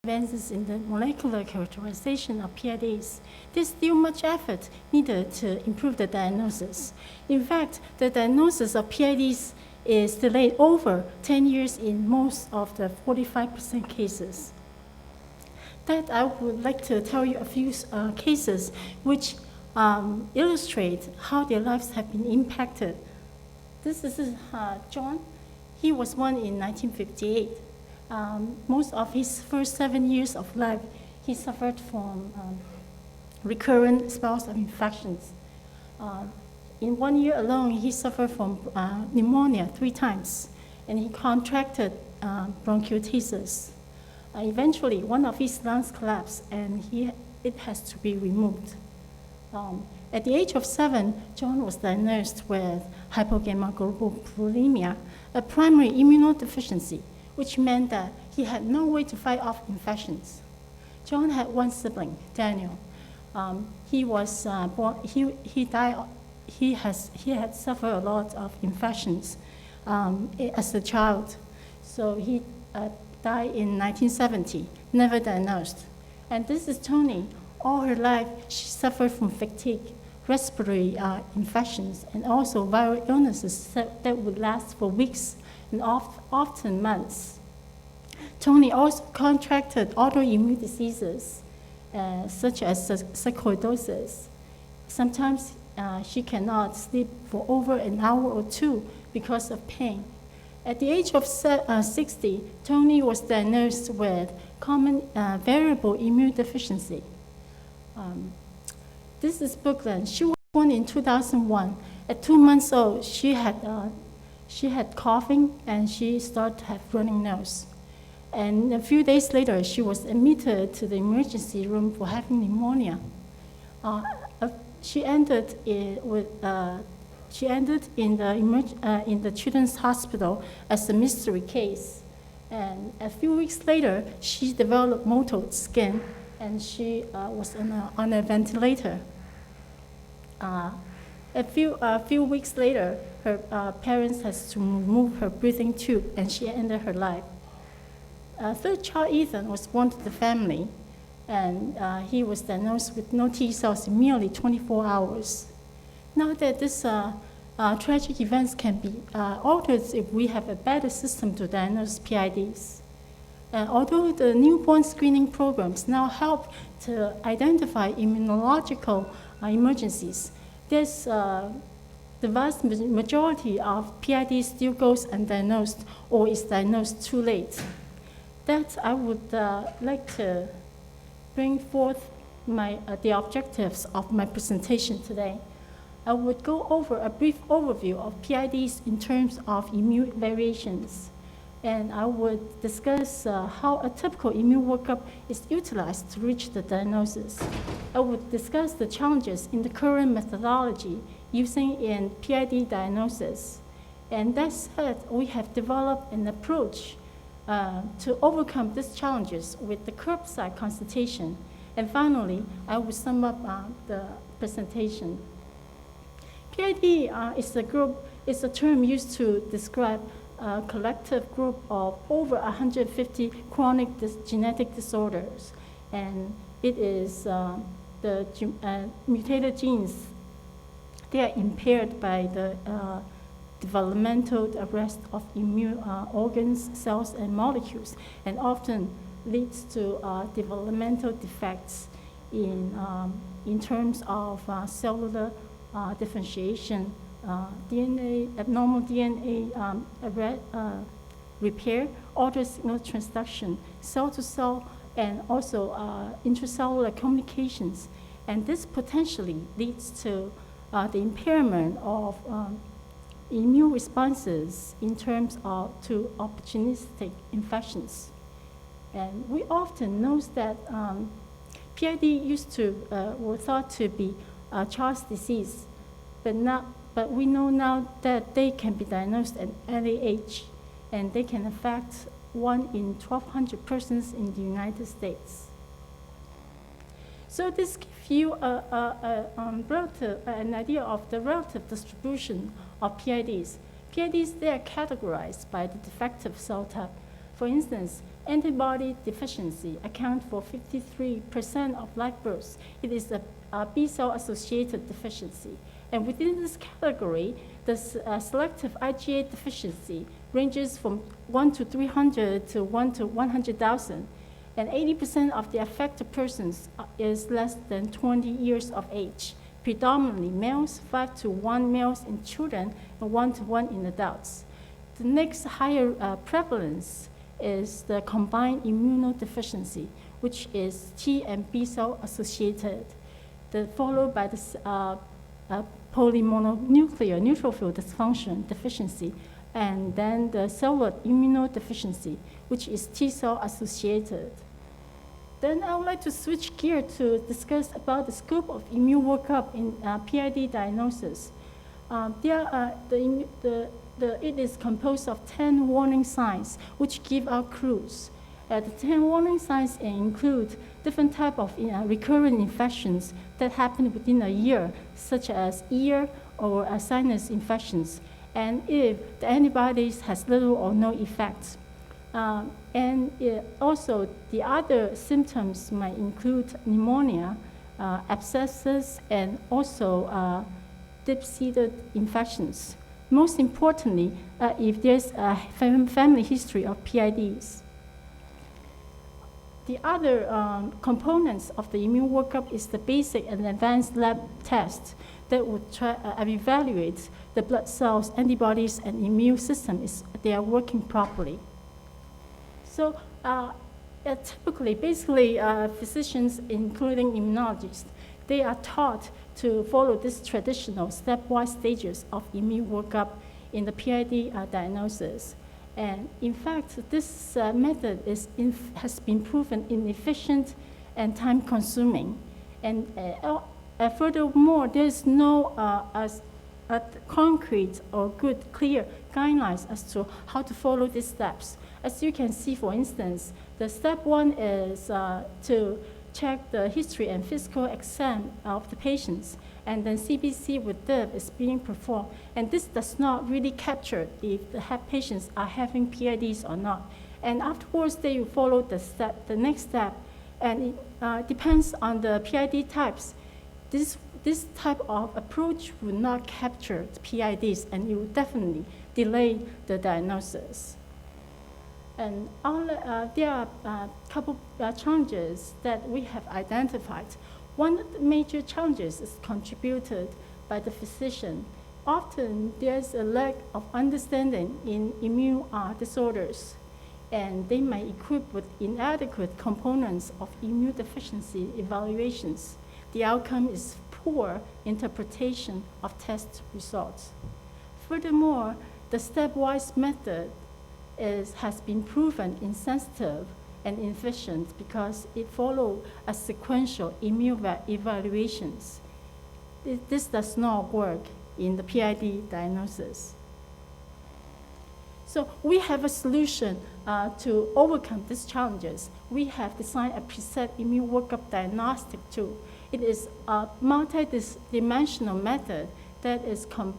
advances in the molecular characterization of PIDs, there's still much effort needed to improve the diagnosis. In fact, the diagnosis of PIDs is delayed over 10 years in most of the 45% cases. That I would like to tell you a few cases which illustrate how their lives have been impacted. This is John. He was born in 1958. Most of his first 7 years of life, he suffered from recurrent spells of infections. In 1 year alone, he suffered from pneumonia 3 times, and he contracted bronchiectasis. Eventually, one of his lungs collapsed, and it has to be removed. At the age of 7, John was diagnosed with hypogammaglobulinemia, a primary immunodeficiency, which meant that he had no way to fight off infections. John had one sibling, Daniel. He was born. He died. He had suffered a lot of infections as a child, so he died in 1970, never diagnosed. And this is Tony. All her life, she suffered from fatigue, respiratory infections, and also viral illnesses that would last for weeks and often months. Tony also contracted autoimmune diseases, such as sarcoidosis. Sometimes she cannot sleep for over an hour or 2 because of pain. At the age of 60, Tony was diagnosed with common variable immune deficiency. This is Brooklyn. She was born in 2001. At 2 months old, she had coughing, and she started to have running nose. And a few days later, she was admitted to the emergency room for having pneumonia. She ended in the Children's Hospital as a mystery case. And a few weeks later, she developed mottled skin, and she was on a ventilator. A few weeks later, her parents had to remove her breathing tube, and she ended her life. Third child, Ethan, was born to the family, and he was diagnosed with no T cells in merely 24 hours. Now that this tragic events can be altered if we have a better system to diagnose PIDs. Although the newborn screening programs now help to identify immunological emergencies, there's the vast majority of PIDs still goes undiagnosed or is diagnosed too late. That I would like to bring forth the objectives of my presentation today. I would go over a brief overview of PIDs in terms of immune variations, and I would discuss how a typical immune workup is utilized to reach the diagnosis. I would discuss the challenges in the current methodology using in PID diagnosis. And that said, we have developed an approach to overcome these challenges with the curbside consultation. And finally, I will sum up the presentation. PID is a term used to describe a collective group of over 150 chronic genetic disorders. And it is the mutated genes. They are impaired by the developmental arrest of immune organs, cells, and molecules, and often leads to developmental defects in terms of cellular differentiation, abnormal DNA repair, altered signal transduction, cell-to-cell, and also intracellular communications. And this potentially leads to the impairment of immune responses in terms of to opportunistic infections. And we often know that PID were thought to be Charles disease, but we know now that they can be diagnosed at early age, and they can affect 1 in 1,200 persons in the United States. So this gives you an idea of the relative distribution of PIDs. PIDs, they are categorized by the defective cell type. For instance, antibody deficiency accounts for 53% of live births. It is a B-cell associated deficiency. And within this category, the selective IgA deficiency ranges from 1 to 300 to 1 to 100,000. And 80% of the affected persons is less than 20 years of age, predominantly males, 5 to 1 males in children, and 1 to 1 in adults. The next higher prevalence is the combined immunodeficiency, which is T and B cell associated, followed by the polymononuclear neutrophil dysfunction deficiency, and then the cellular immunodeficiency, which is T cell associated. Then I would like to switch gear to discuss about the scope of immune workup in PID diagnosis. It is composed of 10 warning signs, which give out clues. The 10 warning signs include different types of recurrent infections that happen within a year, such as ear or sinus infections, and if the antibodies has little or no effect. Also, the other symptoms might include pneumonia, abscesses, and also deep-seated infections. Most importantly, if there's a family history of PIDs. The other components of the immune workup is the basic and advanced lab tests that would evaluate the blood cells, antibodies, and immune system if they are working properly. So typically, physicians, including immunologists, they are taught to follow these traditional stepwise stages of immune workup in the PID diagnosis. And in fact, this method has been proven inefficient and time-consuming. And furthermore, there's no concrete or good, clear guidelines as to how to follow these steps. As you can see, for instance, the step 1 is to check the history and physical exam of the patients, and then CBC with them is being performed. And this does not really capture if the patients are having PIDs or not. And afterwards, they will follow the next step, and it depends on the PID types. This type of approach will not capture the PIDs, and it will definitely delay the diagnosis. And there are a couple challenges that we have identified. One of the major challenges is contributed by the physician. Often there's a lack of understanding in immune disorders, and they may equip with inadequate components of immune deficiency evaluations. The outcome is poor interpretation of test results. Furthermore, the stepwise method has been proven insensitive and inefficient because it follows a sequential immune evaluations. This does not work in the PID diagnosis. So we have a solution to overcome these challenges. We have designed a preset immune workup diagnostic tool. It is a multi-dimensional method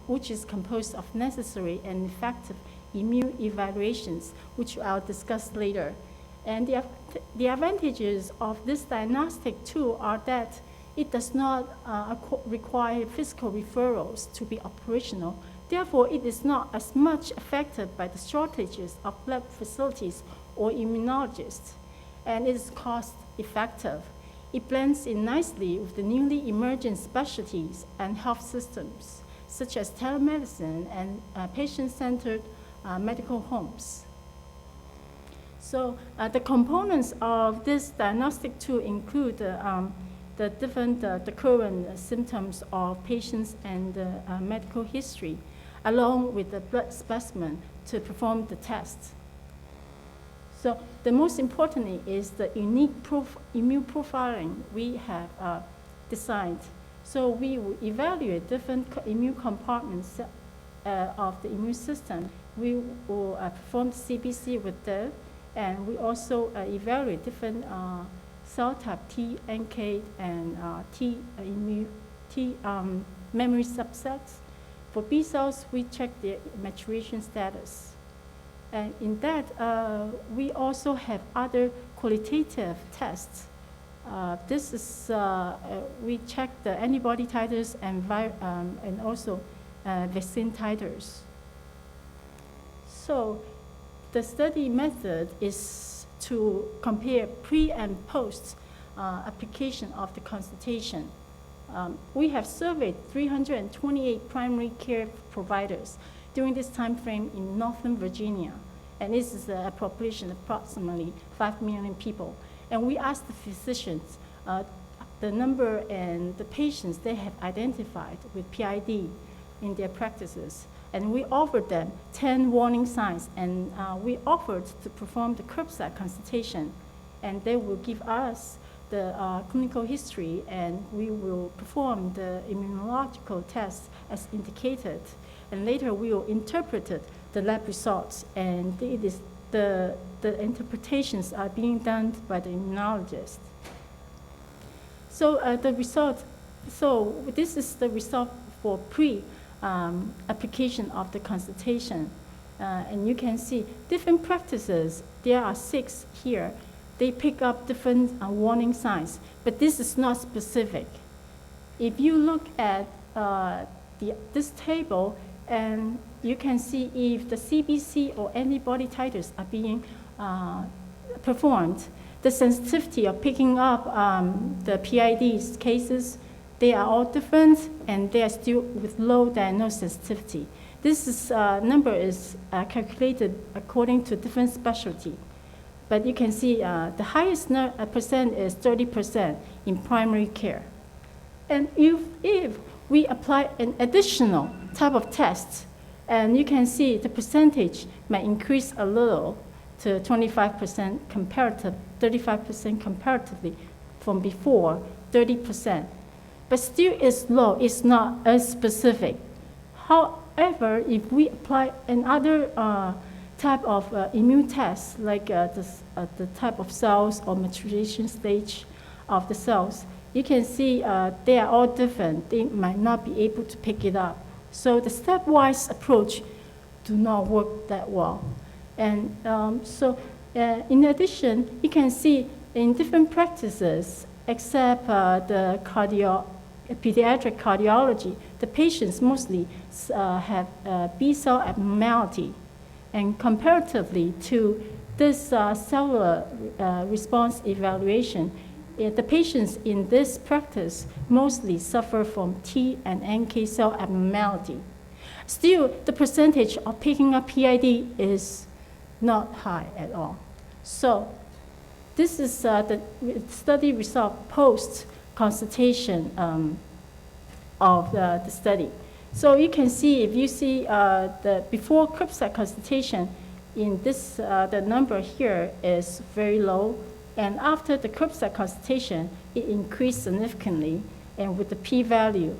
which is composed of necessary and effective immune evaluations, which I'll discuss later. And the advantages of this diagnostic tool are that it does not require physical referrals to be operational. Therefore, it is not as much affected by the shortages of lab facilities or immunologists, and it is cost-effective. It blends in nicely with the newly emerging specialties and health systems, such as telemedicine and patient-centered medical homes. So the components of this diagnostic tool include the current symptoms of patients and medical history, along with the blood specimen to perform the test. So the most importantly is the unique immune profiling we have designed. So we will evaluate different immune compartments of the immune system. We will perform CBC with them, and we also evaluate different cell type T, NK, and T memory subsets. For B cells, we check their maturation status. And in that, we also have other qualitative tests. This is, we check the antibody titers and also vaccine titers. So the study method is to compare pre and post application of the consultation. We have surveyed 328 primary care providers during this time frame in Northern Virginia. And this is a population of approximately 5 million people. And we asked the physicians the number and the patients they have identified with PID in their practices. And we offered them 10 warning signs, and we offered to perform the curbside consultation. And they will give us the clinical history, and we will perform the immunological tests as indicated. And later we will interpret the lab results, and it is the interpretations are being done by the immunologist. So the result, so this is the result for application of the consultation. And you can see different practices. There are 6 here. They pick up different warning signs, but this is not specific. If you look at this table, and you can see if the CBC or antibody titers are being performed, the sensitivity of picking up the PID cases, they are all different, and they are still with low diagnosed sensitivity. This number is calculated according to different specialty. But you can see the highest percent is 30% in primary care. And if we apply an additional type of test, and you can see the percentage may increase a little to 25% comparative, 35% comparatively from before, 30%. But still it's low, it's not as specific. However, if we apply another type of immune test, like the type of cells or maturation stage of the cells, you can see they are all different. They might not be able to pick it up. So the stepwise approach do not work that well. And in addition, you can see in different practices, except the pediatric cardiology, the patients mostly have B-cell abnormality. And comparatively to this cellular response evaluation, the patients in this practice mostly suffer from T and NK cell abnormality. Still, the percentage of picking up PID is not high at all. So this is the study result post-consultation of the study. So you can see, if you see the before curbside consultation, in this, the number here is very low. And after the curbside consultation, it increased significantly, and with the p-value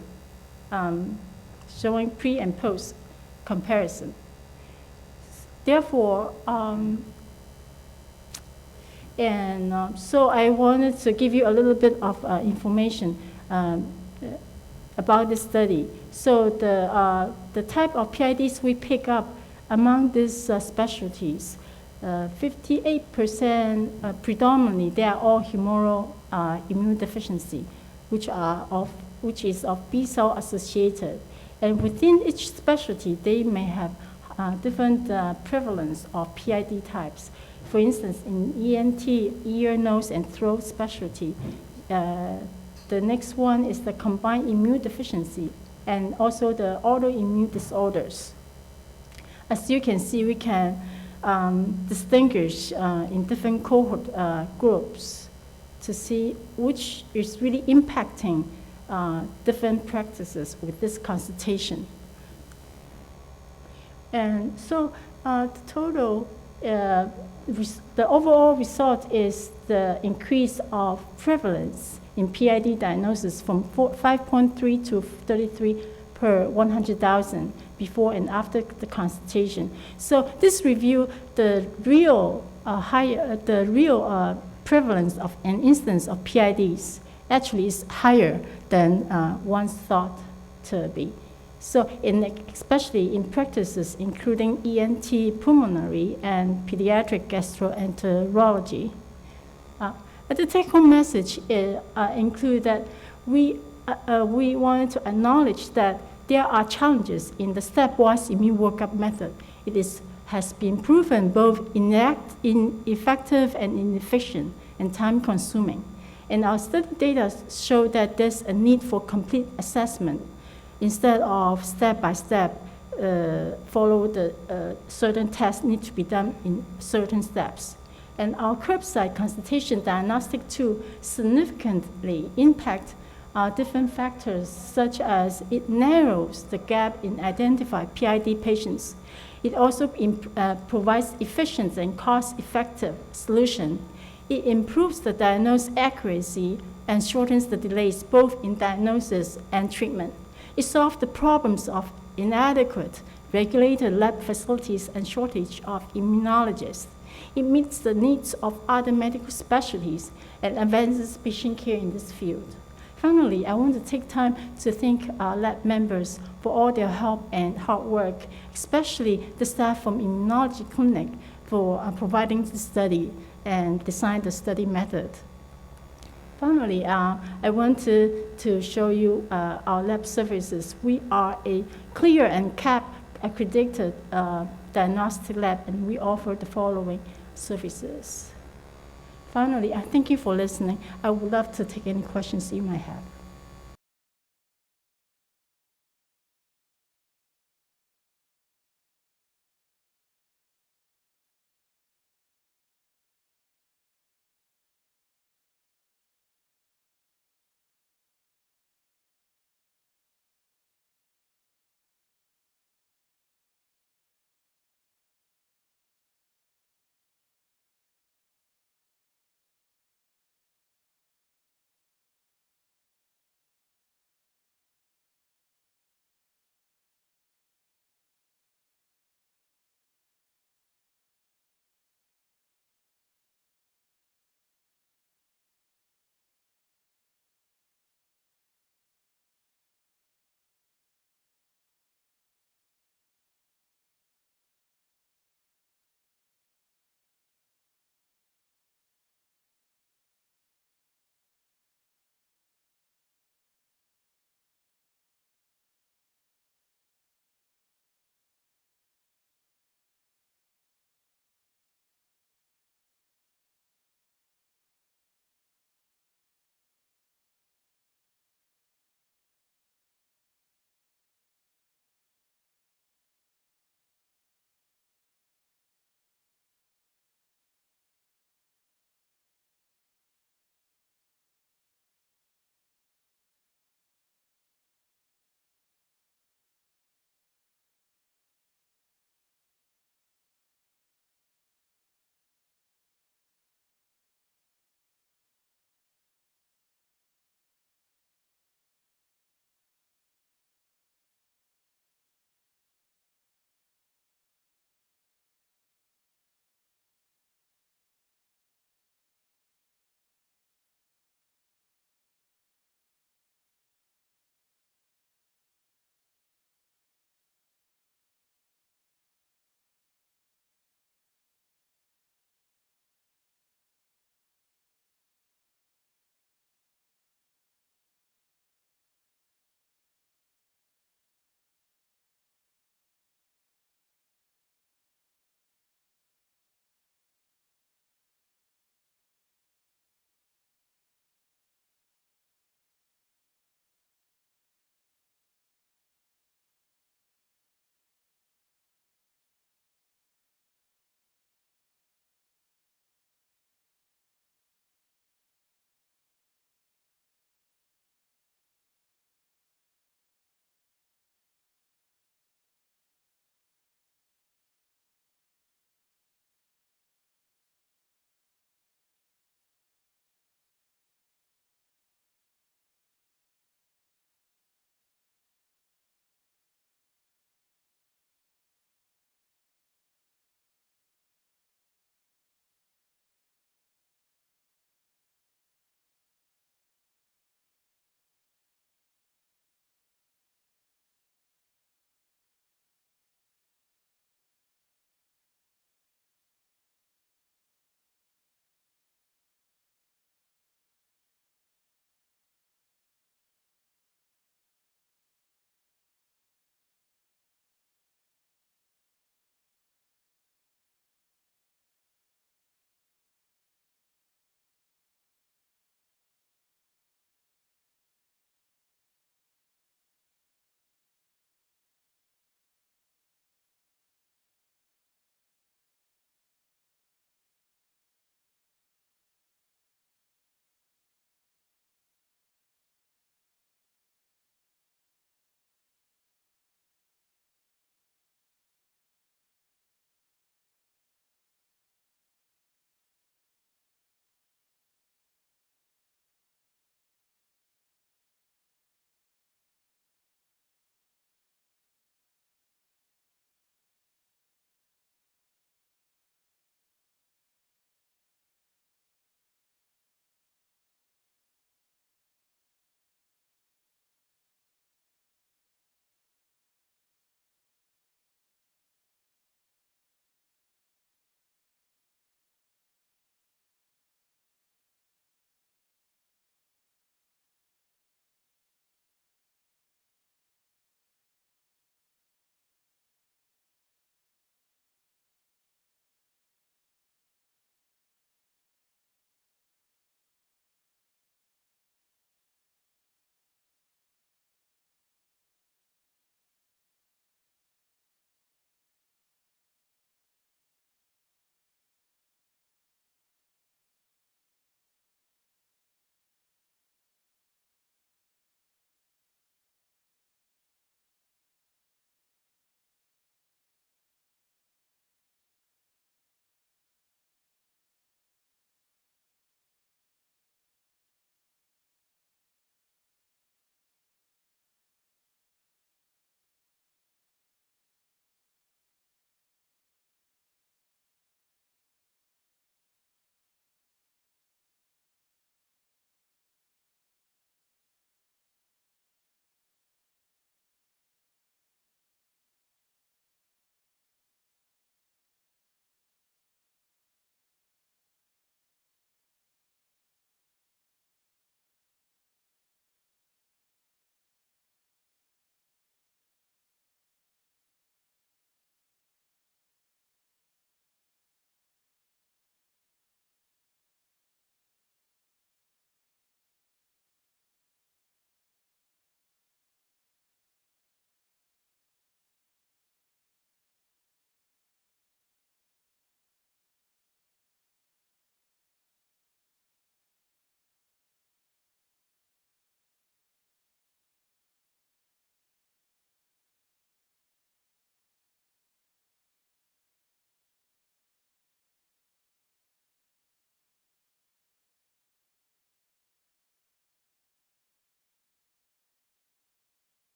showing pre and post comparison. Therefore, so I wanted to give you a little bit of information about this study. So the type of PIDs we pick up among these specialties, 58% predominantly, they are all humoral immune deficiency, which is of B-cell associated. And within each specialty, they may have different prevalence of PID types. For instance, in ENT, ear, nose, and throat specialty, the next one is the combined immune deficiency, and also the autoimmune disorders. As you can see, we can distinguish in different cohort groups to see which is really impacting different practices with this consultation. And so the total, the overall result is the increase of prevalence in PID diagnosis from 5.3 to 33 per 100,000 before and after the consultation. So this review the real prevalence of an instance of PIDs actually is higher than once thought to be. So especially in practices including ENT, pulmonary, and pediatric gastroenterology. The take-home message includes that we wanted to acknowledge that there are challenges in the stepwise immune workup method. Has been proven both ineffective and inefficient and time-consuming. And our study data show that there's a need for complete assessment instead of step-by-step follow the certain tests need to be done in certain steps. And our curbside consultation diagnostic tool significantly impact different factors, such as it narrows the gap in identifying PID patients. It also provides efficient and cost-effective solution. It improves the diagnosis accuracy and shortens the delays both in diagnosis and treatment. It solves the problems of inadequate regulated lab facilities and shortage of immunologists. It meets the needs of other medical specialties and advances patient care in this field. Finally, I want to take time to thank our lab members for all their help and hard work, especially the staff from Immunology Clinic for providing the study and design the study method. Finally, I want to show you our lab services. We are a CLIA and CAP accredited diagnostic lab, and we offer the following services. Finally, I thank you for listening. I would love to take any questions you might have.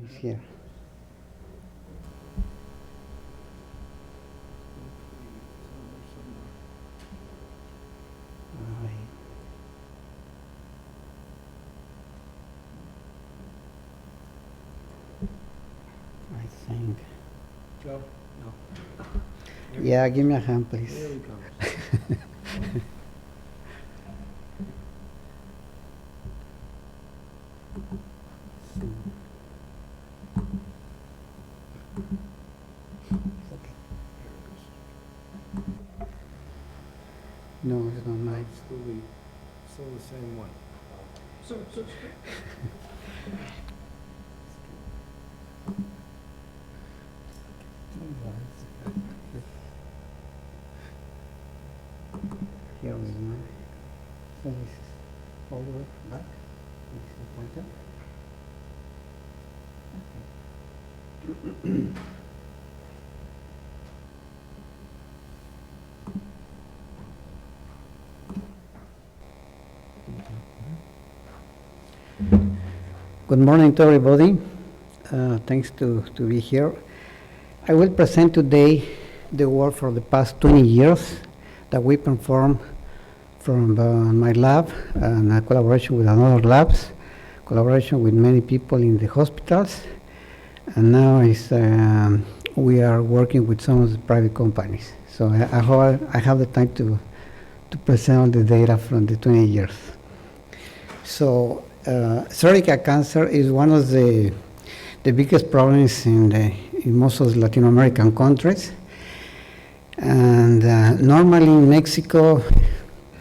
It's here. I think. Joe? No. Yeah, give me a hand, please. Here we go. No, it's not mine. Still the same one. Here is mine. So this is all the way back. This is the pointer. Good morning to everybody. Thanks to be here. I will present today the work for the past 20 years that we perform from my lab and a collaboration with another labs, collaboration with many people in the hospitals, and now we are working with some of the private companies. So I have the time to present the data from the 20 years. So cervical cancer is one of the biggest problems in most of the Latin American countries. And normally in Mexico,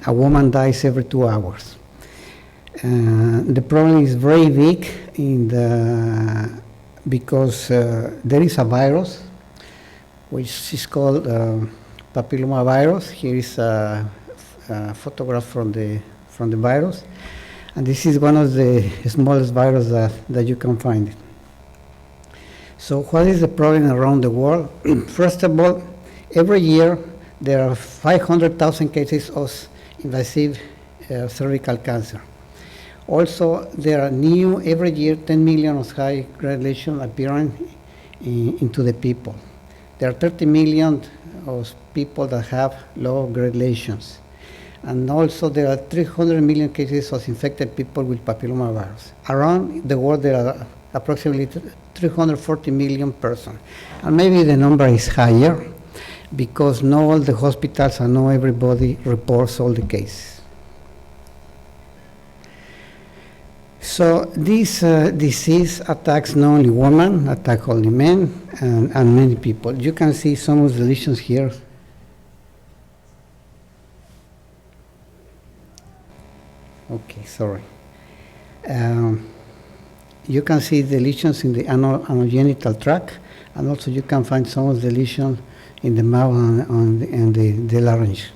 a woman dies every 2 hours. The problem is very big because there is a virus, which is called papilloma virus. Here is a photograph from the virus. And this is one of the smallest viruses that you can find. So what is the problem around the world? First of all, every year there are 500,000 cases of invasive cervical cancer. Also, there are every year 10 million of high-grade lesions appearing into the people. There are 30 million of people that have low-grade lesions. And also there are 300 million cases of infected people with papilloma virus. Around the world there are approximately 340 million persons. And maybe the number is higher because not all the hospitals and not everybody reports all the cases. So this disease attacks not only women, attacks only men and many people. You can see some of the lesions here. Okay, sorry. You can see the lesions in the anogenital tract, and also you can find some of the lesions in the mouth and the larynx.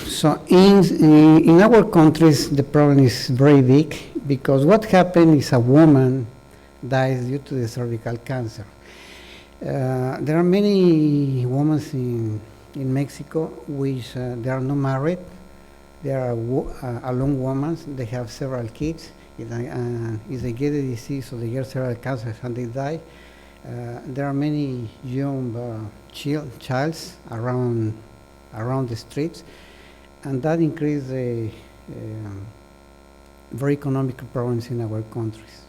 So in our countries, the problem is very big because what happens is a woman dies due to the cervical cancer. There are many women in Mexico which they are not married. They are alone women. They have several kids. If they get the disease or they get several cancers and they die, there are many young childs around the streets, and that increases the very economical problems in our countries.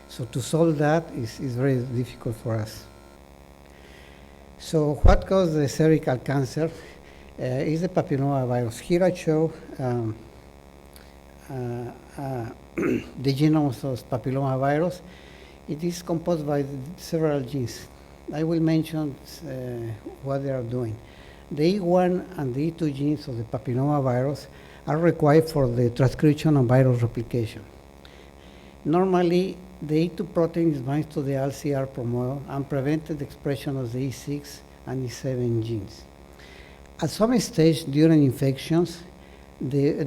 So to solve that is very difficult for us. So what causes the cervical cancer is the papilloma virus. Here I show the genome of papilloma virus. It is composed by several genes. I will mention what they are doing. The E1 and the E2 genes of the papilloma virus are required for the transcription of virus replication. Normally, the E2 protein binds to the LCR promoter and prevents the expression of the E6 and E7 genes. At some stage during infections, the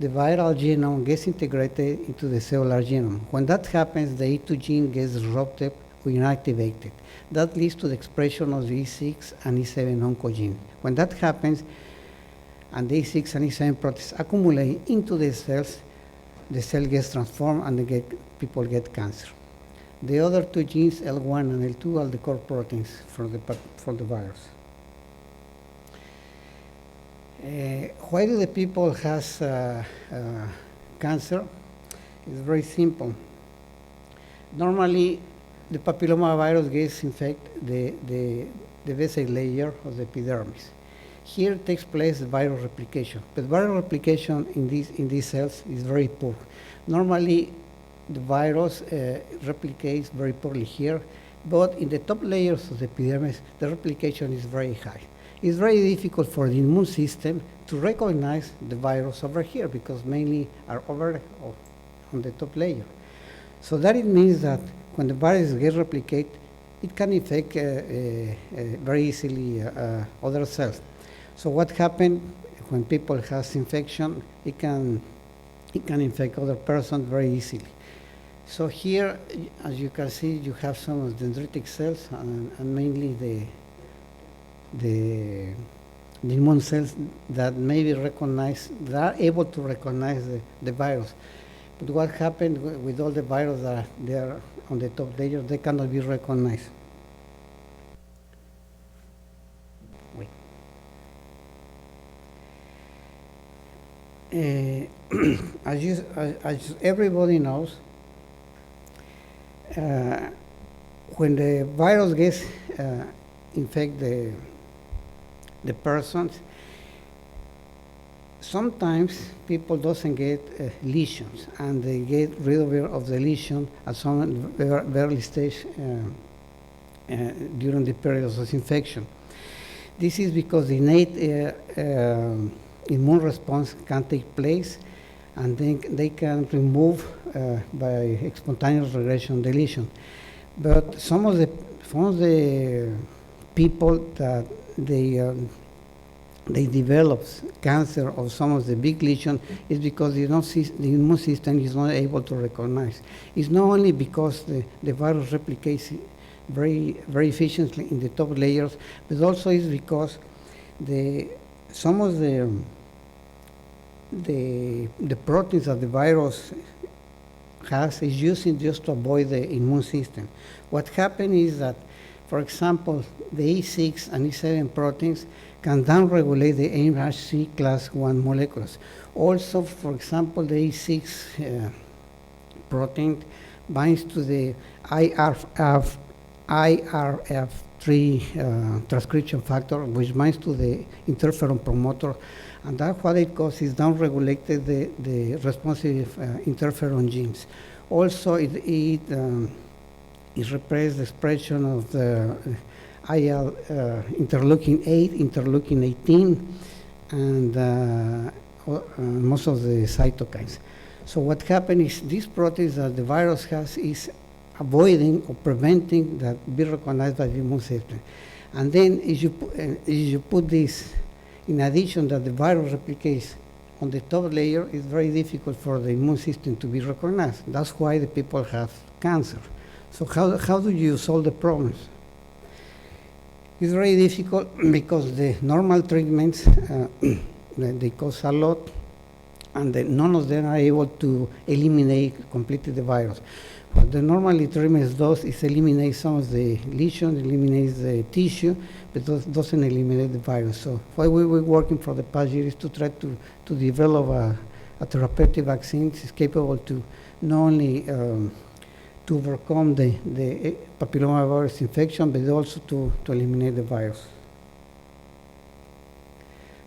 viral genome gets integrated into the cellular genome. When that happens, the E2 gene gets disrupted or inactivated. That leads to the expression of the E6 and E7 oncogene. When that happens, and the E6 and E7 proteins accumulate into the cells. The cell gets transformed, and people get cancer. The other two genes, L1 and L2, are the core proteins for the virus. Why do the people has cancer? It's very simple. Normally, the papillomavirus gets infect the basal layer of the epidermis. Here takes place the viral replication, but viral replication in these cells is very poor. Normally, the virus replicates very poorly here, but in the top layers of the epidermis, the replication is very high. It's very difficult for the immune system to recognize the virus over here because mainly are over on the top layer. So that it means that when the virus gets replicated, it can infect very easily other cells. So what happens when people has infection? It can infect other persons very easily. So here, as you can see, you have some of the dendritic cells and mainly the immune cells that maybe are able to recognize the virus. But what happens with all the viruses that they are on the top layer, they cannot be recognized. As everybody knows, when the virus gets infect the persons, sometimes people doesn't get lesions, and they get rid of the lesion at some early stage during the period of infection. This is because the innate immune response can take place, and then they can remove by spontaneous regression the lesion. But some of the people that they develop cancer of some of the big lesions is because the immune system is not able to recognize. It's not only because the virus replicates very, very efficiently in the top layers, but also is because some of the proteins that the virus has is using just to avoid the immune system. What happens is that, for example, the E6 and E7 proteins can downregulate the MHC class 1 molecules. Also, for example, the E6 protein binds to the IRF3 transcription factor, which binds to the interferon promoter, and that's what it causes, downregulated the responsive interferon genes. Also, it represses the expression of the IL interleukin 8, interleukin 18, and most of the cytokines. So what happens is these proteins that the virus has is avoiding or preventing that be recognized by the immune system. And then if you put this, in addition that the virus replicates on the top layer, it's very difficult for the immune system to be recognized. That's why the people have cancer. So how do you solve the problems? It's very difficult because the normal treatments, they cost a lot, and none of them are able to eliminate completely the virus. What the normal treatment does is eliminate some of the lesion, eliminates the tissue, but doesn't eliminate the virus. So what we were working for the past year is to try to develop a therapeutic vaccine that is capable to not only to overcome the papillomavirus infection, but also to eliminate the virus.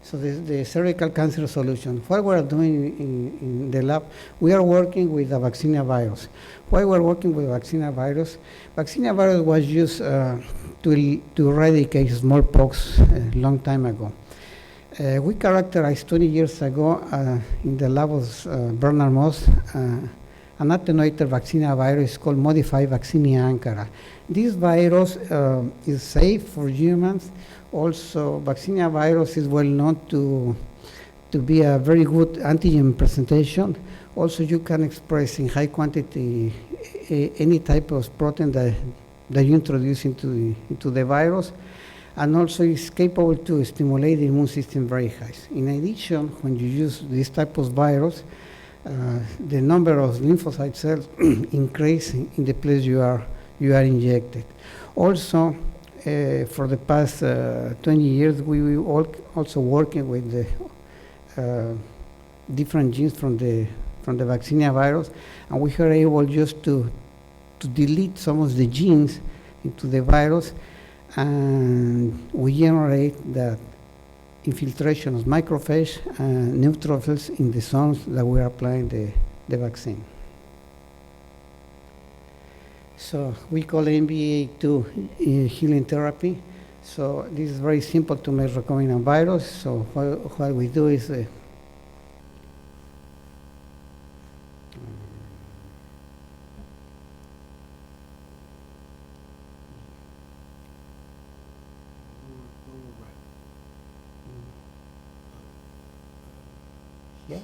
So the cervical cancer solution. What we are doing in the lab, we are working with the vaccinia virus. Why we are working with vaccinia virus? Vaccinia virus was used to eradicate smallpox a long time ago. We characterized 20 years ago in the lab of Bernard Moss an attenuated vaccinia virus called modified vaccinia ankara. This virus is safe for humans. Also, vaccinia virus is well known to be a very good antigen presentation. Also, you can express in high quantity any type of protein that you introduce into the virus. and also is capable to stimulate the immune system very high. In addition, when you use this type of virus, the number of lymphocyte cells increase in the place you are injected. Also, for the past 20 years, we also working with the different genes from the vaccinia virus, and we were able just to delete some of the genes into the virus, and we generate that infiltration of macrophage and neutrophils in the zones that we are applying the vaccine. So we call MBA2 healing therapy. So this is very simple to make recombinant virus. So what we do is yeah.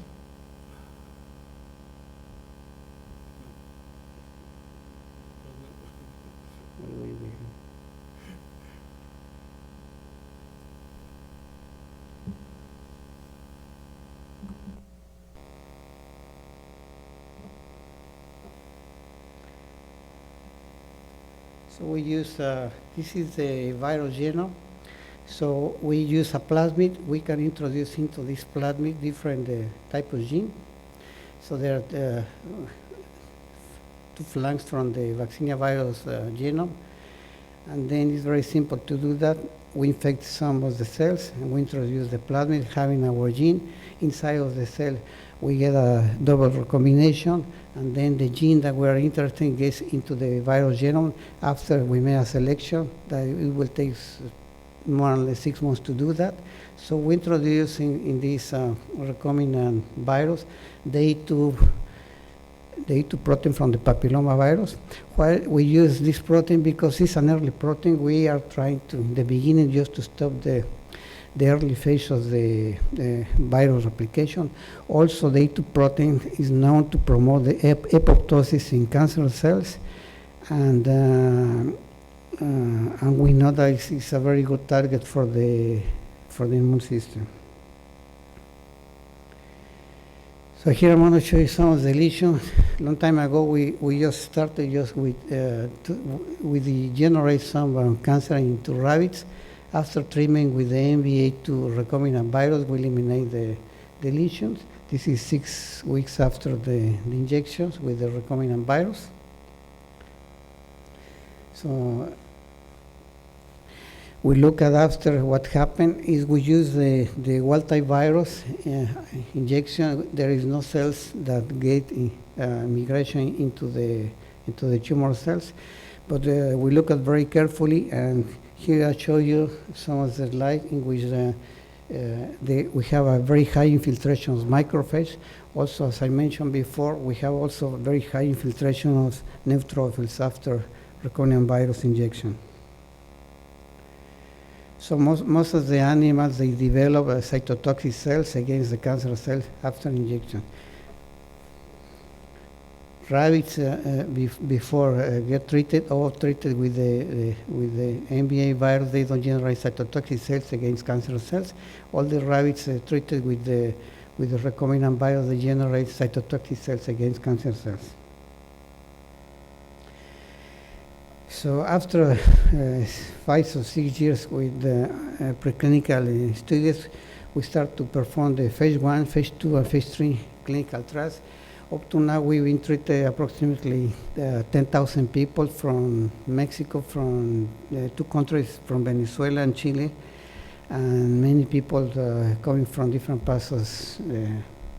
So we use, this is the virus genome. So we use a plasmid. We can introduce into this plasmid different type of gene. So there are two flanks from the vaccinia virus genome. And then it's very simple to do that. We infect some of the cells and we introduce the plasmid having our gene. Inside of the cell, we get a double recombination, and then the gene that we are interested in gets into the virus genome. After we make a selection, that it will take more or less 6 months to do that. So we introduce in this recombinant virus the A2 protein from the papilloma virus. Why we use this protein? Because it's an early protein. We are trying to, in the beginning, just to stop the early phase of the virus replication. Also, the A2 protein is known to promote the apoptosis in cancer cells, and we know that it's a very good target for the immune system. So here I'm going to show you some of the lesions. Long time ago, we just started just with the generate some cancer into rabbits. After treatment with the MVA2 recombinant virus, we eliminate the lesions. This is 6 weeks after the injections with the recombinant virus. So we look at after what happened is we use the wild-type virus injection. There is no cells that get migration into the tumor cells, but we look at very carefully, and here I show you some of the slides in which we have a very high infiltration of macrophage. Also, as I mentioned before, we have also very high infiltration of neutrophils after recombinant virus injection. So most of the animals, they develop cytotoxic cells against the cancer cells after injection. Rabbits before get treated or treated with the MVA virus, they don't generate cytotoxic cells against cancer cells. All the rabbits treated with the recombinant virus, they generate cytotoxic cells against cancer cells. So after 5 or 6 years with preclinical studies, we start to perform the phase 1, phase 2, and phase 3 clinical trials. Up to now, we've been treated approximately 10,000 people from Mexico, from 2 countries, from Venezuela and Chile, and many people coming from different parts of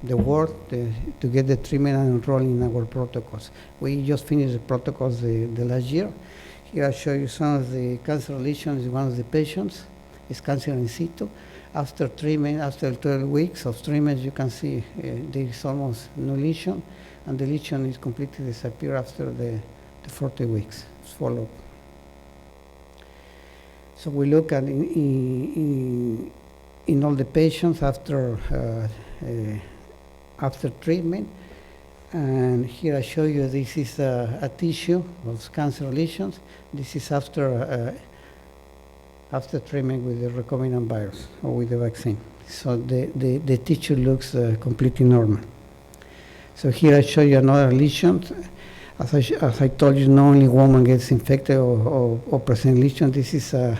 the world to get the treatment and enroll in our protocols. We just finished the protocols the last year. Here I show you some of the cancer lesions in one of the patients. It's cancer in situ. After treatment, after 12 weeks of treatment, you can see there is almost no lesion, and the lesion is completely disappear after the 40 weeks follow-up. So we look at in all the patients after treatment, and here I show you this is a tissue of cancer lesions. This is after after treatment with the recombinant virus or with the vaccine. So the tissue looks completely normal. So here I show you another lesion. As I told you, not only woman gets infected or present lesion. This is a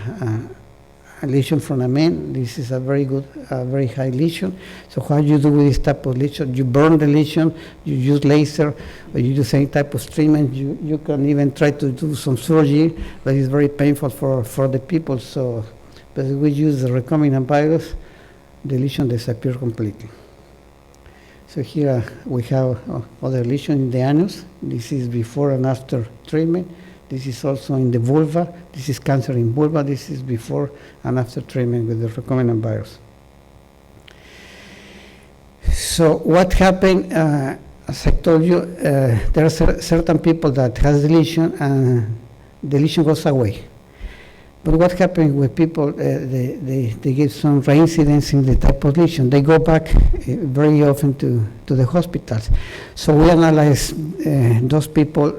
lesion from a man. This is a very good, very high lesion. So what you do with this type of lesion? You burn the lesion, you use laser, or you use any type of treatment. You can even try to do some surgery, but it's very painful for the people. So, but if we use the recombinant virus, the lesion disappears completely. So here we have other lesion in the anus. This is before and after treatment. This is also in the vulva. This is cancer in vulva. This is before and after treatment with the recombinant virus. So what happened, as I told you, there are certain people that has the lesion and the lesion goes away. But what happens with people, they get some reincidence in the type of lesion. They go back very often to the hospitals. So we analyze those people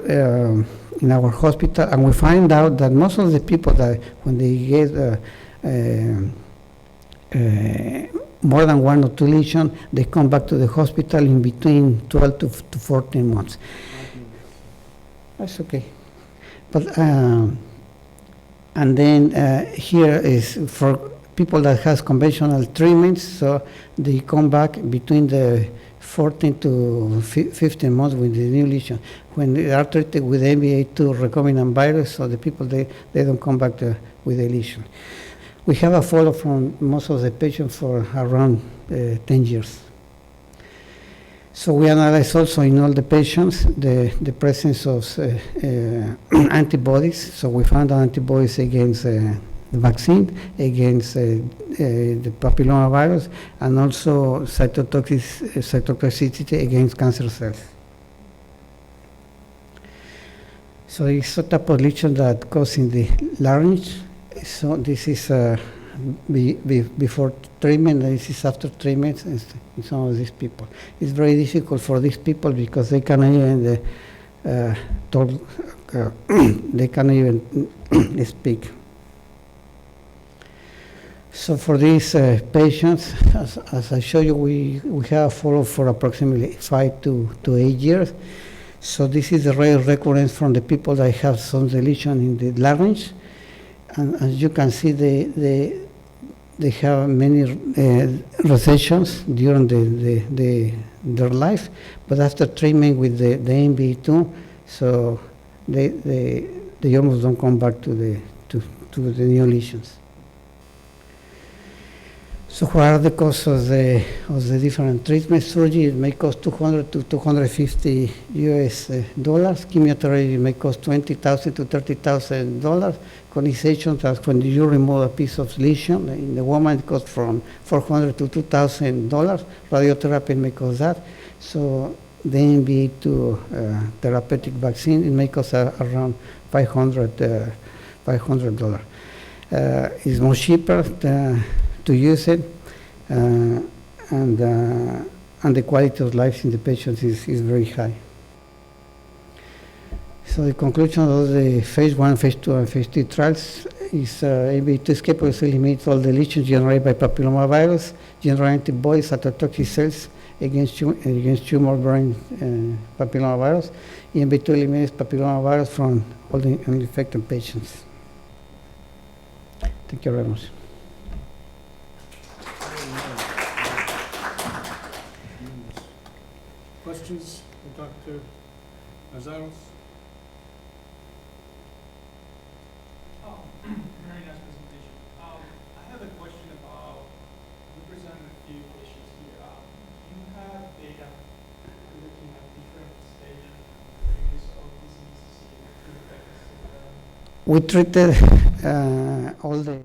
in our hospital, and we find out that most of the people that when they get more than 1 or 2 lesions, they come back to the hospital in between 12 to 14 months. That's okay. But and then here is for people that has conventional treatments, so they come back between the 14 to 15 months with the new lesion. When they are treated with MVA2 recombinant virus, so the people, they don't come back with the lesion. We have a follow from most of the patients for around 10 years. So we analyze also in all the patients the presence of antibodies. So we found antibodies against the vaccine, against the papillomavirus, and also cytotoxicity against cancer cells. So it's a type of lesion that goes in the larynx. So this is before treatment, and this is after treatment in some of these people. It's very difficult for these people because they cannot even talk, they cannot even speak. So for these patients, as I show you, we have followed for approximately 5 to 8 years. So this is the rare recurrence from the people that have some deletion in the larynx. And as you can see, they have many recessions during their life, but after treatment with the MV2, so they almost don't come back to the new lesions. So what are the costs of the different treatments? Surgery may cost $200 to $250 US dollars. Chemotherapy may cost $20,000 to $30,000. Conization, that's when you remove a piece of lesion. In the woman, it costs from $400 to $2,000. Radiotherapy may cost that. So the MV2 therapeutic vaccine, it may cost around $500. It's more cheaper to use it, and the quality of life in the patients is very high. So the conclusion of the phase 1, phase 2, and phase 3 trials is MV2 is capable to eliminate all the lesions generated by papillomavirus, generate antibodies, cytotoxic cells against tumor-bearing papillomavirus. MV2 eliminates papillomavirus from all the infected patients. Thank you very much. Questions for Dr. Azaros? Very nice presentation. I have a question about, you presented a few issues here. You have data looking at different stages of diseases in We treated all the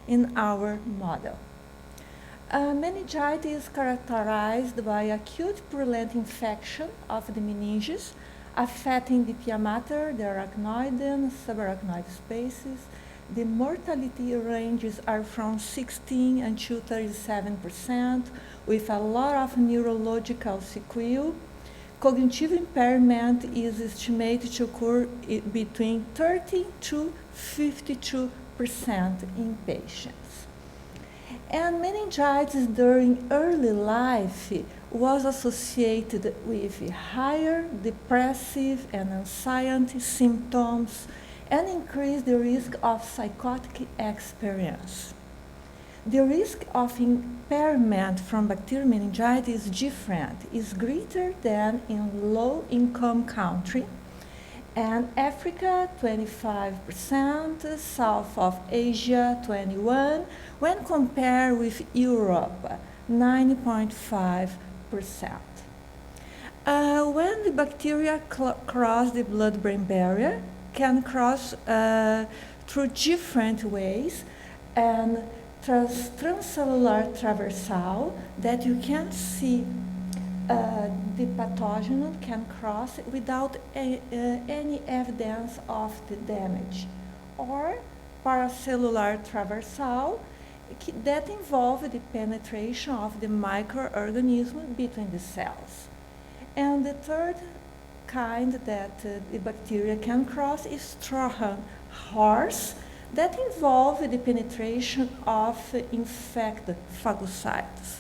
in our model. Meningitis is characterized by acute purulent infection of the meninges, affecting the pia mater, the arachnoid and subarachnoid spaces. The mortality ranges are from 16 until 37%, with a lot of neurological sequelae. Cognitive impairment is estimated to occur between 30 to 52% in patients. And meningitis during early life was associated with higher depressive and anxiety symptoms and increased the risk of psychotic experience. The risk of impairment from bacterial meningitis is different, is greater than in low-income countries, and Africa 25%, South of Asia 21%, when compared with Europe 90.5%. When the bacteria cross the blood-brain barrier, can cross through different ways, and transcellular traversal that you can see the pathogen can cross without any evidence of the damage, or paracellular traversal that involve the penetration of the microorganism between the cells. And the third kind that the bacteria can cross is Trojan horse that involve the penetration of infected phagocytes.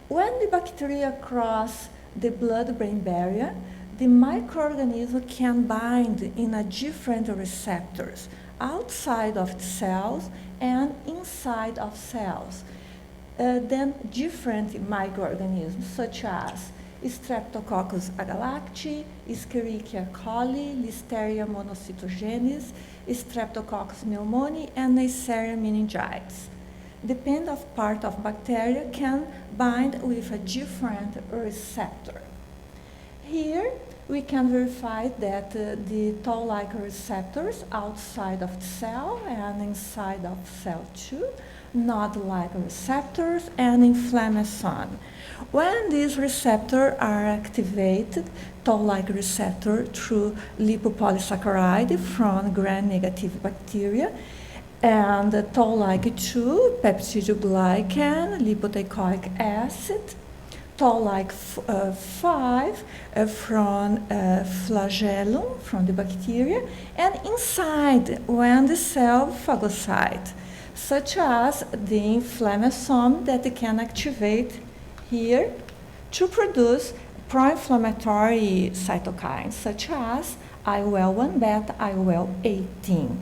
When the bacteria cross the blood-brain barrier, the microorganism can bind in a different receptors outside of the cells and inside of cells. Then different microorganisms such as Streptococcus agalacti, Escherichia coli, Listeria monocytogenes, Streptococcus pneumoniae, and Neisseria meningitis. Depend of part of bacteria can bind with a different receptor. Here we can verify that the toll-like receptors outside of the cell and inside of cell too, node-like receptors and inflammasome. When these receptors are activated, toll-like receptor through lipopolysaccharide from gram-negative bacteria, and toll-like 2, peptidoglycan, lipoteichoic acid, toll-like 5 from flagellum from the bacteria, and inside when the cell phagocyte, such as the inflammasome that can activate here to produce pro-inflammatory cytokines such as IL-1 beta, IL-18.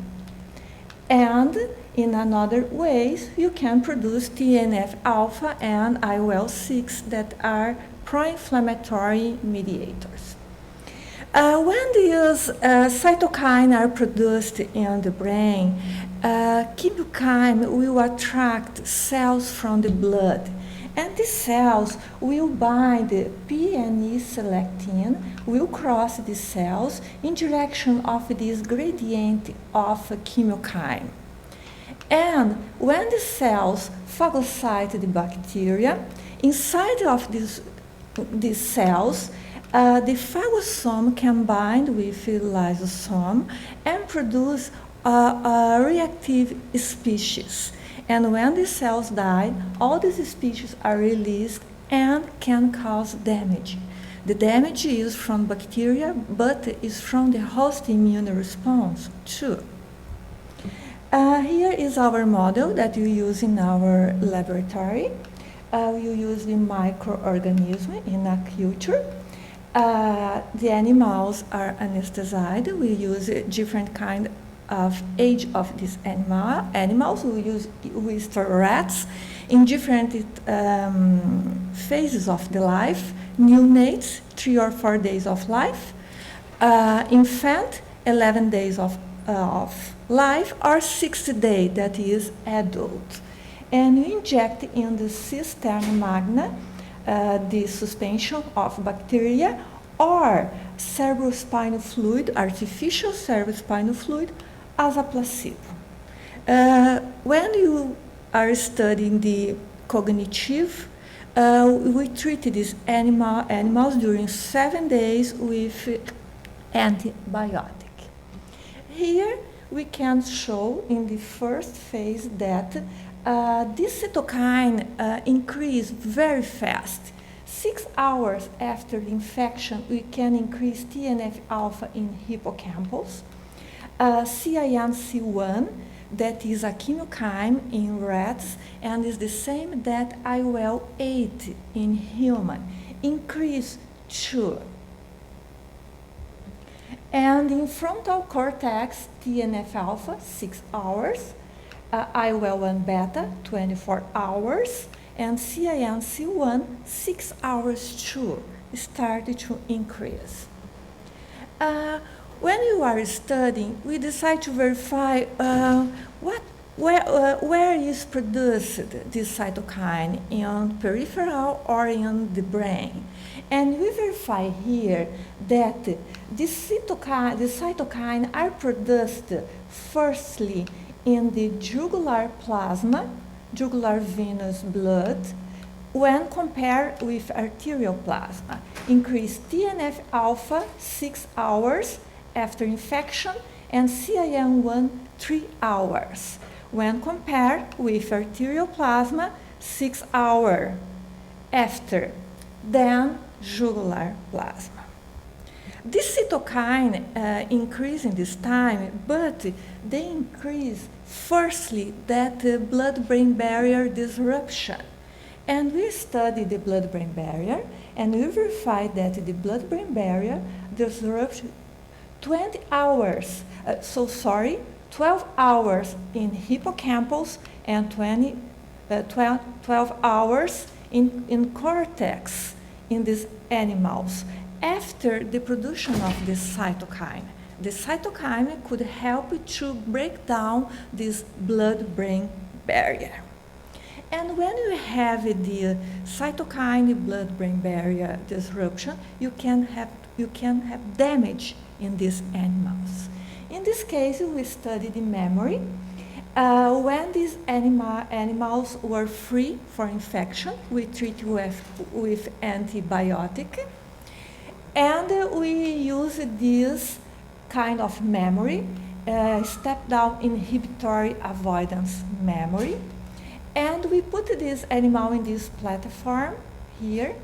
And in another ways, you can produce TNF-alpha and IL-6 that are pro-inflammatory mediators. When these cytokines are produced in the brain, chemokine will attract cells from the blood, and these cells will bind P and E selectin, will cross the cells in direction of this gradient of chemokine. And when the cells phagocyte the bacteria, inside of these cells, the phagosome can bind with the lysosome and produce a reactive species. And when the cells die, all these species are released and can cause damage. The damage is from bacteria, but is from the host immune response too. Here is our model that we use in our laboratory. We use the microorganism in a culture. The animals are anesthetized. We use different kind of age of these animals. We store rats in different phases of the life. Neonates, 3 or 4 days of life. Infant, 11 days of life, or 60 days, that is adult. And we inject in the cisterna magna the suspension of bacteria or cerebrospinal fluid, artificial cerebrospinal fluid, as a placebo. When you are studying the cognitive, we treated these animals during 7 days with antibiotic. Here we can show in the first phase that this cytokine increased very fast. 6 hours after the infection, we can increase TNF-alpha in hippocampus. CIN-C1, that is a chemokine in rats and is the same that IL-8 in human, increase too. And in frontal cortex, TNF-alpha, 6 hours, IL-1 beta, 24 hours, and CIN-C1, 6 hours too, started to increase. When you are studying, we decide to verify where is produced this cytokine, in peripheral or in the brain. And we verify here that the cytokine are produced firstly in the jugular plasma, jugular venous blood, when compared with arterial plasma. Increase TNF-alpha 6 hours after infection and CIN-1 3 hours. When compared with arterial plasma, 6 hours after, then jugular plasma. This cytokine increase in this time, but they increase firstly that blood-brain barrier disruption. And we studied the blood-brain barrier, and we verified that the blood-brain barrier disrupts 12 hours in hippocampus and 12 hours in cortex in these animals after the production of this cytokine. The cytokine could help to break down this blood-brain barrier. And when you have the cytokine blood-brain barrier disruption, you can have damage in these animals. In this case, we studied the memory. When these animals were free for infection, we treat with antibiotic. And we use this kind of memory, step-down inhibitory avoidance memory. And we put this animal in this platform here.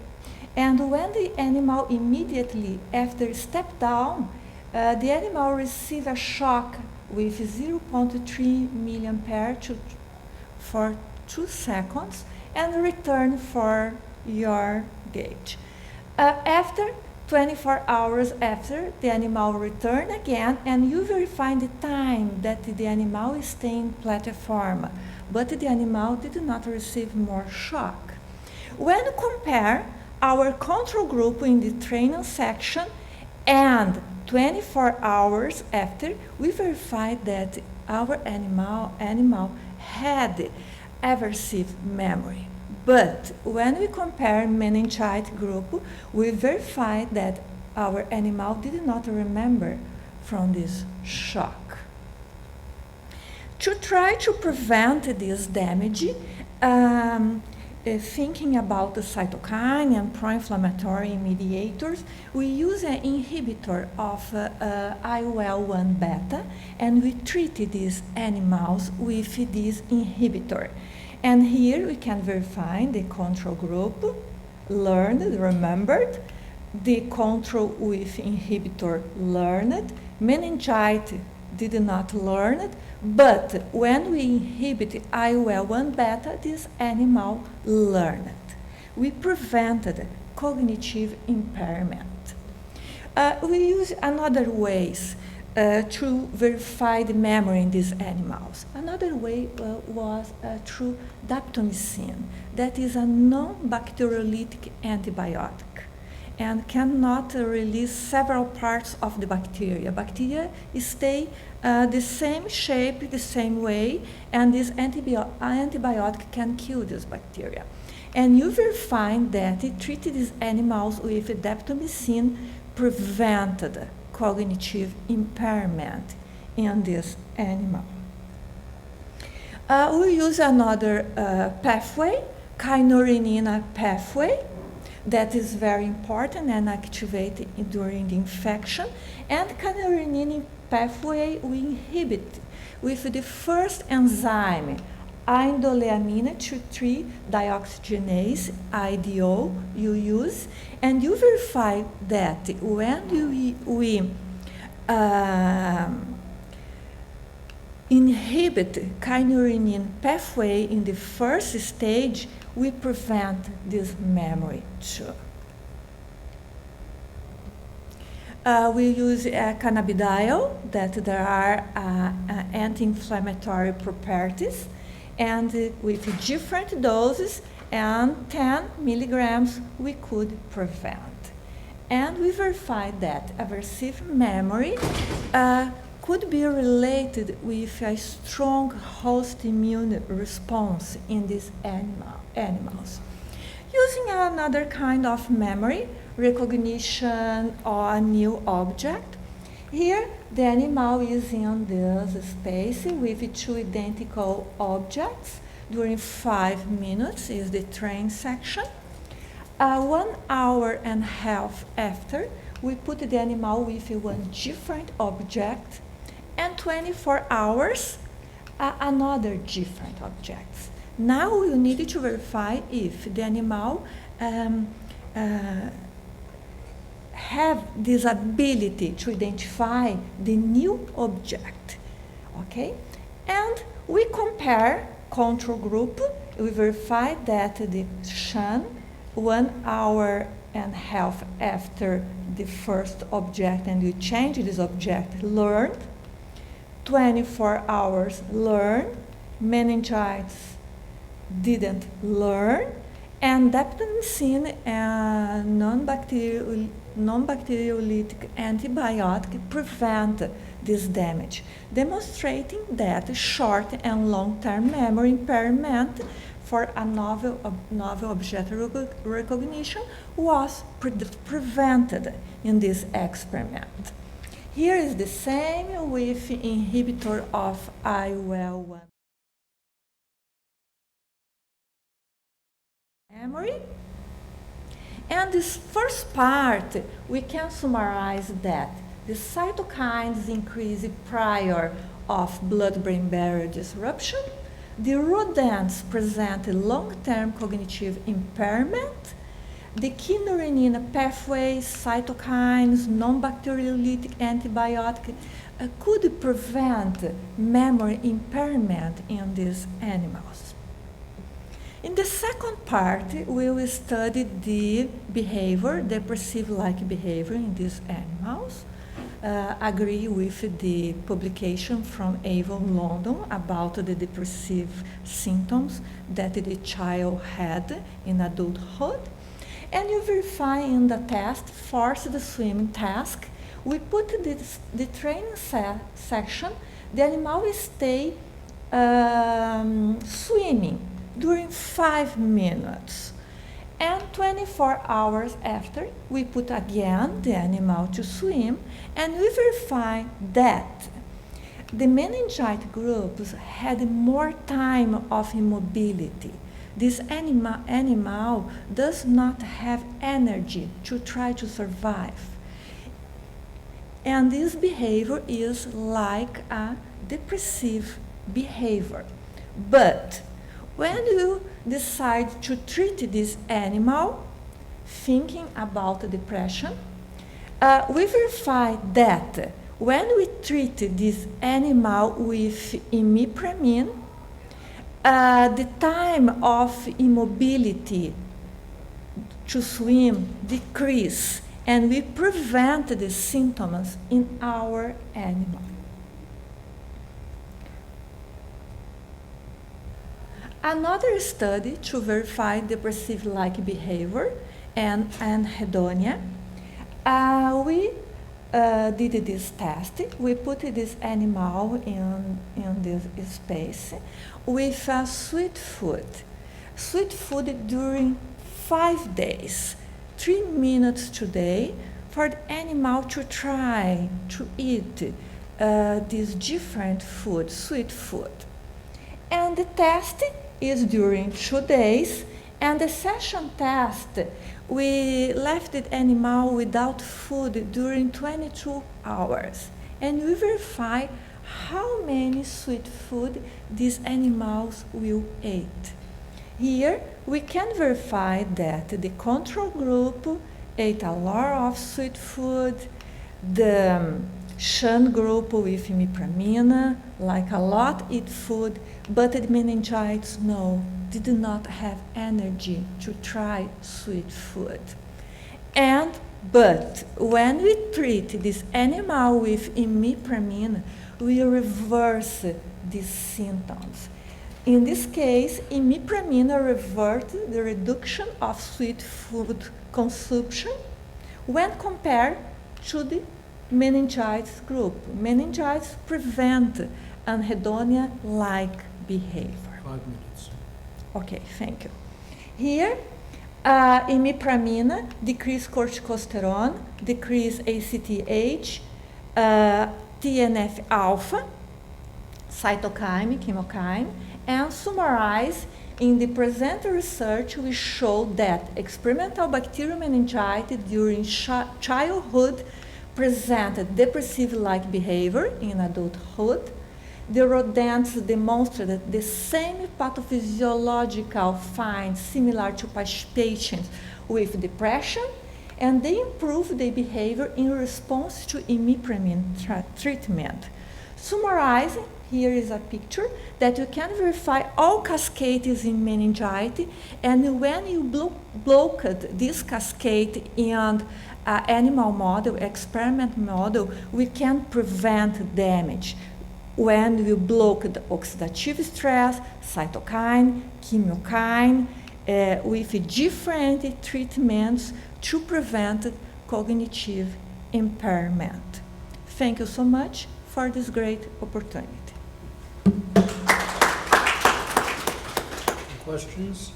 And when the animal immediately after step down, the animal receives a shock with 0.3 milliampere for 2 seconds and return for your gauge. After 24 hours after, the animal return again, and you verify the time that the animal is staying platform, but the animal did not receive more shock. When you compare our control group in the training section and 24 hours after, we verified that our animal had aversive memory. But when we compare meningitis group, we verified that our animal did not remember from this shock. To try to prevent this damage, thinking about the cytokine and pro-inflammatory mediators, we use an inhibitor of IL-1 beta, and we treated these animals with this inhibitor. And here we can verify the control group, learned, remembered, the control with inhibitor learned, meningitis did not learn it, but when we inhibit IL-1 beta, this animal learned it. We prevented cognitive impairment. We use another ways to verify the memory in these animals. Another way was through daptomycin, that is a non-bacteriolytic antibiotic and cannot release several parts of the bacteria. Bacteria stay the same shape, the same way, and this antibiotic can kill this bacteria. And you will find that it treated these animals with daptomycin prevented cognitive impairment in this animal. We use another pathway, kynurenine pathway, that is very important and activated during the infection. And kynurenine pathway we inhibit with the first enzyme, indoleamine 2,3-dioxygenase, IDO, you use, and you verify that when we inhibit kynurenine pathway in the first stage, we prevent this memory too. We use cannabidiol, that there are anti-inflammatory properties, and with different doses and 10 milligrams we could prevent. And we verified that aversive memory could be related with a strong host immune response in these animals. Using another kind of memory, recognition or a new object. Here, the animal is in this space with two identical objects. During 5 minutes is the train section. 1 hour and a half after, we put the animal with one different object, and 24 hours, another different object. Now we need to verify if the animal have this ability to identify the new object, okay? And we compare control group, we verify that the shan 1 hour and a half after the first object and we change this object learned, 24 hours learn, meningitis didn't learn, and daptomycin and non-bacteriolytic antibiotic prevent this damage, demonstrating that short and long-term memory impairment for a novel object recognition was prevented in this experiment. Here is the same with inhibitor of IUL1 memory. And this first part, we can summarize that the cytokines increase prior of blood-brain barrier disruption. The rodents present a long-term cognitive impairment. The kynurenine pathways, cytokines, non-bacteriolytic antibiotic could prevent memory impairment in these animals. In the second part, we will study the behavior, depressive-like behavior in these animals. Agree with the publication from Avon, London about the depressive symptoms that the child had in adulthood. And you verify in the test, forced swimming task, we put the training section, the animal will stay swimming during 5 minutes. And 24 hours after, we put again the animal to swim, and we verify that the meningite groups had more time of immobility. This animal does not have energy to try to survive. And this behavior is like a depressive behavior. But when you decide to treat this animal, thinking about depression, we verify that when we treat this animal with imipramine, the time of immobility to swim decrease, and we prevent the symptoms in our animal. Another study to verify depressive-like behavior and anhedonia, we did this test. We put this animal in this space with sweet food. Sweet food during 5 days, 3 minutes today, for the animal to try to eat this different food, sweet food. And the test is during 2 days. And the session test, we left the animal without food during 22 hours. And we verify how many sweet food these animals will eat. Here, we can verify that the control group ate a lot of sweet food, the shunt group with imipramine, like a lot eat food, but the meningitis, no, did not have energy to try sweet food. But when we treat this animal with imipramine, we reverse these symptoms. In this case, imipramine reverts the reduction of sweet food consumption when compared to the meningitis group. Meningitis prevent anhedonia-like behavior. 5 minutes. Okay, thank you. Here, imipramine decrease corticosterone, decrease ACTH, TNF-alpha, cytokine, chemokine, and summarize in the present research we showed that experimental bacterial meningitis during childhood presented depressive-like behavior in adulthood. The rodents demonstrated the same pathophysiological finds similar to patients with depression, and they improved their behavior in response to imipramine treatment. Summarizing, here is a picture that you can verify all cascades in meningitis, and when you blocked this cascade in animal model, experiment model, we can prevent damage. When we block the oxidative stress, cytokine, chemokine, with different treatments to prevent cognitive impairment. Thank you so much for this great opportunity. Questions?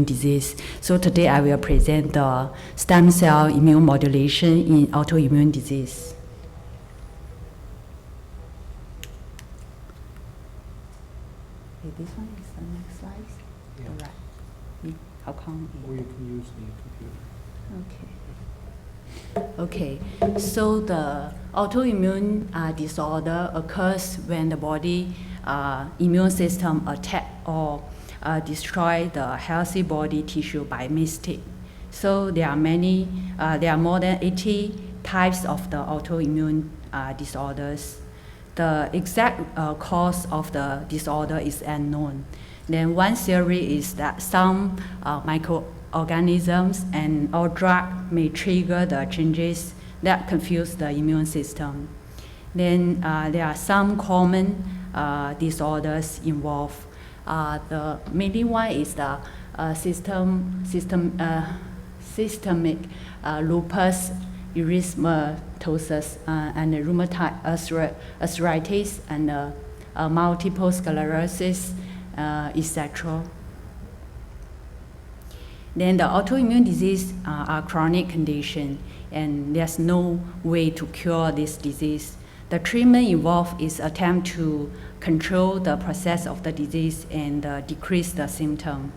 disease. So today I will present the stem cell immune modulation in autoimmune disease. Okay, this one is the next slide. Yeah. All right. How come? Or you can use the computer. Okay. Okay. So the autoimmune disorder occurs when the body immune system attack or destroy the healthy body tissue by mistake. So there are more than 80 types of the autoimmune disorders. The exact cause of the disorder is unknown. Then one theory is that some microorganisms and or drug may trigger the changes that confuse the immune system. Then there are some common disorders involved. The main one is the systemic lupus erythematosus and rheumatoid arthritis and multiple sclerosis, etc. Then the autoimmune disease are chronic condition, and there's no way to cure this disease. The treatment involved is attempt to control the process of the disease and decrease the symptom.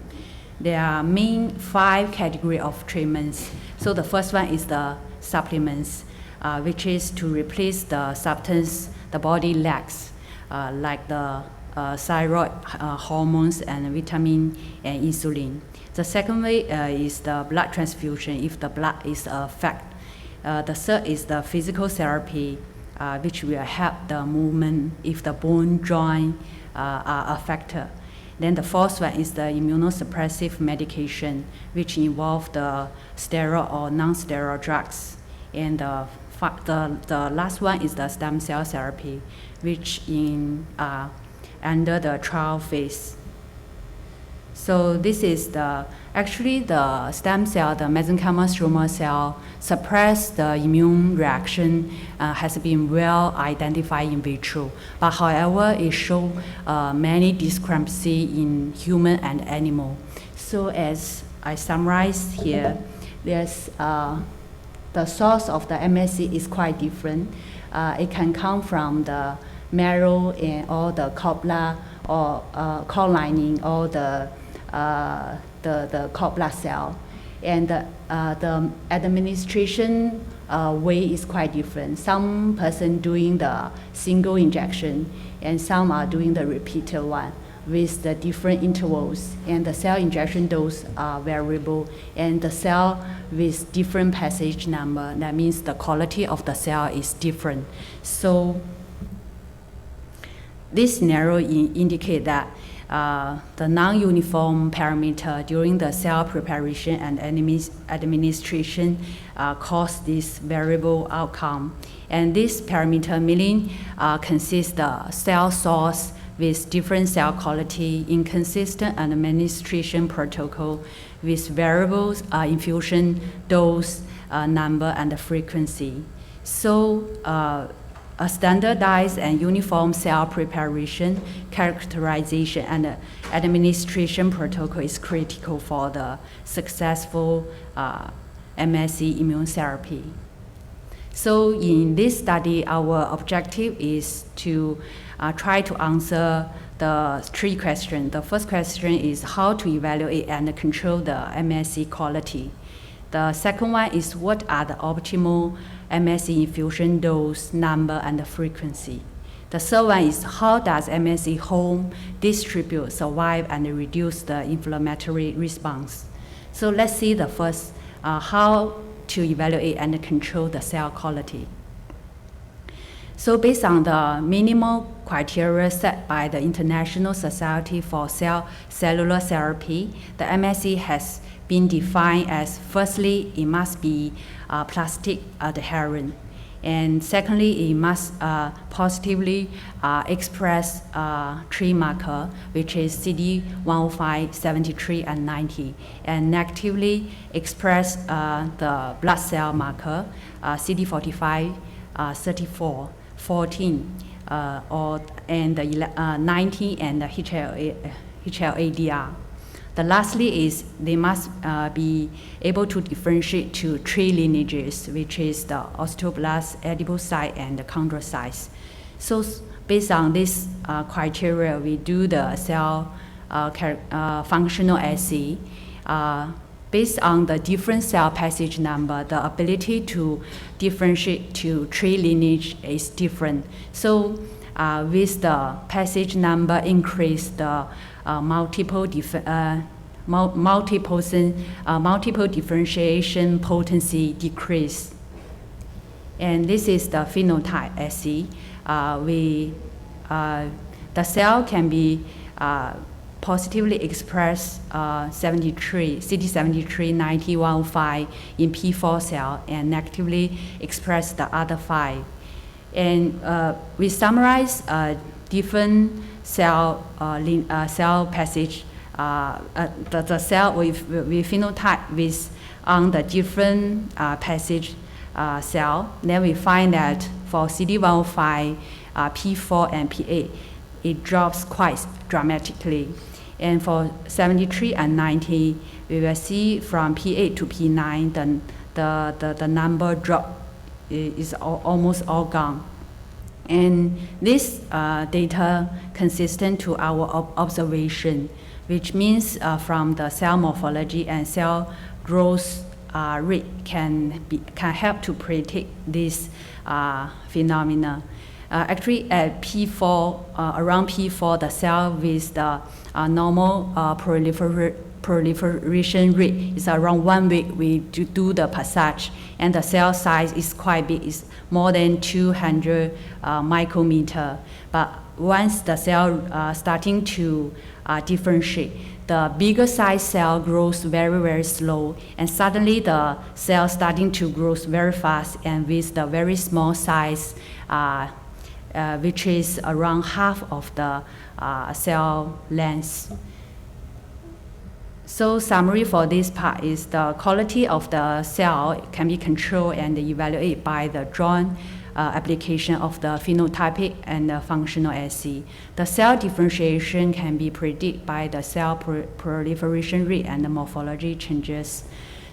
There are main 5 categories of treatments. So the first one is the supplements, which is to replace the substance the body lacks, like the thyroid hormones and vitamin and insulin. The second way is the blood transfusion if the blood is affected. The third is the physical therapy, which will help the movement if the bone joint are affected. Then the fourth one is the immunosuppressive medication, which involve the steroid or non-steroid drugs. And the last one is the stem cell therapy, which in under the trial phase. So this is actually the stem cell, the mesenchymal stromal cell, suppress the immune reaction has been well identified in vitro. But however, it shows many discrepancy in human and animal. So as I summarize here, there's the source of the MSC is quite different. It can come from the marrow and all the cord blood or cord lining or the cord blood cell, and the administration way is quite different. Some person doing the single injection, and some are doing the repeated one with the different intervals, and the cell injection dose are variable, and the cell with different passage number. That means the quality of the cell is different. So this scenario indicate that the non-uniform parameter during the cell preparation and administration cause this variable outcome. And this parameter meaning consists the cell source with different cell quality, inconsistent administration protocol with variables infusion dose, number, and the frequency. So a standardized and uniform cell preparation, characterization, and administration protocol is critical for the successful MSC immune therapy. So in this study, our objective is to try to answer the 3 questions. The first question is how to evaluate and control the MSC quality. The second one is what are the optimal MSC infusion dose, number, and the frequency. The third one is how does MSC home, distribute, survive, and reduce the inflammatory response. So let's see the first, how to evaluate and control the cell quality. So based on the minimal criteria set by the International Society for Cellular Therapy, the MSC has been defined as, firstly, it must be plastic adherent, and secondly, it must positively express 3 markers, which is CD105, 73, and 90, and negatively express the blood cell marker CD45, 34, 14, and the 19, and the HLA-DR. The lastly is they must be able to differentiate to 3 lineages, which is the osteoblast, adipocyte, and the chondrocytes. So based on this criteria, we do the cell functional assay. Based on the different cell passage number, the ability to differentiate to 3 lineage is different. So with the passage number increase, the multiple differentiation potency decrease. And this is the phenotype assay. The cell can be positively express CD73 9105 in P4 cell and negatively express the other 5. And we summarize different cell passage, the cell with phenotype with on the different passage cell. Then we find that for CD105, P4 and P8, it drops quite dramatically. And for 73 and 90, we will see from P8 to P9, the number drop is almost all gone. And this data consistent to our observation, which means from the cell morphology and cell growth rate can help to predict this phenomena. Actually, at P4, around P4, the cell with the normal proliferation rate is around 1 week. We do the passage, and the cell size is quite big. It's more than 200 micrometer. But once the cell starting to differentiate, the bigger size cell grows very, very slow, and suddenly the cell starting to grow very fast, and with the very small size, which is around half of the cell length. So summary for this part is the quality of the cell can be controlled and evaluated by the joint application of the phenotypic and the functional assay. The cell differentiation can be predicted by the cell proliferation rate and the morphology changes.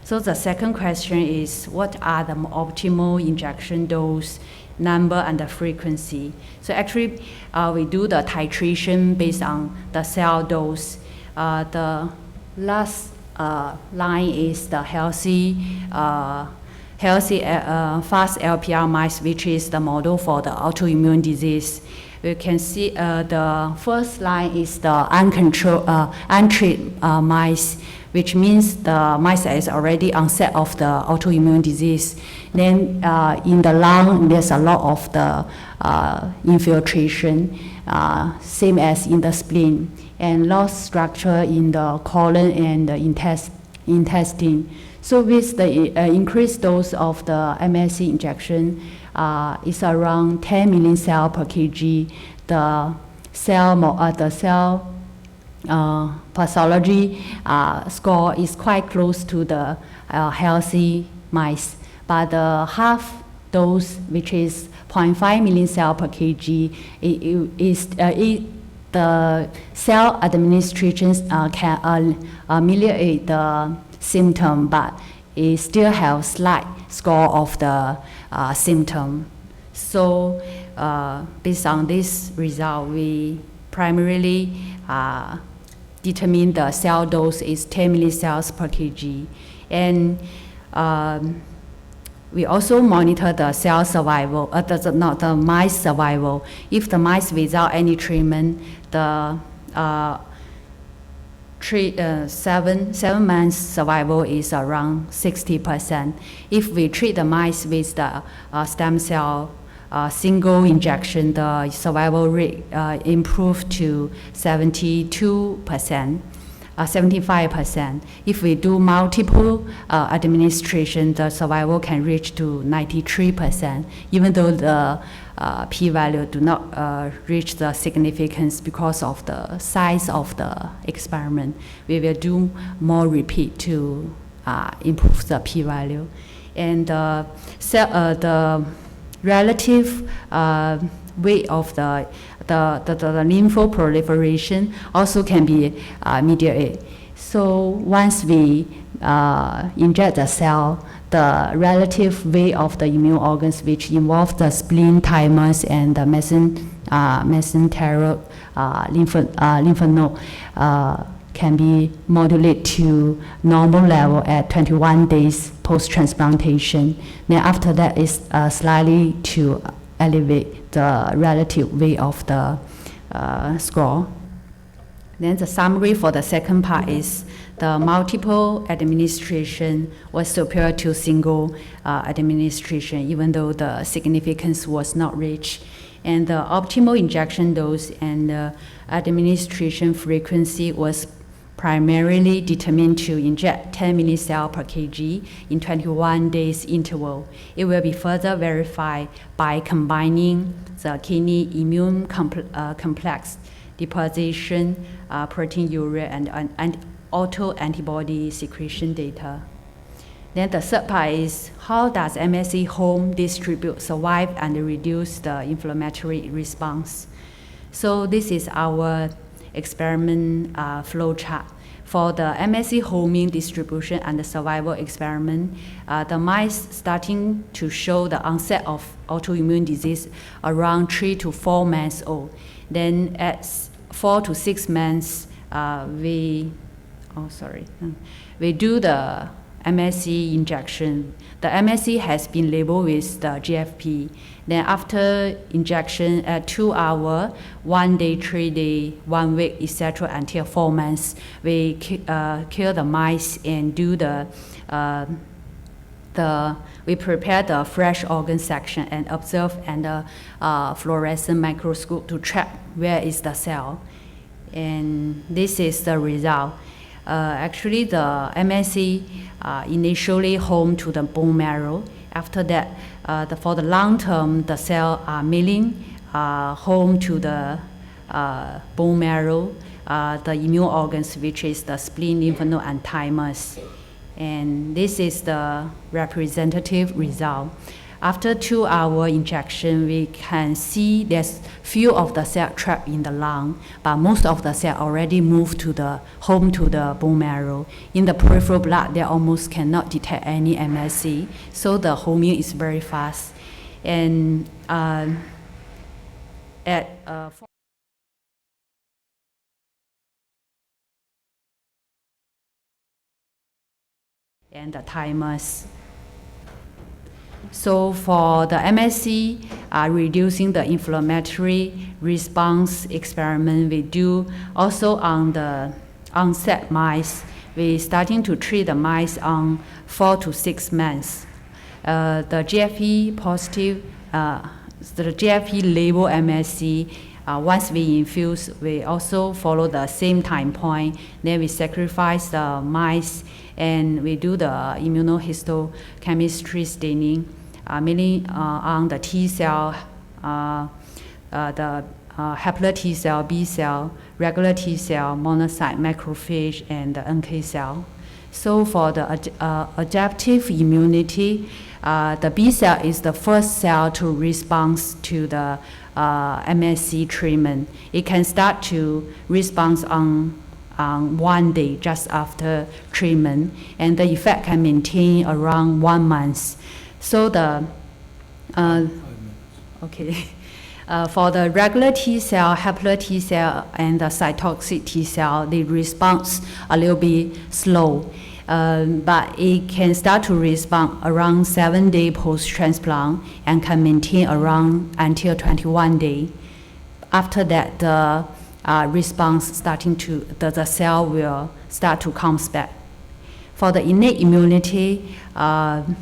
So the second question is, what are the optimal injection dose, number, and the frequency? So actually, we do the titration based on the cell dose. The last line is the healthy fast LPR mice, which is the model for the autoimmune disease. We can see the first line is the untreated mice, which means the mice is already onset of the autoimmune disease. Then in the lung, there's a lot of the infiltration, same as in the spleen, and lost structure in the colon and the intestine. So with the increased dose of the MSC injection, is around 10 million cells per kg. The cell pathology score is quite close to the healthy mice, but the half dose, which is 0.5 million cells per kg, the cell administrations can ameliorate the symptom, but it still have slight score of the symptom. So based on this result, we primarily determine the cell dose is 10 millicells per kg. And we also monitor the cell survival, the mice survival. If the mice without any treatment, the 7 months survival is around 60%. If we treat the mice with the stem cell single injection, the survival rate improved to 72%. 75%. If we do multiple administration, the survival can reach to 93%, even though the p-value do not reach the significance because of the size of the experiment. We will do more repeat to improve the p-value. And the relative weight of the lymphoproliferation also can be mediated. So once we inject the cell, the relative weight of the immune organs, which involve the spleen, thymus, and the mesenteric lymph node, can be modulated to normal level at 21 days post-transplantation. Then after that is slightly to elevate the relative weight of the score. Then the summary for the second part is the multiple administration was superior to single administration, even though the significance was not reached. And the optimal injection dose and administration frequency was primarily determined to inject 10 millicell per kg in 21 days interval. It will be further verified by combining the kidney immune complex deposition, proteinuria, and autoantibody secretion data. Then the third part is how does MSC home distribute, survive, and reduce the inflammatory response. So this is our experiment flow chart. For the MSC homing distribution and the survival experiment, the mice starting to show the onset of autoimmune disease around 3 to 4 months old. Then at 4 to 6 months, we do the MSC injection. The MSC has been labeled with the GFP. Then after injection at 2 hours, 1 day, 3 day, 1 week, etc., until 4 months, we kill the mice and do we prepare the fresh organ section and observe under fluorescent microscope to track where is the cell. And this is the result. Actually, the MSC initially home to the bone marrow. After that, for the long term, the cell are milling home to the bone marrow, the immune organs, which is the spleen, lymph node, and thymus. And this is the representative result. After 2 hour injection, we can see there's few of the cell trapped in the lung, but most of the cell already moved to the home to the bone marrow. In the peripheral blood, they almost cannot detect any MSC, so the homing is very fast. And and the thymus. So for the MSC, reducing the inflammatory response experiment, we do also on the onset mice. We starting to treat the mice on 4 to 6 months. The GFP positive, the GFP label MSC, once we infuse, we also follow the same time point. Then we sacrifice the mice and we do the immunohistochemistry staining, mainly on the T cell, the helper T cell, B cell, regular T cell, monocyte, macrophage, and the NK cell. So for the adaptive immunity, the B cell is the first cell to respond to the MSC treatment. It can start to respond on 1 day just after treatment, and the effect can maintain around 1 month. So the for the regular T cell, helper T cell, and the cytotoxic T cell, the response a little bit slow, but it can start to respond around 7 days post-transplant and can maintain around until 21 days. After that, the response starting to, the cell will start to come back. For the innate immunity, only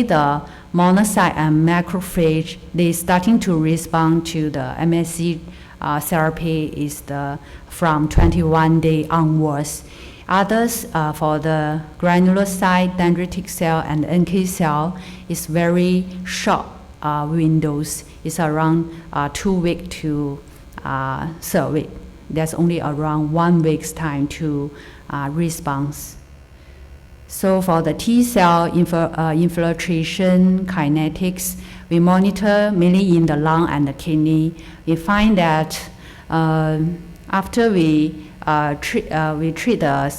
the monocyte and macrophage, they starting to respond to the MSC therapy is from 21 days onwards. Others, for the granulocyte, dendritic cell, and NK cell, is very short windows. It's around 2 weeks to 3 weeks. There's only around 1 week's time to response. So for the T cell infiltration kinetics, we monitor mainly in the lung and the kidney. We find that after we we treat the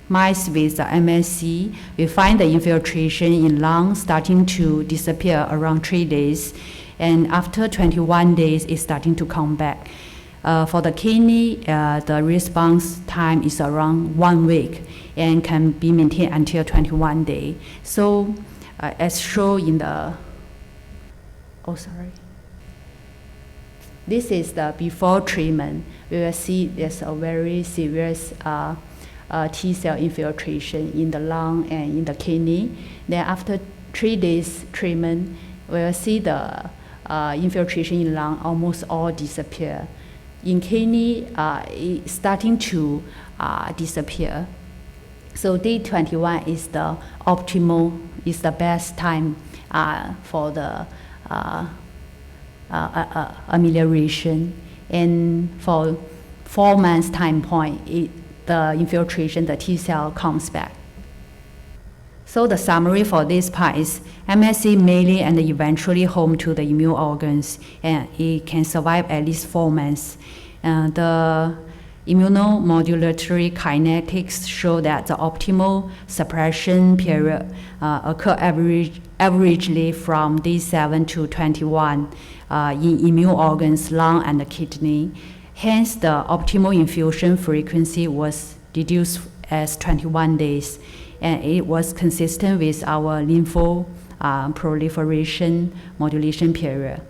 mice with the MSC, we find the infiltration in lung starting to disappear around 3 days, and after 21 days, it's starting to come back. For the kidney, the response time is around 1 week and can be maintained until 21 days. So, as shown in the, this is the before treatment. We will see there's a very serious T cell infiltration in the lung and in the kidney. Then after 3 days treatment, we will see the infiltration in lung almost all disappear. In kidney, it's starting to disappear. So day 21 is the optimal, is the best time for the amelioration. And for 4 months time point, the infiltration, the T cell comes back. So the summary for this part is MSC mainly and eventually home to the immune organs, and it can survive at least 4 months. The immunomodulatory kinetics show that the optimal suppression period occur averagely from day 7 to 21 in immune organs, lung, and the kidney. Hence, the optimal infusion frequency was reduced as 21 days, and it was consistent with our lympho proliferation modulation period.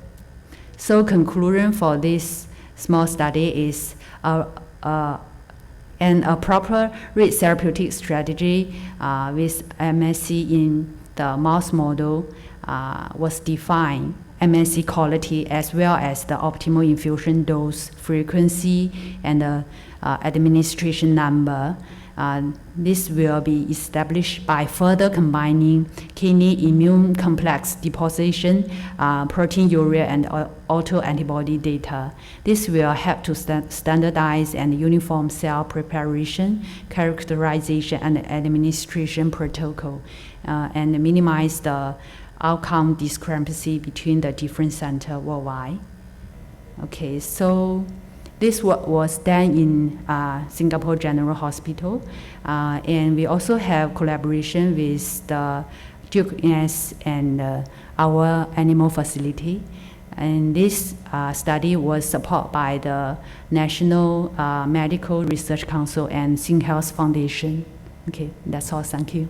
So conclusion for this small study is a proper rate therapeutic strategy with MSC in the mouse model was defined. MSC quality as well as the optimal infusion dose, frequency, and the administration number. This will be established by further combining kidney immune complex deposition, proteinuria, and autoantibody data. This will help to standardize and uniform cell preparation, characterization, and administration protocol, and minimize the outcome discrepancy between the different centers worldwide. Okay, so this work was done in Singapore General Hospital, and we also have collaboration with the Duke and our animal facility. And this study was supported by the National Medical Research Council and SingHealth Foundation. Okay, that's all. Thank you.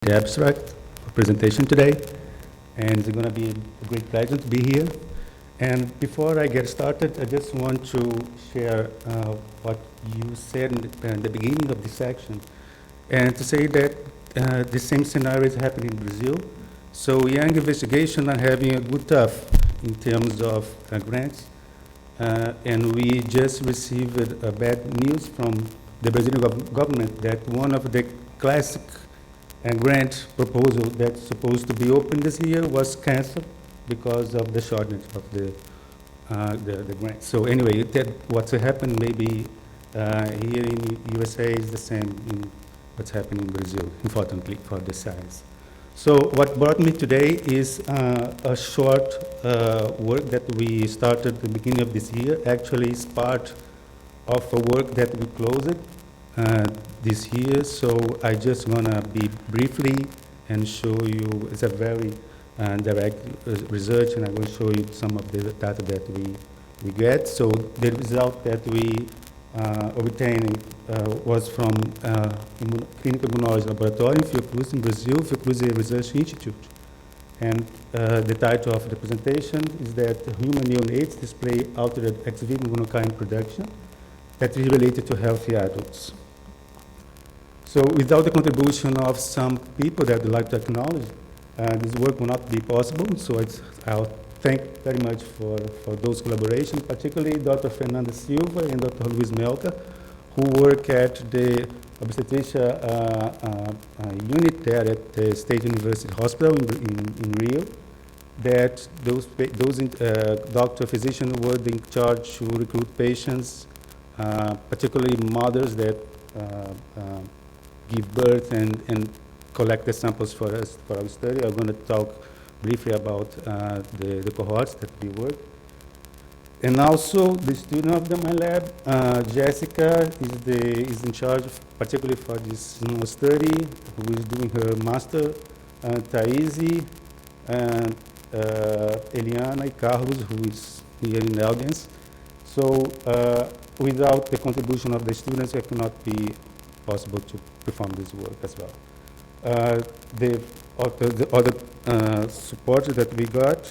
the abstract presentation today, and it's going to be a great pleasure to be here. And before I get started, I just want to share what you said in the beginning of this section, and to say that the same scenario is happening in Brazil. So young investigations are having a good tough in terms of grants, and we just received bad news from the Brazilian government that one of the classic grant proposals that's supposed to be open this year was canceled because of the shortage of the grant. So anyway, what's happened maybe here in USA is the same in what's happening in Brazil, unfortunately, for the science. So what brought me today is a short work that we started at the beginning of this year. Actually, it's part of a work that we closed this year. So I just gonna be briefly and show you, it's a very direct research, and I'm going to show you some of the data that we get. So the result that we obtained was from Clinical Immunology Laboratory in Fiocruz in Brazil, Fiocruz Research Institute. And the title of the presentation is that human neonates display altered ex vivo immunokine production that is related to healthy adults. So without the contribution of some people that I'd like to acknowledge, this work will not be possible. So I'll thank very much for those collaborations, particularly Dr. Fernanda Silva and Dr. Luiz Melka, who work at the obstetricia unit there at the State University Hospital in Rio. That those doctor physicians were in charge to recruit patients, particularly mothers that give birth and collect the samples for us for our study. I'm going to talk briefly about the cohorts that we work. And also the student of my lab, Jessica, is in charge, particularly for this study, who is doing her master, Thaisi, and Eliana and Carlos, who is here in the audience. So without the contribution of the students, it cannot be possible to perform this work as well. The other support that we got,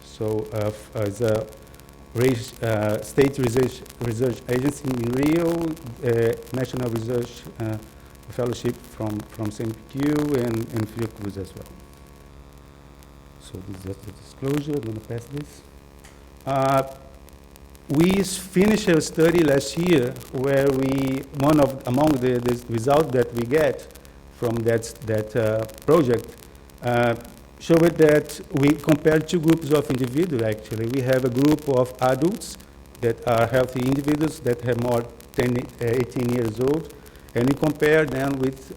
so as a state research agency in Rio, national research fellowship from CMPQ and Fiocruz as well. So this is just a disclosure. I'm going to pass this. We finished a study last year where among the results that we get from that project showed that we compared two groups of individuals. Actually, we have a group of adults that are healthy individuals that have more than 18 years old, and we compare them with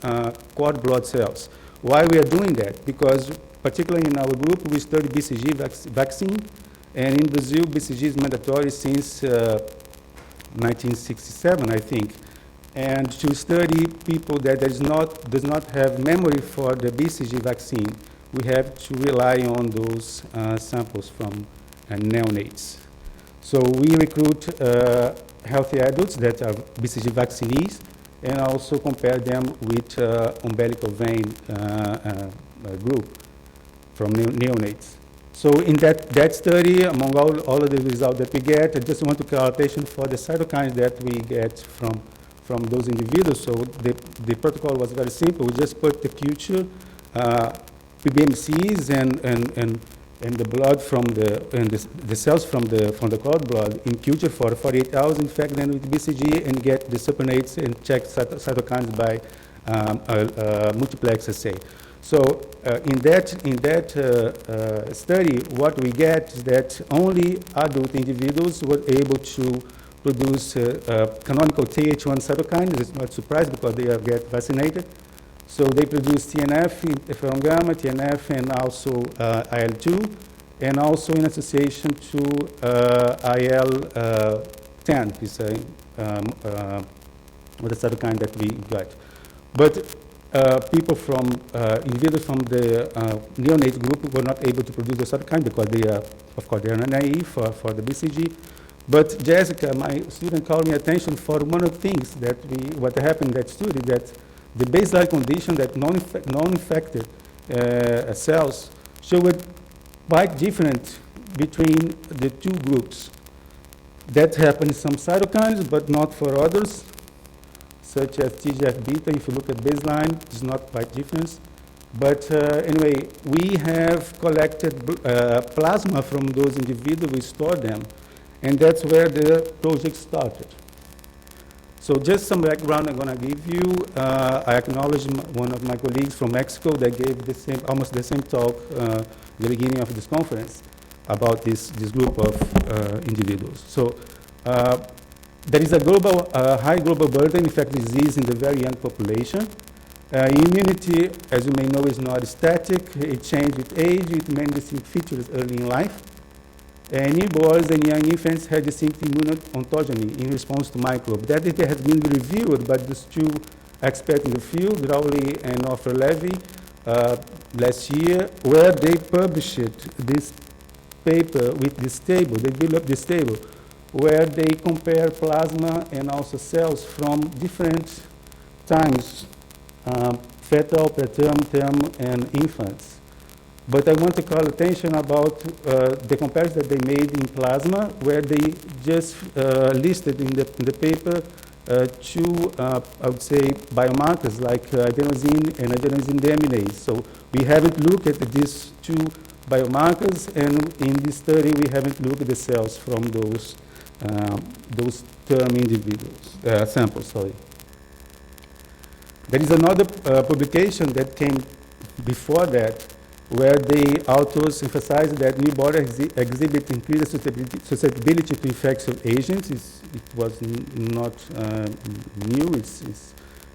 cord blood cells. Why we are doing that? Because particularly in our group, we study BCG vaccine. And in Brazil, BCG is mandatory since 1967, I think. And to study people that does not have memory for the BCG vaccine, we have to rely on those samples from neonates. So we recruit healthy adults that are BCG vaccinees, and also compare them with umbilical vein group from neonates. So in that study, among all of the results that we get, I just want to call attention for the cytokines that we get from those individuals. So the protocol was very simple. We just put the culture, PBMCs and the blood from the cells from the cord blood in culture for 48 hours, infect them with BCG and get the supernates and check cytokines by multiplex assay. So in that study, what we get is that only adult individuals were able to produce canonical Th1 cytokines. It's not a surprise because they get vaccinated. So they produce TNF, interferon gamma, TNF, and also IL-2, and also in association to IL-10, is the cytokine that we got. But people from individuals from the neonate group were not able to produce the cytokine because they are, of course, they are naive for the BCG. But Jessica, my student, called me attention for one of the things that what happened in that study, that the baseline condition that non-infected cells showed quite different between the two groups. That happened in some cytokines, but not for others, such as TGF-beta. If you look at baseline, it's not quite different. But anyway, we have collected plasma from those individuals, we stored them, and that's where the project started. So just some background I'm going to give you. I acknowledge one of my colleagues from Mexico that gave the same, almost the same talk at the beginning of this conference about this group of individuals. So there is a global, high global burden infectious disease in the very young population. Immunity, as you may know, is not static. It changes with age, with many distinct features early in life. Newborns and young infants had distinct immuno-ontogeny in response to microbes. That data has been reviewed by these two experts in the field, Rowley and Offer Levy, last year, where they published this paper with this table. They developed this table where they compare plasma and also cells from different times, fetal, preterm, term, and infants. But I want to call attention about the comparison that they made in plasma, where they just listed in the paper two, I would say, biomarkers like adenosine and adenosine deaminase. So we haven't looked at these two biomarkers, and in this study we haven't looked at the cells from those term individuals, samples, sorry. There is another publication that came before that, where the authors emphasized that newborns exhibit increased susceptibility to infectious agents. It was not new, it's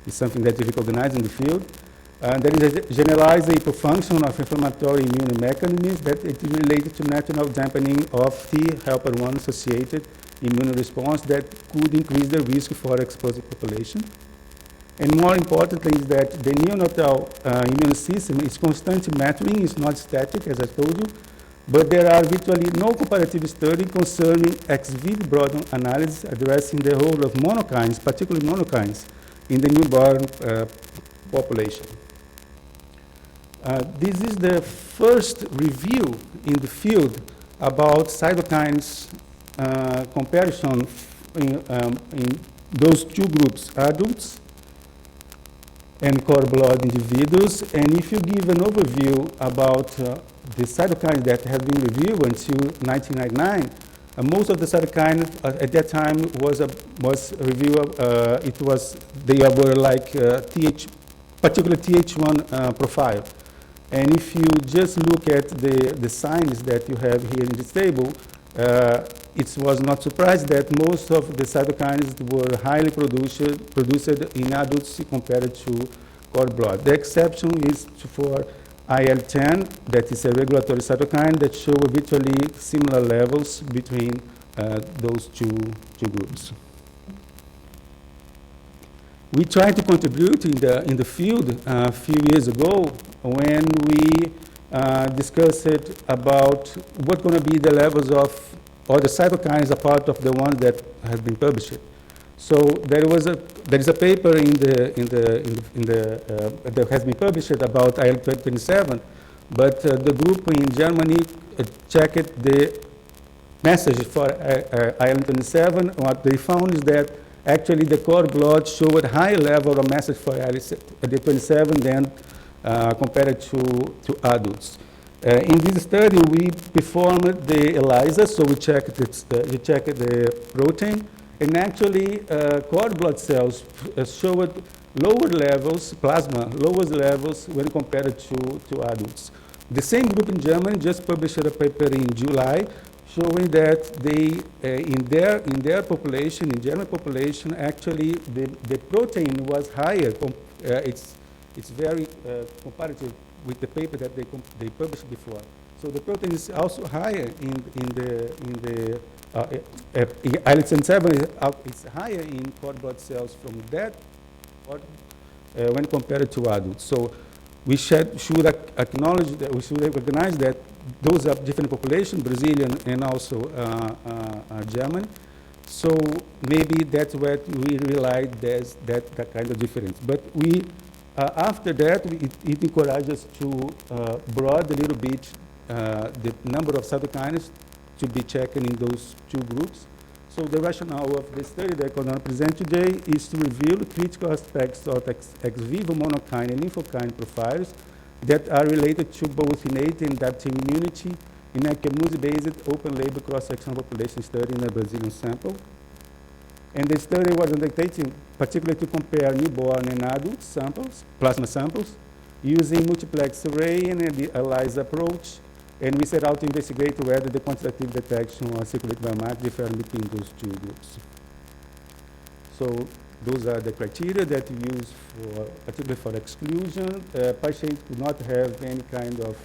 something that is recognized in the field. There is a generalized hypofunction of inflammatory immune mechanisms that it is related to natural dampening of T helper 1 associated immune response that could increase the risk for exposed population. And more importantly is that the neonatal immune system is constantly maturing, it's not static, as I told you, but there are virtually no comparative study concerning ex vivo broad analysis addressing the role of monokines, particularly monokines, in the newborn population. This is the first review in the field about cytokines comparison in those two groups, adults and cord blood individuals. And if you give an overview about the cytokines that have been reviewed until 1999, most of the cytokines at that time was reviewed. They were like particular Th1 profile. And if you just look at the signs that you have here in this table, it was not surprised that most of the cytokines were highly produced in adults compared to cord blood. The exception is for IL-10, that is a regulatory cytokine that show virtually similar levels between those two groups. We tried to contribute in the field a few years ago when we discussed about what going to be the levels of all the cytokines are part of the ones that have been published. So there is a paper that has been published about IL-27, but the group in Germany checked the message for IL-27. What they found is that actually the cord blood showed a higher level of message for IL-27 than compared to adults. In this study, we performed the ELISA, so we checked the protein, and actually cord blood cells showed lower levels, plasma, lower levels when compared to adults. The same group in Germany just published a paper in July showing that they, in their population, in German population, actually the protein was higher. It's very comparative with the paper that they published before. So the protein is also higher in the IL-27 is higher in cord blood cells from that when compared to adults. So we should acknowledge that, we should recognize that those are different populations, Brazilian and also German. So maybe that's where we realize there's that kind of difference. But we After that, it encourages us to broaden a little bit the number of cytokines to be checked in those two groups. So the rationale of the study that I'm going to present today is to reveal critical aspects of ex vivo monokine and lymphokine profiles that are related to both innate and adaptive immunity in a community-based open-label cross-section population study in a Brazilian sample. And the study was undertaken particularly to compare newborn and adult samples, plasma samples, using multiplex array and the ELISA approach. And we set out to investigate whether the quantitative detection or circulating biomarkers differ between those two groups. So those are the criteria that we use for, particularly for exclusion. Patients do not have any kind of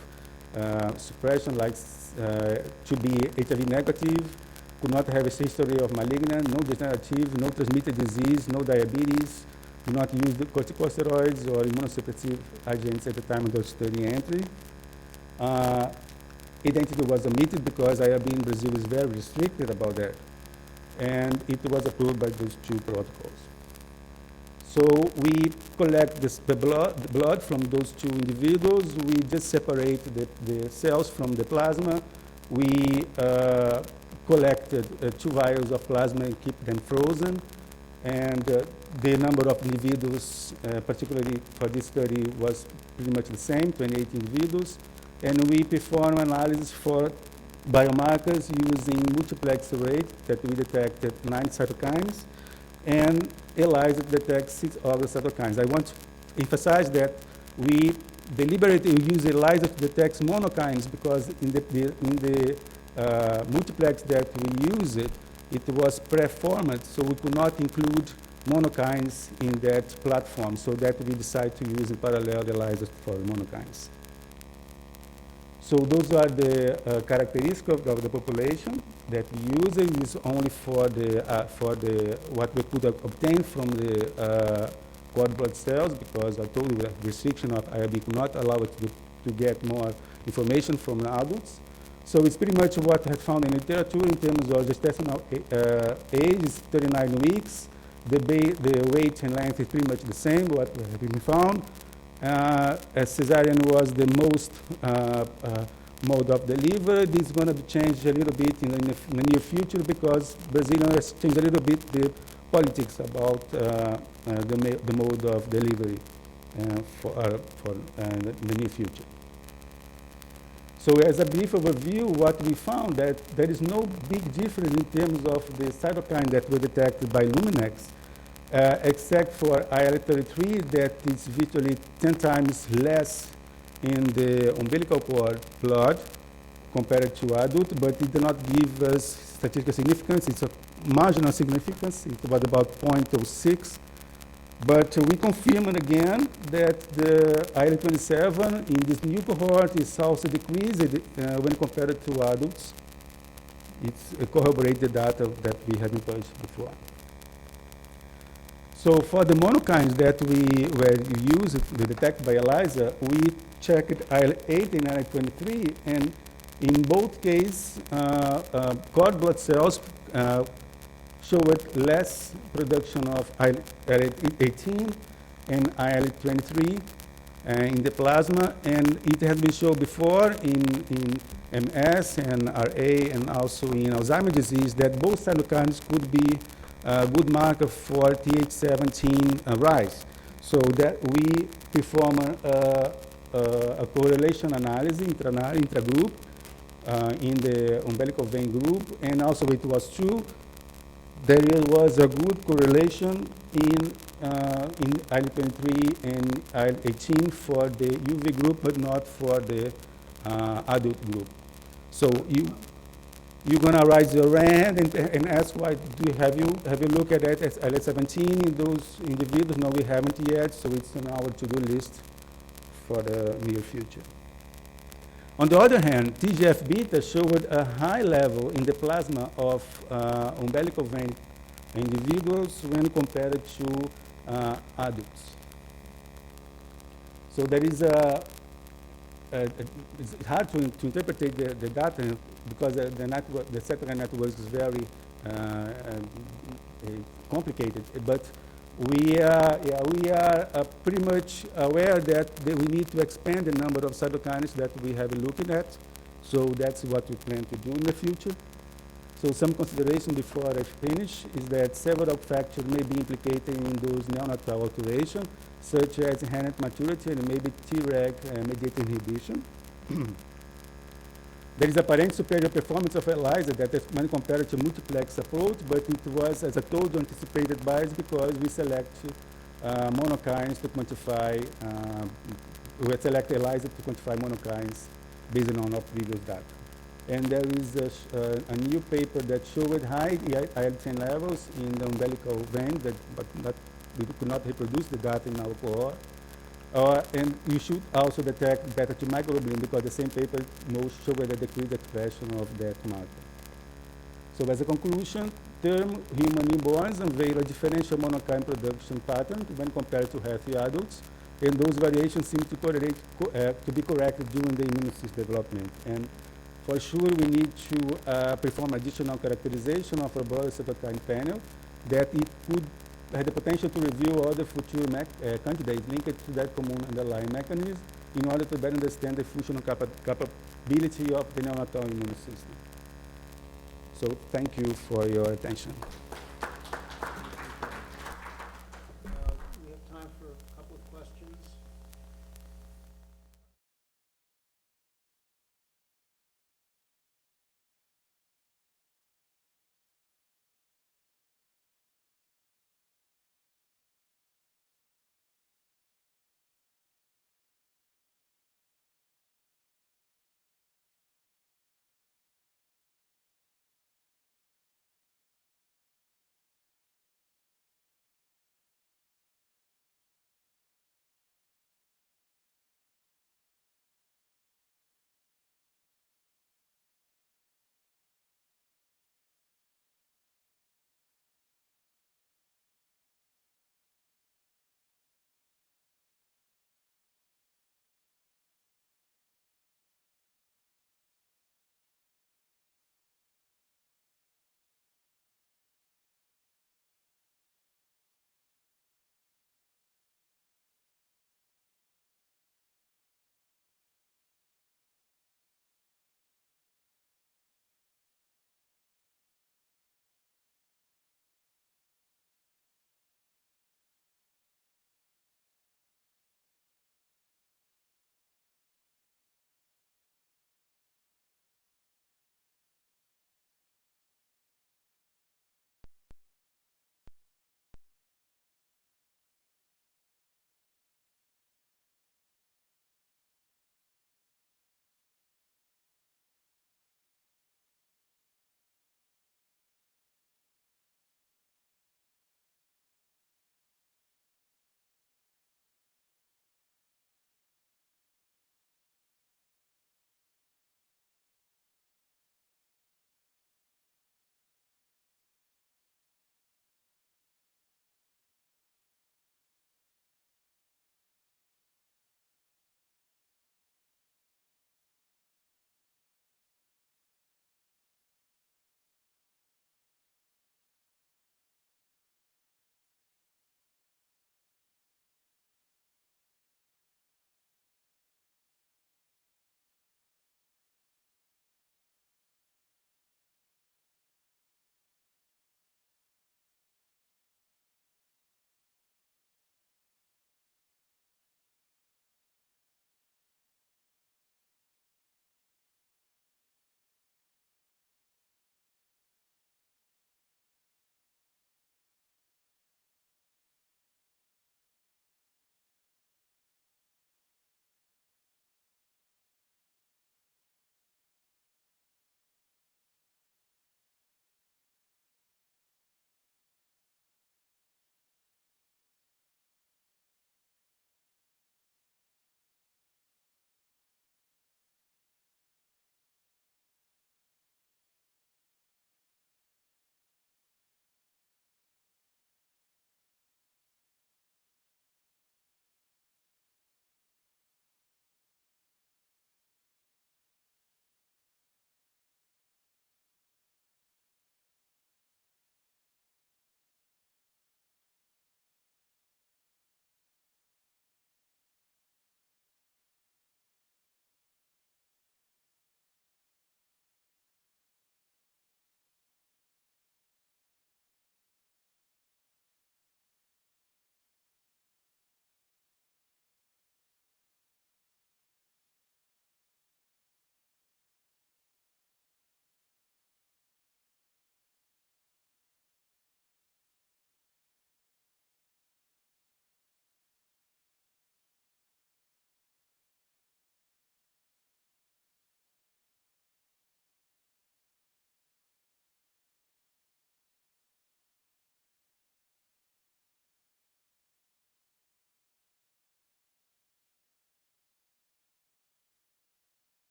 suppression, like to be HIV negative, could not have a history of malignant, no degenerative, no transmitted disease, no diabetes, do not use the corticosteroids or immunosuppressive agents at the time of the study entry. Identity was omitted because IRB in Brazil is very restricted about that. And it was approved by those two protocols. So we collect the blood from those two individuals. We just separate the cells from the plasma. We collected 2 vials of plasma and keep them frozen. And the number of individuals, particularly for this study, was pretty much the same, 28 individuals. And we perform analysis for biomarkers using multiplex array that we detected 9 cytokines, and ELISA detects 6 other cytokines. I want to emphasize that we deliberately use ELISA to detect monokines because in the multiplex that we use it was preformed, so we could not include monokines in that platform, so that we decided to use in parallel ELISA for monokines. So those are the characteristics of the population that we use. It is only for the what we could obtain from the cord blood cells, because I told you the restriction of IRB could not allow us to get more information from the adults. So it's pretty much what I had found in literature in terms of gestational age is 39 weeks. The weight and length is pretty much the same, what has been found. As cesarean was the most mode of delivery. This is going to be changed a little bit in the near future because Brazil has changed a little bit the politics about the mode of delivery for the near future. So as a brief overview, what we found that there is no big difference in terms of the cytokine that were detected by Luminex, except for IL-33 that is virtually 10 times less in the umbilical cord blood compared to adult, but it did not give us statistical significance. It's a marginal significance. It was about 0.06. But we confirmed again that the IL-27 in this new cohort is also decreased when compared to adults. It's corroborated data that we have published before. So for the monokines that we were used to detect by ELISA, we checked IL-8 and IL-23, and in both cases, cord blood cells showed less production of IL-18 and IL-23 in the plasma, and it has been shown before in MS and RA and also in Alzheimer's disease that both cytokines could be a good marker for Th17 rise. So that we perform a correlation analysis, intragroup, in the umbilical vein group, and also it was true there was a good correlation in IL-23 and IL-18 for the UV group, but not for the adult group. So you're going to raise your hand and ask why. Have you looked at that as IL-17 in those individuals? No, we haven't yet, so it's on our to-do list for the near future. On the other hand, TGF-beta showed a high level in the plasma of umbilical vein individuals when compared to adults. So there is it's hard to interpret the data because the cytokine network is very complicated. But we are pretty much aware that we need to expand the number of cytokines that we have been looking at. So that's what we plan to do in the future. So some consideration before I finish is that several factors may be implicated in those neonatal alterations, such as inherent maturity and maybe Treg mediated inhibition. There is apparent superior performance of ELISA that is when compared to multiplex approach, but it was, as I told you, anticipated bias because we select monokines to quantify, we select ELISA to quantify monokines based on our previous data. And there is a new paper that showed high IL-10 levels in the umbilical vein, but we could not reproduce the data in our cohort. And you should also detect beta-2 microglobulin because the same paper showed a decreased expression of that marker. So as a conclusion, term human newborns unveil a differential monokine production pattern when compared to healthy adults, and those variations seem to correlate to be corrected during the immune system development. And for sure, we need to perform additional characterization of a broad cytokine panel that it could have the potential to reveal other future candidates linked to that common underlying mechanism in order to better understand the functional capability of the neonatal immune system. So thank you for your attention.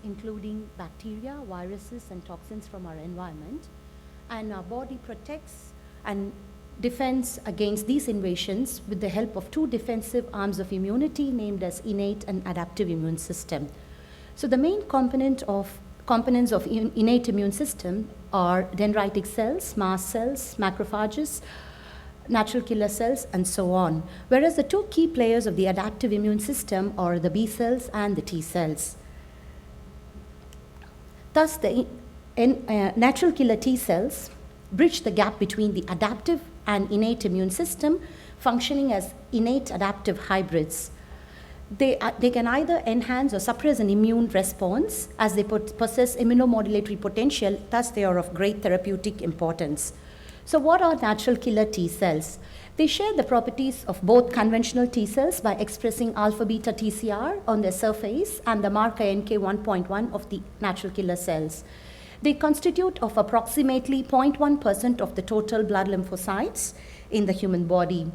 including bacteria, viruses, and toxins from our environment. And our body protects and defends against these invasions with the help of two defensive arms of immunity named as innate and adaptive immune system. So the main components of innate immune system are dendritic cells, mast cells, macrophages, natural killer cells, and so on. Whereas the two key players of the adaptive immune system are the B cells and the T cells. Thus, the natural killer T cells bridge the gap between the adaptive and innate immune system, functioning as innate adaptive hybrids. They can either enhance or suppress an immune response as they possess immunomodulatory potential, thus they are of great therapeutic importance. So what are natural killer T cells? They share the properties of both conventional T cells by expressing alpha-beta TCR on their surface and the marker NK1.1 of the natural killer cells. They constitute of approximately 0.1% of the total blood lymphocytes in the human body.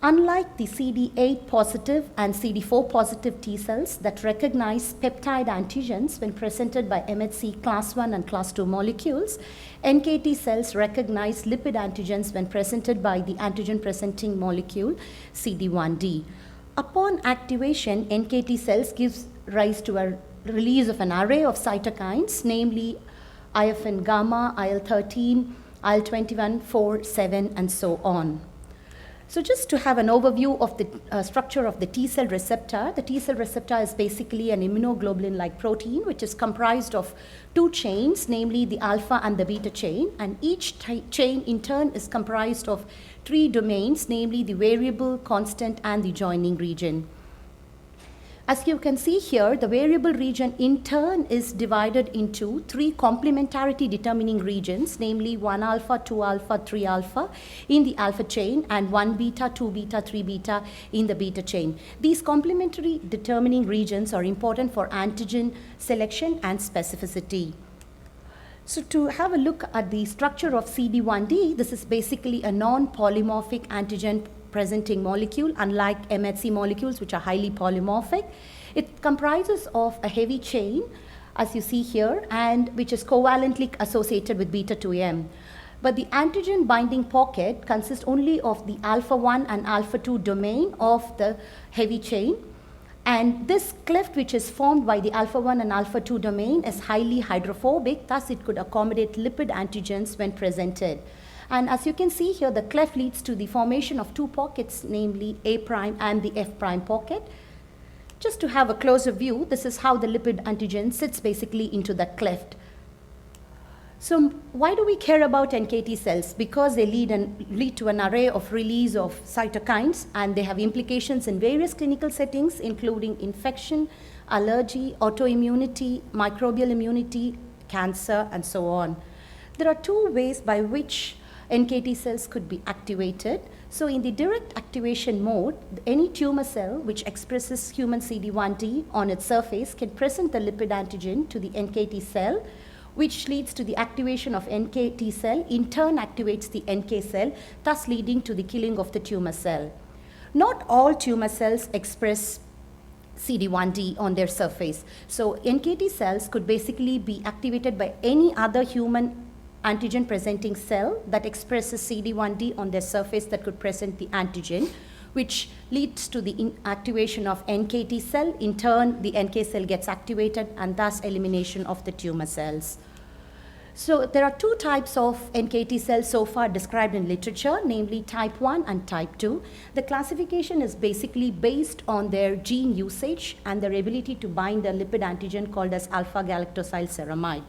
Unlike the CD8 positive and CD4 positive T cells that recognize peptide antigens when presented by MHC class 1 and class 2 molecules, NKT cells recognize lipid antigens when presented by the antigen presenting molecule CD1D. Upon activation, NKT cells gives rise to a release of an array of cytokines, namely IFN gamma, IL-13, IL-21, 4, 7, and so on. So just to have an overview of the structure of the T cell receptor, the T cell receptor is basically an immunoglobulin-like protein which is comprised of two chains, namely the alpha and the beta chain, and each chain in turn is comprised of three domains, namely the variable, constant, and the joining region. As you can see here, the variable region in turn is divided into three complementarity determining regions, namely 1 alpha, 2 alpha, 3 alpha in the alpha chain and 1 beta, 2 beta, 3 beta in the beta chain. These complementary determining regions are important for antigen selection and specificity. So to have a look at the structure of CD1D, this is basically a non-polymorphic antigen presenting molecule, unlike MHC molecules which are highly polymorphic. It comprises of a heavy chain, as you see here, and which is covalently associated with beta-2M. But the antigen binding pocket consists only of the alpha-1 and alpha-2 domain of the heavy chain. And this cleft which is formed by the alpha-1 and alpha-2 domain is highly hydrophobic, thus it could accommodate lipid antigens when presented. And as you can see here, the cleft leads to the formation of two pockets, namely A' and the F' pocket. Just to have a closer view, this is how the lipid antigen sits basically into the cleft. So why do we care about NKT cells? Because they lead to an array of release of cytokines, and they have implications in various clinical settings, including infection, allergy, autoimmunity, microbial immunity, cancer, and so on. There are two ways by which NKT cells could be activated. So in the direct activation mode, any tumor cell which expresses human CD1D on its surface can present the lipid antigen to the NKT cell, which leads to the activation of NKT cell, in turn activates the NK cell, thus leading to the killing of the tumor cell. Not all tumor cells express CD1D on their surface. So NKT cells could basically be activated by any other human antigen presenting cell that expresses CD1D on their surface that could present the antigen, which leads to the activation of NKT cell. In turn, the NK cell gets activated and thus elimination of the tumor cells. So there are two types of NKT cells so far described in literature, namely type 1 and type 2. The classification is basically based on their gene usage and their ability to bind the lipid antigen called as alpha-galactosylceramide.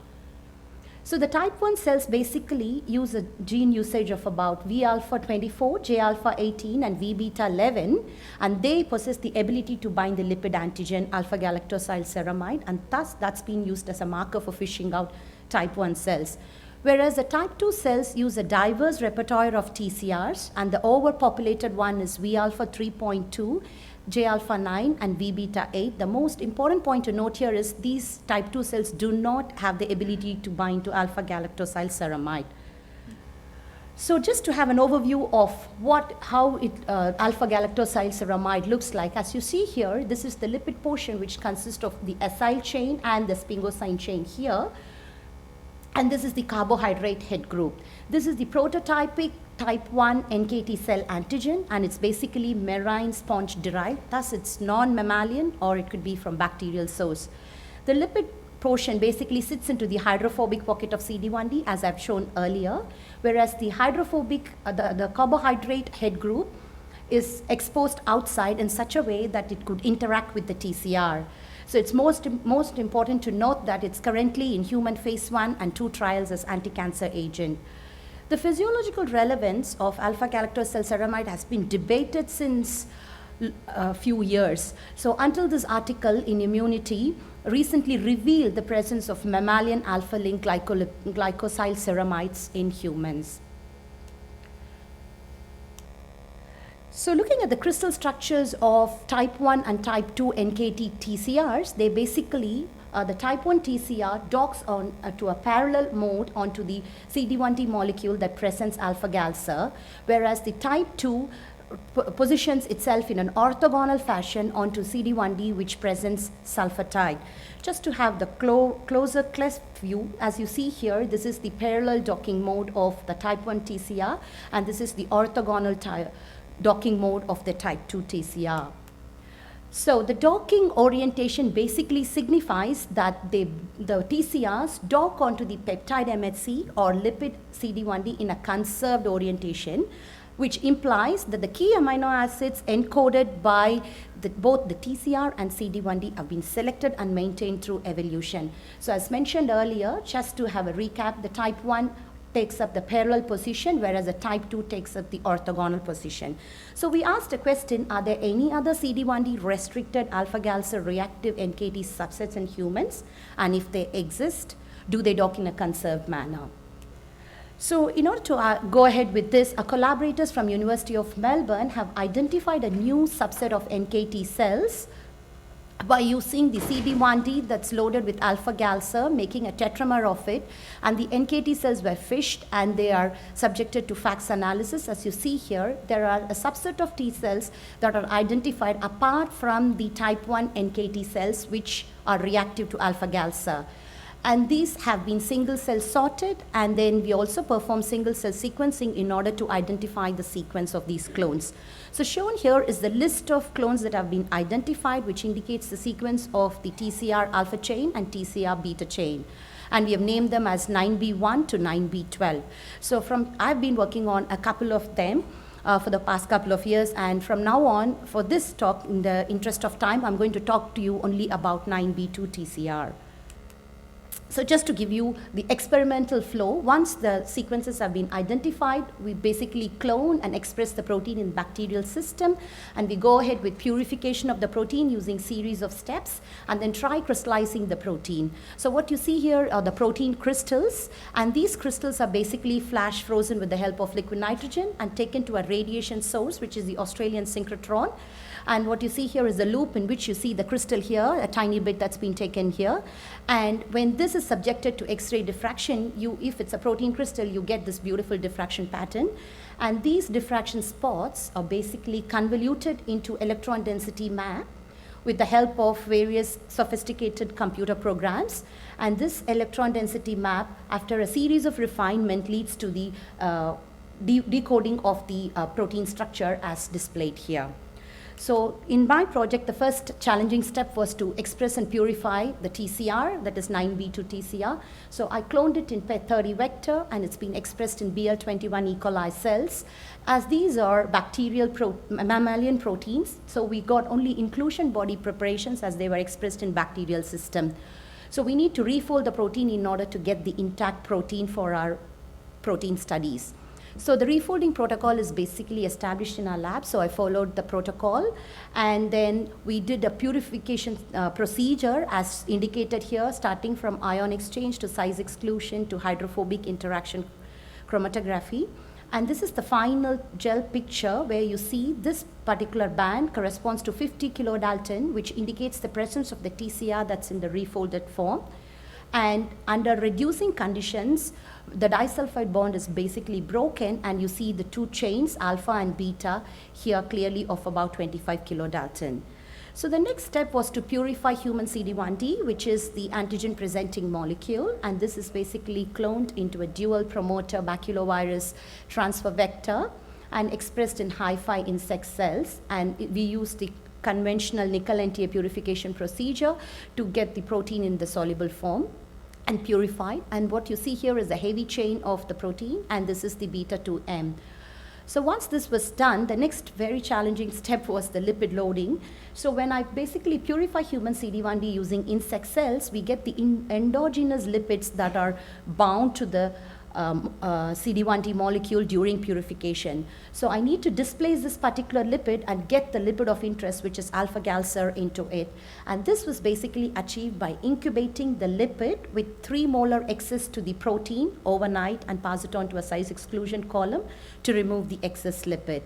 So the type 1 cells basically use a gene usage of about V alpha 24, J alpha 18, and V beta 11, and they possess the ability to bind the lipid antigen alpha-galactosylceramide, and thus that's been used as a marker for fishing out type 1 cells. Whereas the type 2 cells use a diverse repertoire of TCRs, and the overpopulated one is V alpha 3.2, J alpha 9, and V beta 8. The most important point to note here is these type 2 cells do not have the ability to bind to alpha-galactosylceramide. So just to have an overview of how alpha-galactosyl ceramide looks like, as you see here, this is the lipid portion which consists of the acyl chain and the sphingosine chain here. And this is the carbohydrate head group. This is the prototypic type 1 NKT cell antigen, and it's basically marine sponge derived, thus it's non-mammalian, or it could be from bacterial source. The lipid portion basically sits into the hydrophobic pocket of CD1D, as I've shown earlier, whereas the hydrophobic, the carbohydrate head group is exposed outside in such a way that it could interact with the TCR. So it's most important to note that it's currently in human phase 1 and 2 trials as anti-cancer agent. The physiological relevance of alpha-galactosyl ceramide has been debated since a few years. So until this article in Immunity recently revealed the presence of mammalian alpha-linked glycosyl ceramides in humans. So looking at the crystal structures of type 1 and type 2 NKT TCRs, they basically, the type 1 TCR docks on to a parallel mode onto the CD1D molecule that presents alpha-galcer, whereas the type 2 positions itself in an orthogonal fashion onto CD1D, which presents sulfatide. Just to have the closer cleft view, as you see here, this is the parallel docking mode of the type 1 TCR, and this is the orthogonal docking mode of the type 2 TCR. So the docking orientation basically signifies that the TCRs dock onto the peptide MHC or lipid CD1D in a conserved orientation, which implies that the key amino acids encoded by both the TCR and CD1D have been selected and maintained through evolution. So as mentioned earlier, just to have a recap, the type 1 takes up the parallel position, whereas the type 2 takes up the orthogonal position. So we asked a question, are there any other CD1D restricted alpha-galcer reactive NKT subsets in humans? And if they exist, do they dock in a conserved manner? So in order to go ahead with this, our collaborators from University of Melbourne have identified a new subset of NKT cells by using the CD1D that's loaded with alpha-galcer, making a tetramer of it, and the NKT cells were fished and they are subjected to FACS analysis. As you see here, there are a subset of T cells that are identified apart from the type 1 NKT cells which are reactive to alpha-galcer. And these have been single cell sorted, and then we also perform single cell sequencing in order to identify the sequence of these clones. So shown here is the list of clones that have been identified, which indicates the sequence of the TCR alpha chain and TCR beta chain. And we have named them as 9B1 to 9B12. So I've been working on a couple of them for the past couple of years, and from now on, for this talk, in the interest of time, I'm going to talk to you only about 9B2 TCR. So just to give you the experimental flow, once the sequences have been identified, we basically clone and express the protein in the bacterial system, and we go ahead with purification of the protein using series of steps, and then try crystallizing the protein. So what you see here are the protein crystals, and these crystals are basically flash frozen with the help of liquid nitrogen and taken to a radiation source, which is the Australian synchrotron. And what you see here is the loop in which you see the crystal here, a tiny bit that's been taken here. And when this is subjected to X-ray diffraction, if it's a protein crystal, you get this beautiful diffraction pattern. And these diffraction spots are basically convoluted into electron density map with the help of various sophisticated computer programs. And this electron density map, after a series of refinement, leads to the decoding of the protein structure as displayed here. So in my project, the first challenging step was to express and purify the TCR, that is 9B2 TCR. So I cloned it in PET30 vector, and it's been expressed in BL21 E. coli cells. As these are bacterial mammalian proteins, so we got only inclusion body preparations as they were expressed in bacterial system. So we need to refold the protein in order to get the intact protein for our protein studies. So the refolding protocol is basically established in our lab, so I followed the protocol, and then we did a purification procedure as indicated here, starting from ion exchange to size exclusion to hydrophobic interaction chromatography. And this is the final gel picture where you see this particular band corresponds to 50 kilodalton, which indicates the presence of the TCR that's in the refolded form. And under reducing conditions, the disulfide bond is basically broken, and you see the two chains, alpha and beta, here clearly of about 25 kilodalton. So the next step was to purify human CD1D, which is the antigen presenting molecule, and this is basically cloned into a dual promoter baculovirus transfer vector and expressed in HiFi insect cells, and we use the conventional nickel NTA purification procedure to get the protein in the soluble form and purified. And what you see here is a heavy chain of the protein, and this is the beta-2M. So once this was done, the next very challenging step was the lipid loading. So when I basically purify human CD1D using insect cells, we get the endogenous lipids that are bound to the CD1D molecule during purification. So I need to displace this particular lipid and get the lipid of interest, which is alpha-galser, into it. And this was basically achieved by incubating the lipid with 3 molar excess to the protein overnight and pass it on to a size exclusion column to remove the excess lipid.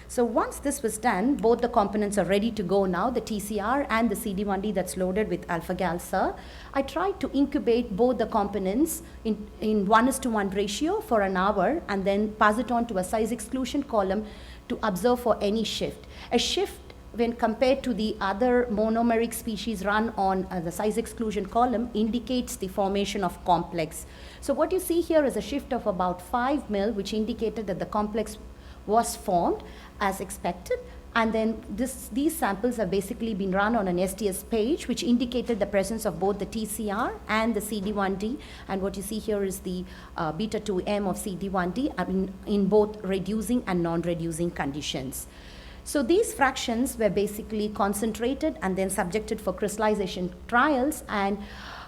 So once this was done, both the components are ready to go now, the TCR and the CD1D that's loaded with alpha-galser. I tried to incubate both the components in 1:1 ratio for an hour and then pass it on to a size exclusion column to observe for any shift. A shift when compared to the other monomeric species run on the size exclusion column indicates the formation of complex. So what you see here is a shift of about 5 mil, which indicated that the complex was formed as expected, and then these samples have basically been run on an STS page, which indicated the presence of both the TCR and the CD1D, and what you see here is the beta-2M of CD1D in both reducing and non-reducing conditions. So these fractions were basically concentrated and then subjected for crystallization trials, and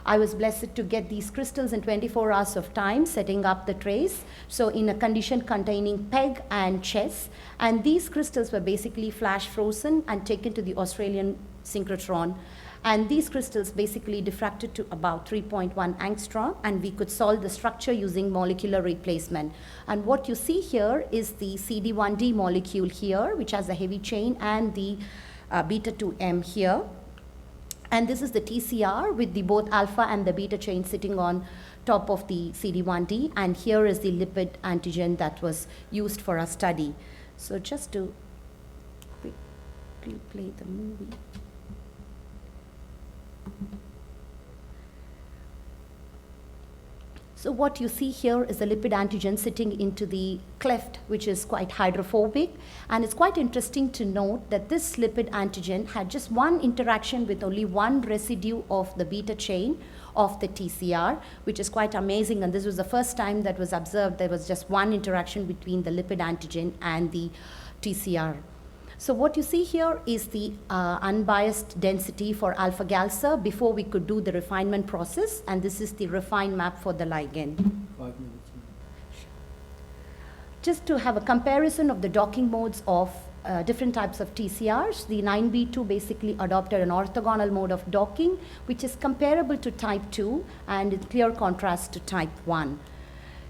I was blessed to get these crystals in 24 hours of time, setting up the trays. So in a condition containing PEG and chess, and these crystals were basically flash frozen and taken to the Australian synchrotron. And these crystals basically diffracted to about 3.1 angstrom, and we could solve the structure using molecular replacement. And what you see here is the CD1D molecule here, which has a heavy chain, and the beta-2M here. And this is the TCR with the both alpha and the beta chain sitting on top of the CD1D. And here is the lipid antigen that was used for our study. So just to quickly play the movie. So what you see here is the lipid antigen sitting into the cleft, which is quite hydrophobic. And it's quite interesting to note that this lipid antigen had just one interaction with only one residue of the beta chain of the TCR, which is quite amazing. And this was the first time that was observed there was just one interaction between the lipid antigen and the TCR. So what you see here is the unbiased density for alpha-galser before we could do the refinement process, and this is the refined map for the ligand. 5 minutes. Just to have a comparison of the docking modes of different types of TCRs, the 9B2 basically adopted an orthogonal mode of docking, which is comparable to type 2 and in clear contrast to type 1.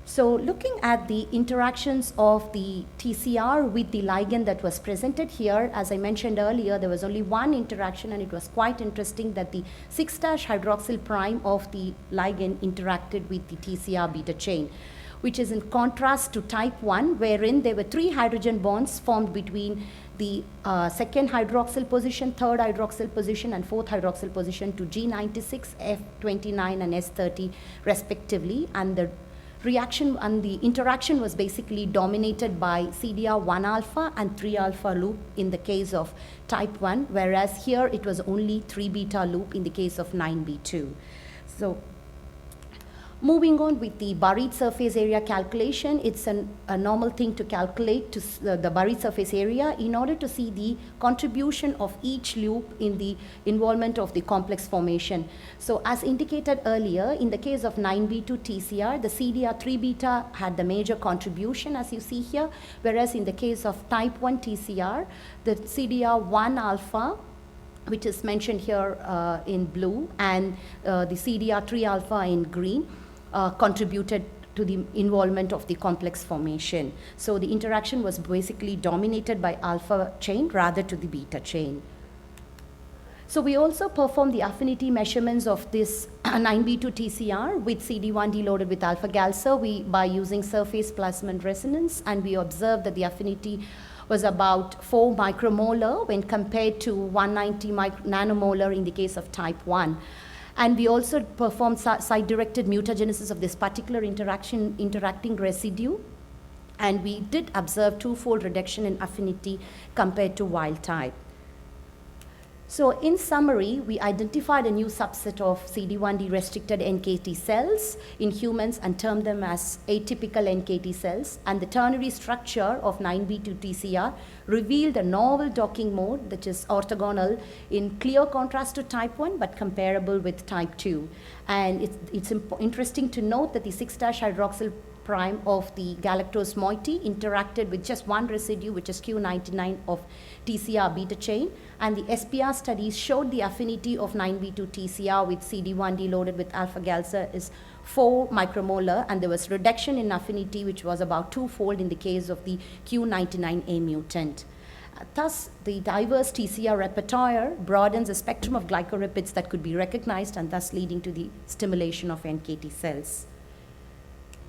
So looking at the interactions of the TCR with the ligand that was presented here, as I mentioned earlier, there was only one interaction, and it was quite interesting that the 6-hydroxyl prime of the ligand interacted with the TCR beta chain, which is in contrast to type 1, wherein there were 3 hydrogen bonds formed between the 2nd hydroxyl position, 3rd hydroxyl position, and 4th hydroxyl position to G96, F29, and S30 respectively, and the reaction and the interaction was basically dominated by CDR1 alpha and 3 alpha loop in the case of type 1, whereas here it was only 3 beta loop in the case of 9B2. So moving on with the buried surface area calculation, it's a normal thing to calculate to the buried surface area in order to see the contribution of each loop in the involvement of the complex formation. So as indicated earlier, in the case of 9B2 TCR, the CDR3 beta had the major contribution as you see here, whereas in the case of type 1 TCR, the CDR1 alpha, which is mentioned here in blue, and the CDR3 alpha in green, contributed to the involvement of the complex formation. So the interaction was basically dominated by alpha chain rather to the beta chain. So we also performed the affinity measurements of this 9B2 TCR with CD1D loaded with alpha-gal by using surface plasmon resonance, and we observed that the affinity was about 4 micromolar when compared to 190 nanomolar in the case of type 1. And we also performed site-directed mutagenesis of this particular interacting residue, and we did observe twofold reduction in affinity compared to wild type. So in summary, we identified a new subset of CD1D restricted NKT cells in humans and termed them as atypical NKT cells, and the ternary structure of 9B2 TCR revealed a novel docking mode that is orthogonal in clear contrast to type 1 but comparable with type 2. And it's interesting to note that the 6-hydroxyl prime of the galactose moiety interacted with just one residue, which is Q99 of TCR beta chain, and the SPR studies showed the affinity of 9B2 TCR with CD1D loaded with alpha-galza is 4 micromolar, and there was reduction in affinity which was about twofold in the case of the Q99A mutant. Thus, the diverse TCR repertoire broadens the spectrum of glycolipids that could be recognized, and thus leading to the stimulation of NKT cells.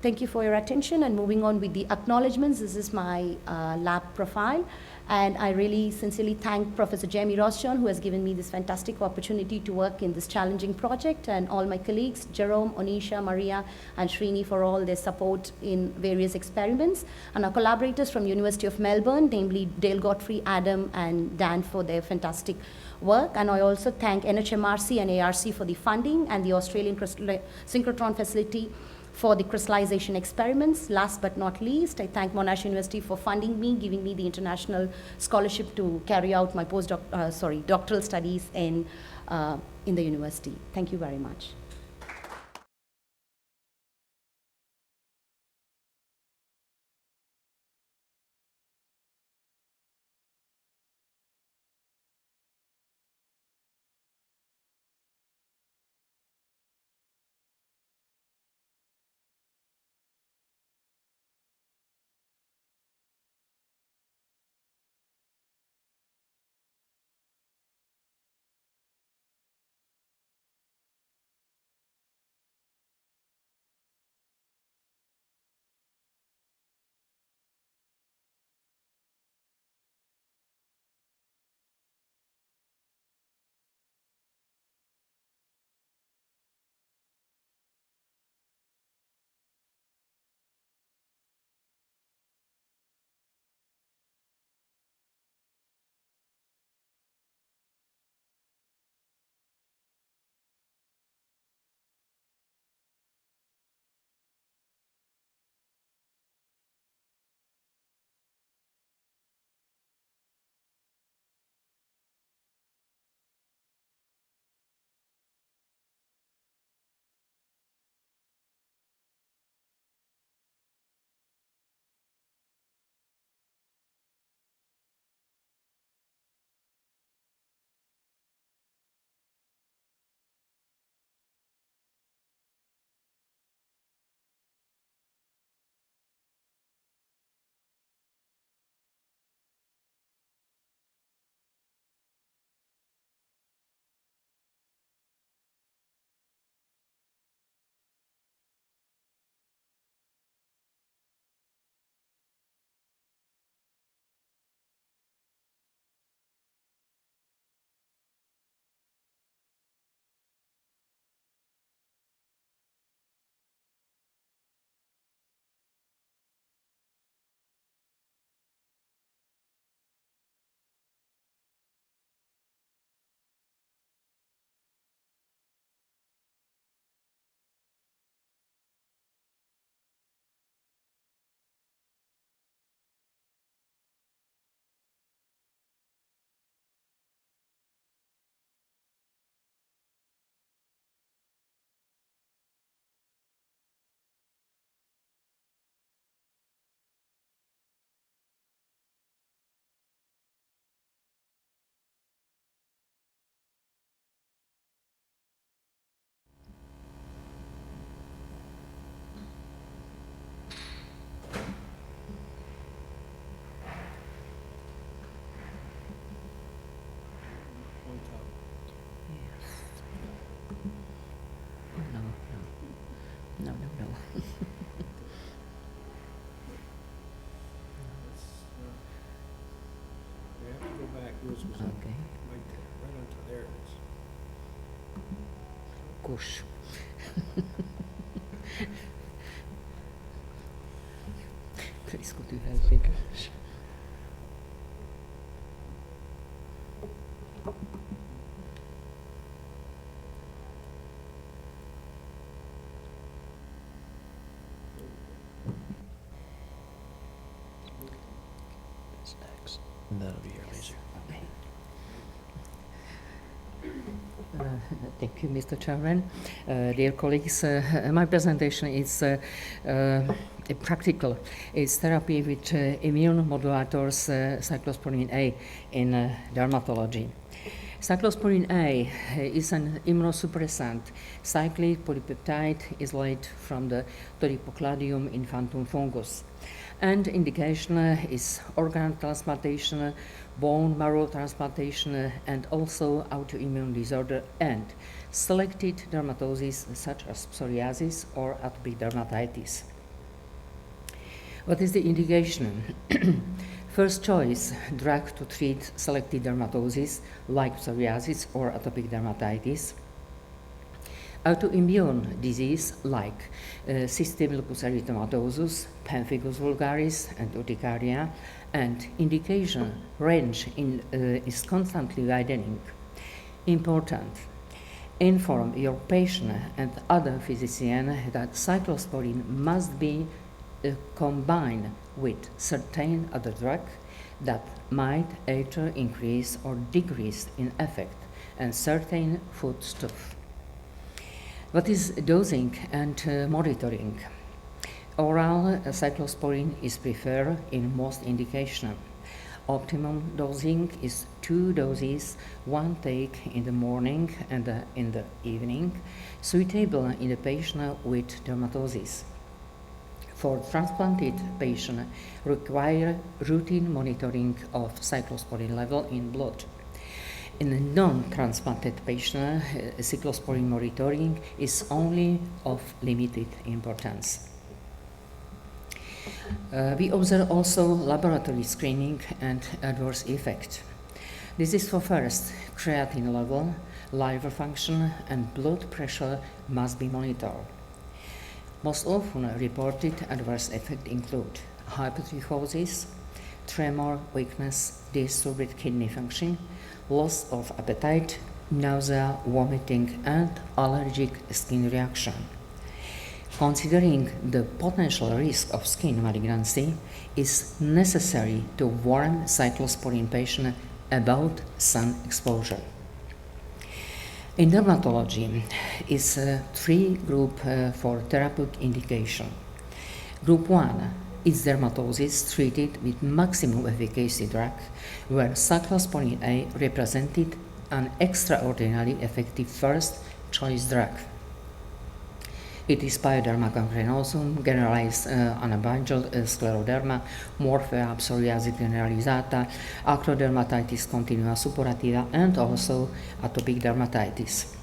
Thank you for your attention, and moving on with the acknowledgements. This is my lab profile, and I really sincerely thank Professor Jamie Rothschild, who has given me this fantastic opportunity to work in this challenging project, and all my colleagues, Jerome, Onisha, Maria, and Srini, for all their support in various experiments, and our collaborators from University of Melbourne, namely Dale Godfrey, Adam, and Dan, for their fantastic work. And I also thank NHMRC and ARC for the funding, and the Australian Synchrotron Facility for the crystallization experiments. Last but not least, I thank Monash University for funding me, giving me the international scholarship to carry out my doctoral studies in the university. Thank you very much. Kush. Chris, could you help me? It's next. And that'll be your laser. Thank you, Mr. Chairman. Dear colleagues, my presentation is practical. It's therapy with immune modulators, cyclosporin A, in dermatology. Cyclosporin A is an immunosuppressant cyclic polypeptide isolate from the Toripocladium infantum fungus. And indication is organ transplantation, bone marrow transplantation, and also autoimmune disorder and selected dermatoses such as psoriasis or atopic dermatitis. What is the indication? First choice, drug to treat selected dermatoses like psoriasis or atopic dermatitis. Autoimmune disease like systemic lupus erythematosus, pemphigus vulgaris, and urticaria, and indication range is constantly widening. Important. Inform your patient and other physician that cyclosporin must be combined with certain other drug that might either increase or decrease in effect and certain foodstuff. What is dosing and monitoring? Oral cyclosporin is preferred in most indications. Optimum dosing is 2 doses, 1 take in the morning and in the evening, suitable in a patient with dermatosis. For transplanted patients, require routine monitoring of cyclosporin level in blood. In a non-transplanted patient, cyclosporin monitoring is only of limited importance. We observe also laboratory screening and adverse effect. This is for first, creatine level, liver function, and blood pressure must be monitored. Most often reported adverse effects include hypertrichosis, tremor, weakness, disturbed kidney function, loss of appetite, nausea, vomiting, and allergic skin reaction. Considering the potential risk of skin malignancy, it's necessary to warn cyclosporin patients about sun exposure. In dermatology, is a 3-group for therapeutic indication. Group 1 is dermatosis treated with maximum efficacy drug, where cyclosporin A represented an extraordinarily effective first choice drug. It is pyoderma cancrenosum, generalized anabranchial scleroderma, morphea, psoriasis generalizata, acrodermatitis continua suppurativa, and also atopic dermatitis.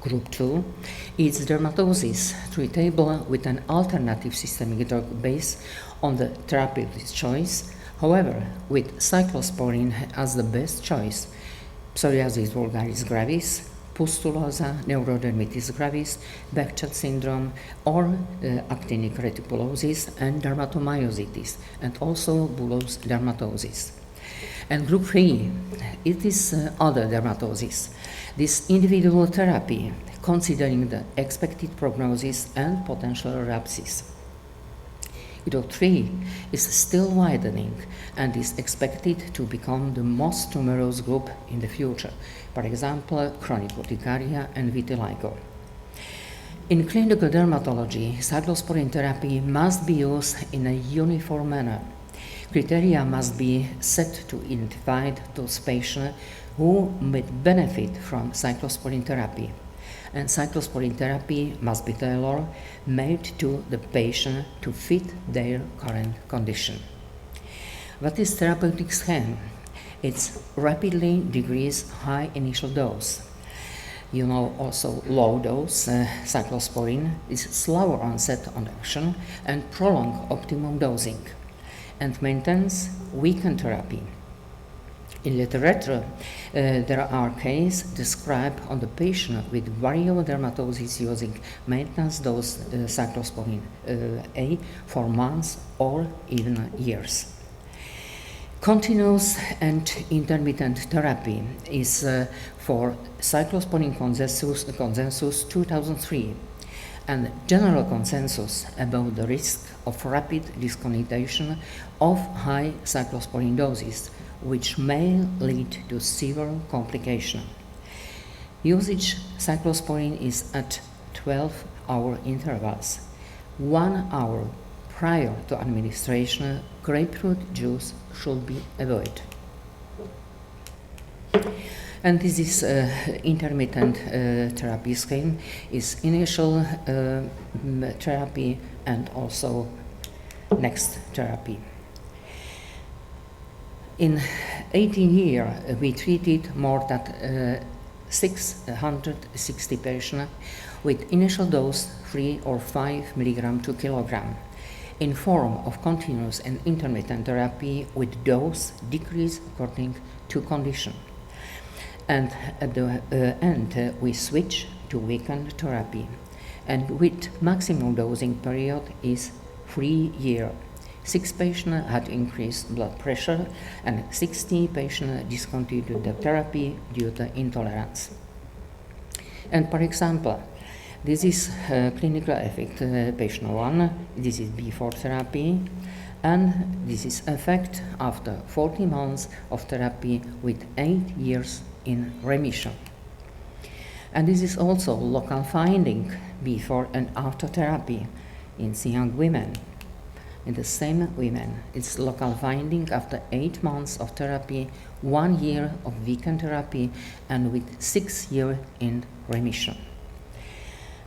Group 2 is dermatosis treatable with an alternative systemic drug based on the therapeutic choice, however, with cyclosporin as the best choice. Psoriasis vulgaris gravis, pustulosa, neurodermitis gravis, Bechdel syndrome, or actinic reticulosis and dermatomyositis, and also bullous dermatosis. And group 3, it is other dermatosis. This individual therapy, considering the expected prognosis and potential relapses. Group 3 is still widening and is expected to become the most numerous group in the future, for example, chronic urticaria and vitiligo. In clinical dermatology, cyclosporin therapy must be used in a uniform manner. Criteria must be set to identify those patients who may benefit from cyclosporin therapy. And cyclosporin therapy must be tailor-made to the patient to fit their current condition. What is therapeutic scheme? It's rapidly decrease high initial dose. You know also low dose cyclosporin is slower onset on action and prolonged optimum dosing, and maintains weekend therapy. In literature, there are cases described on the patient with variable dermatosis using maintenance dose cyclosporin A for months or even years. Continuous and intermittent therapy is for cyclosporin consensus 2003 and general consensus about the risk of rapid discontinuation of high cyclosporin doses, which may lead to severe complications. Usage cyclosporin is at 12-hour intervals. 1 hour prior to administration, grapefruit juice should be avoided. And this is intermittent therapy scheme, is initial therapy and also next therapy. In 18 years, we treated more than 660 patients with initial dose 3 or 5 milligram per kilogram in form of continuous and intermittent therapy with dose decrease according to condition. And at the end, we switch to weekend therapy, and with maximum dosing period is 3 years. 6 patients had increased blood pressure, and 60 patients discontinued the therapy due to intolerance. And for example, this is clinical effect patient 1, this is before therapy, and this is effect after 40 months of therapy with 8 years in remission. And this is also local finding before and after therapy in young women. In the same women, it's local finding after 8 months of therapy, 1 year of weekend therapy, and with 6 years in remission.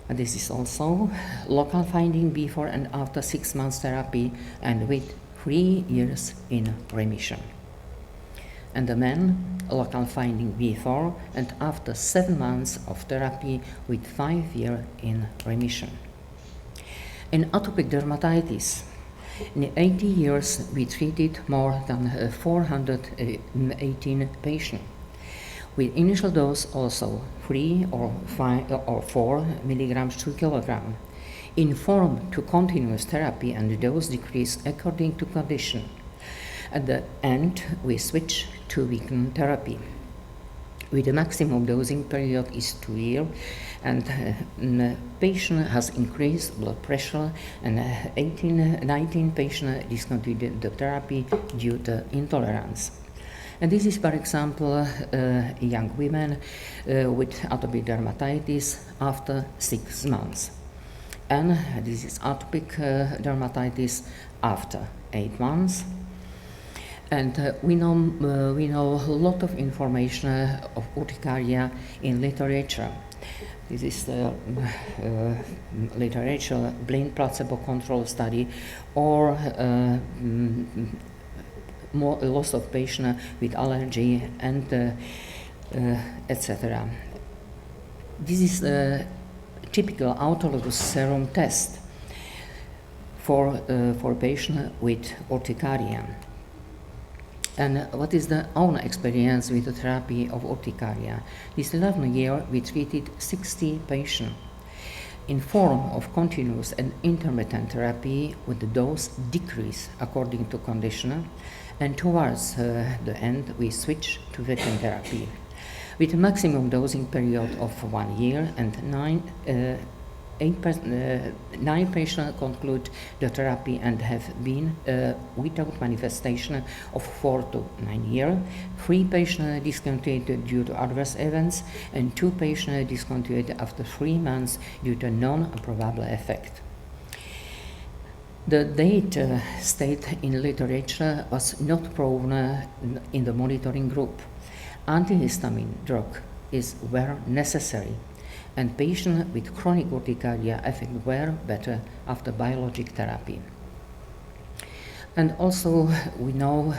And this is also local finding before and after 6 months therapy, and with 3 years in remission. And the men, local finding before and after 7 months of therapy, with 5 years in remission. In atopic dermatitis, in 80 years, we treated more than 418 patients with initial dose also 3 or 5 or 4 milligrams per kilogram, informed to continuous therapy and the dose decrease according to condition. At the end, we switch to weekend therapy. With the maximum dosing period is 2 years, and the patient has increased blood pressure, and 19 patients discontinued the therapy due to intolerance. And this is, for example, young women with atopic dermatitis after 6 months. And this is atopic dermatitis after 8 months. And we know a lot of information of urticaria in literature. This is the literature, blind placebo control study, or more loss of patients with allergy and etc. This is a typical autologous serum test for patients with urticaria. And what is the own experience with the therapy of urticaria? This 11 year we treated 60 patients in form of continuous and intermittent therapy with the dose decrease according to condition, and towards the end we switch to weekend therapy with a maximum dosing period of 1 year, and 9 patients conclude the therapy and have been without manifestation of 4 to 9 years. 3 patients discontinued due to adverse events, and 2 patients discontinued after 3 months due to non-probable effect. The data stated in literature was not proven in the monitoring group. Antihistamine drug is where necessary, and patients with chronic urticaria effect were better after biologic therapy. And also we know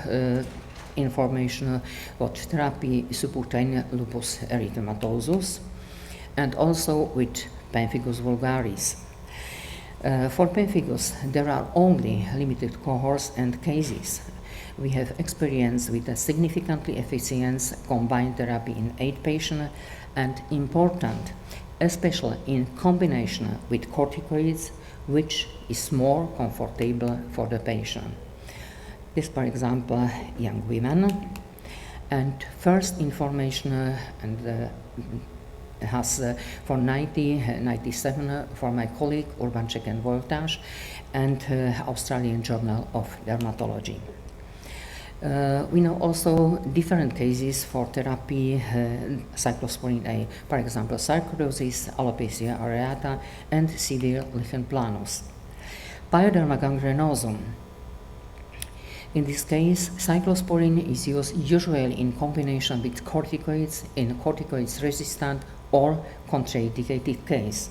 information about therapy subcutaneous lupus erythematosus, and also with pemphigus vulgaris. For pemphigus, there are only limited cohorts and cases. We have experience with a significantly efficient combined therapy in 8 patients and important, especially in combination with corticoids, which is more comfortable for the patient. This, for example, young women. And first information has for 1997 for my colleague Urbanček and Voltage and Australian Journal of Dermatology. We know also different cases for therapy, cyclosporin A, for example, sarcoidosis, alopecia areata, and severe lichen planus. Pyoderma gangrenosum. In this case, cyclosporin is used usually in combination with corticoids in corticoids-resistant or contraindicated case.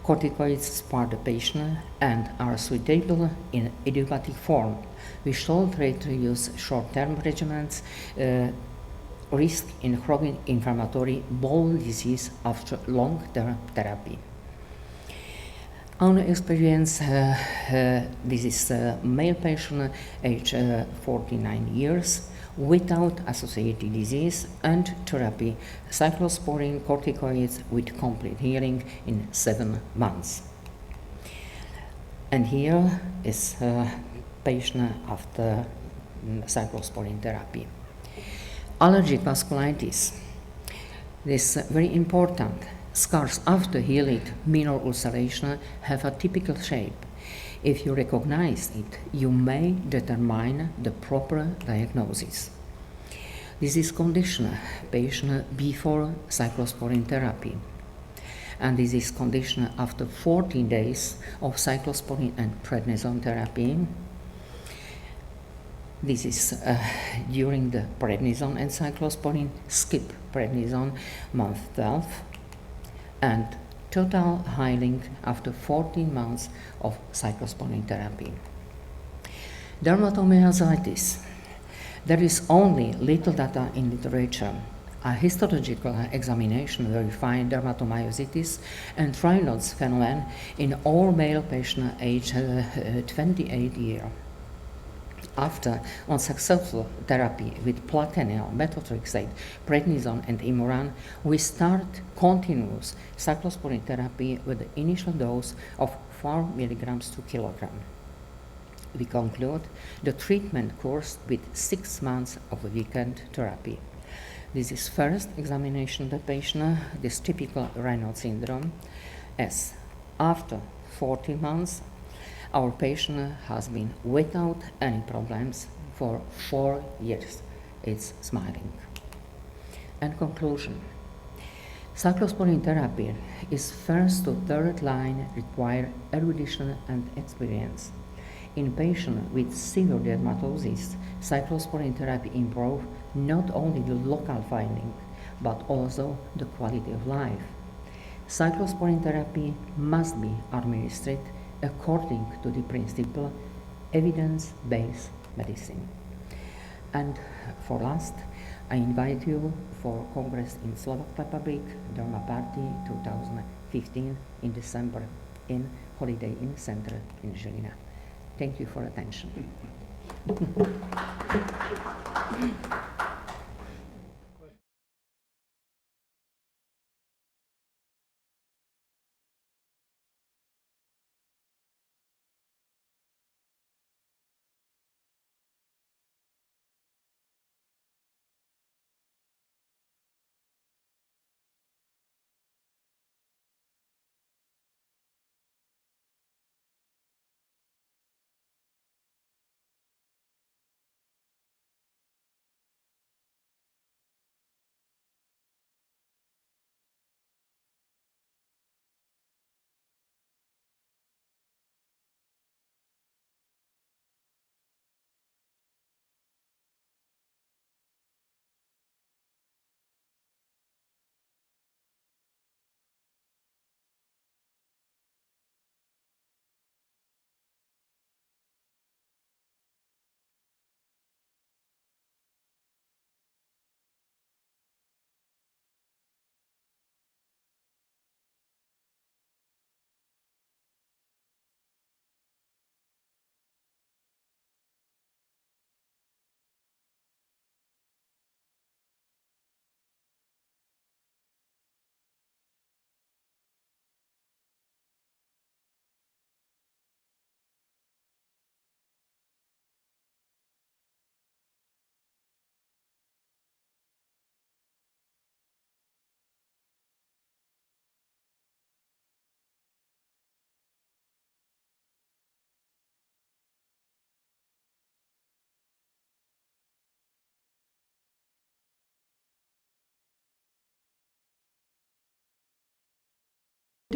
Corticoids spare the patient and are suitable in idiopathic form. We should try to use short-term regimens, risk in chronic inflammatory bowel disease after long-term therapy. Our experience, this is a male patient, age 49 years, without associated disease and therapy, cyclosporin corticoids with complete healing in 7 months. And here is a patient after cyclosporin therapy. Allergic vasculitis. This is very important. Scars after healed minor ulceration have a typical shape. If you recognize it, you may determine the proper diagnosis. This is condition patient before cyclosporin therapy. And this is condition after 14 days of cyclosporin and prednisone therapy. This is during the prednisone and cyclosporin, skip prednisone, month 12. And total healing after 14 months of cyclosporin therapy. Dermatomyositis. There is only little data in literature. A histological examination verified dermatomyositis and Raynaud's phenomenon in all male patients aged 28 years. After unsuccessful therapy with platinum, methotrexate, prednisone, and Imuran, we start continuous cyclosporin therapy with the initial dose of 4 milligrams per kilogram. We conclude the treatment course with 6 months of weekend therapy. This is first examination of the patient, this typical Raynaud syndrome, as after 40 months, our patient has been without any problems for 4 years. It's smiling. And conclusion. Cyclosporin therapy is first to third line require erudition and experience. In patients with severe dermatosis, cyclosporin therapy improves not only the local finding, but also the quality of life. Cyclosporin therapy must be administered according to the principle evidence-based medicine. And for last, I invite you for Congress in Slovak Republic, Derma Party 2015 in December in Holiday Inn Center in Žilina. Thank you for attention.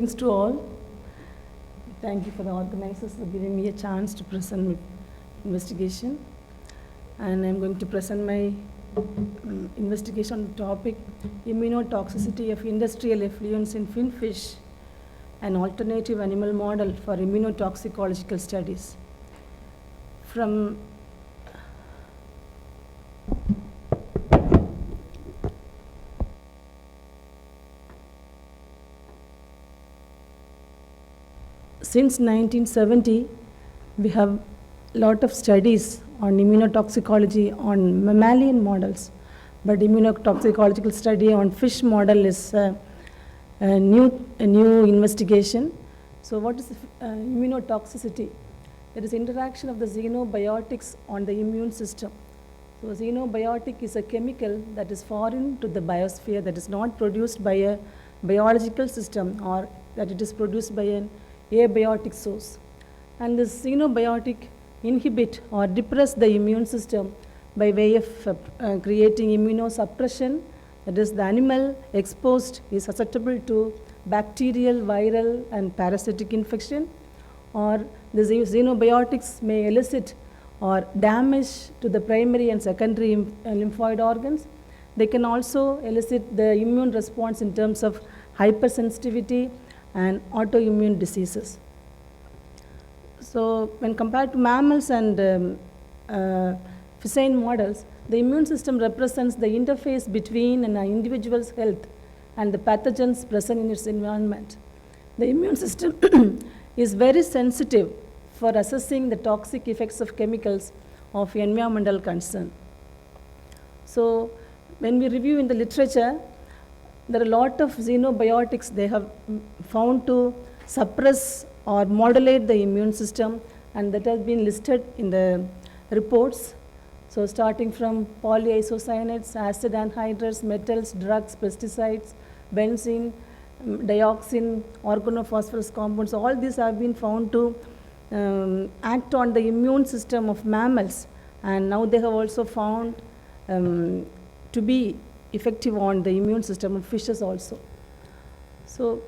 Greetings to all. Thank you for the organizers for giving me a chance to present my investigation. And I'm going to present my investigation on the topic immunotoxicity of industrial effluents in finfish, an alternative animal model for immunotoxicological studies. From since 1970, we have a lot of studies on immunotoxicology on mammalian models, but immunotoxicological study on fish model is a new investigation. So what is immunotoxicity? It is interaction of the xenobiotics on the immune system. So xenobiotic is a chemical that is foreign to the biosphere, that is not produced by a biological system, or that it is produced by an abiotic source. And this xenobiotic inhibit or depress the immune system by way of creating immunosuppression. That is, the animal exposed is susceptible to bacterial, viral, and parasitic infection, or the xenobiotics may elicit or damage to the primary and secondary lymphoid organs. They can also elicit the immune response in terms of hypersensitivity and autoimmune diseases. So when compared to mammals and piscine models, the immune system represents the interface between an individual's health and the pathogens present in its environment. The immune system is very sensitive for assessing the toxic effects of chemicals of environmental concern. So when we review in the literature, there are a lot of xenobiotics they have found to suppress or modulate the immune system, and that has been listed in the reports. So starting from polyisocyanates, acid anhydrous, metals, drugs, pesticides, benzene, dioxin, organophosphorus compounds, all these have been found to act on the immune system of mammals, and now they have also found to be effective on the immune system of fishes also. So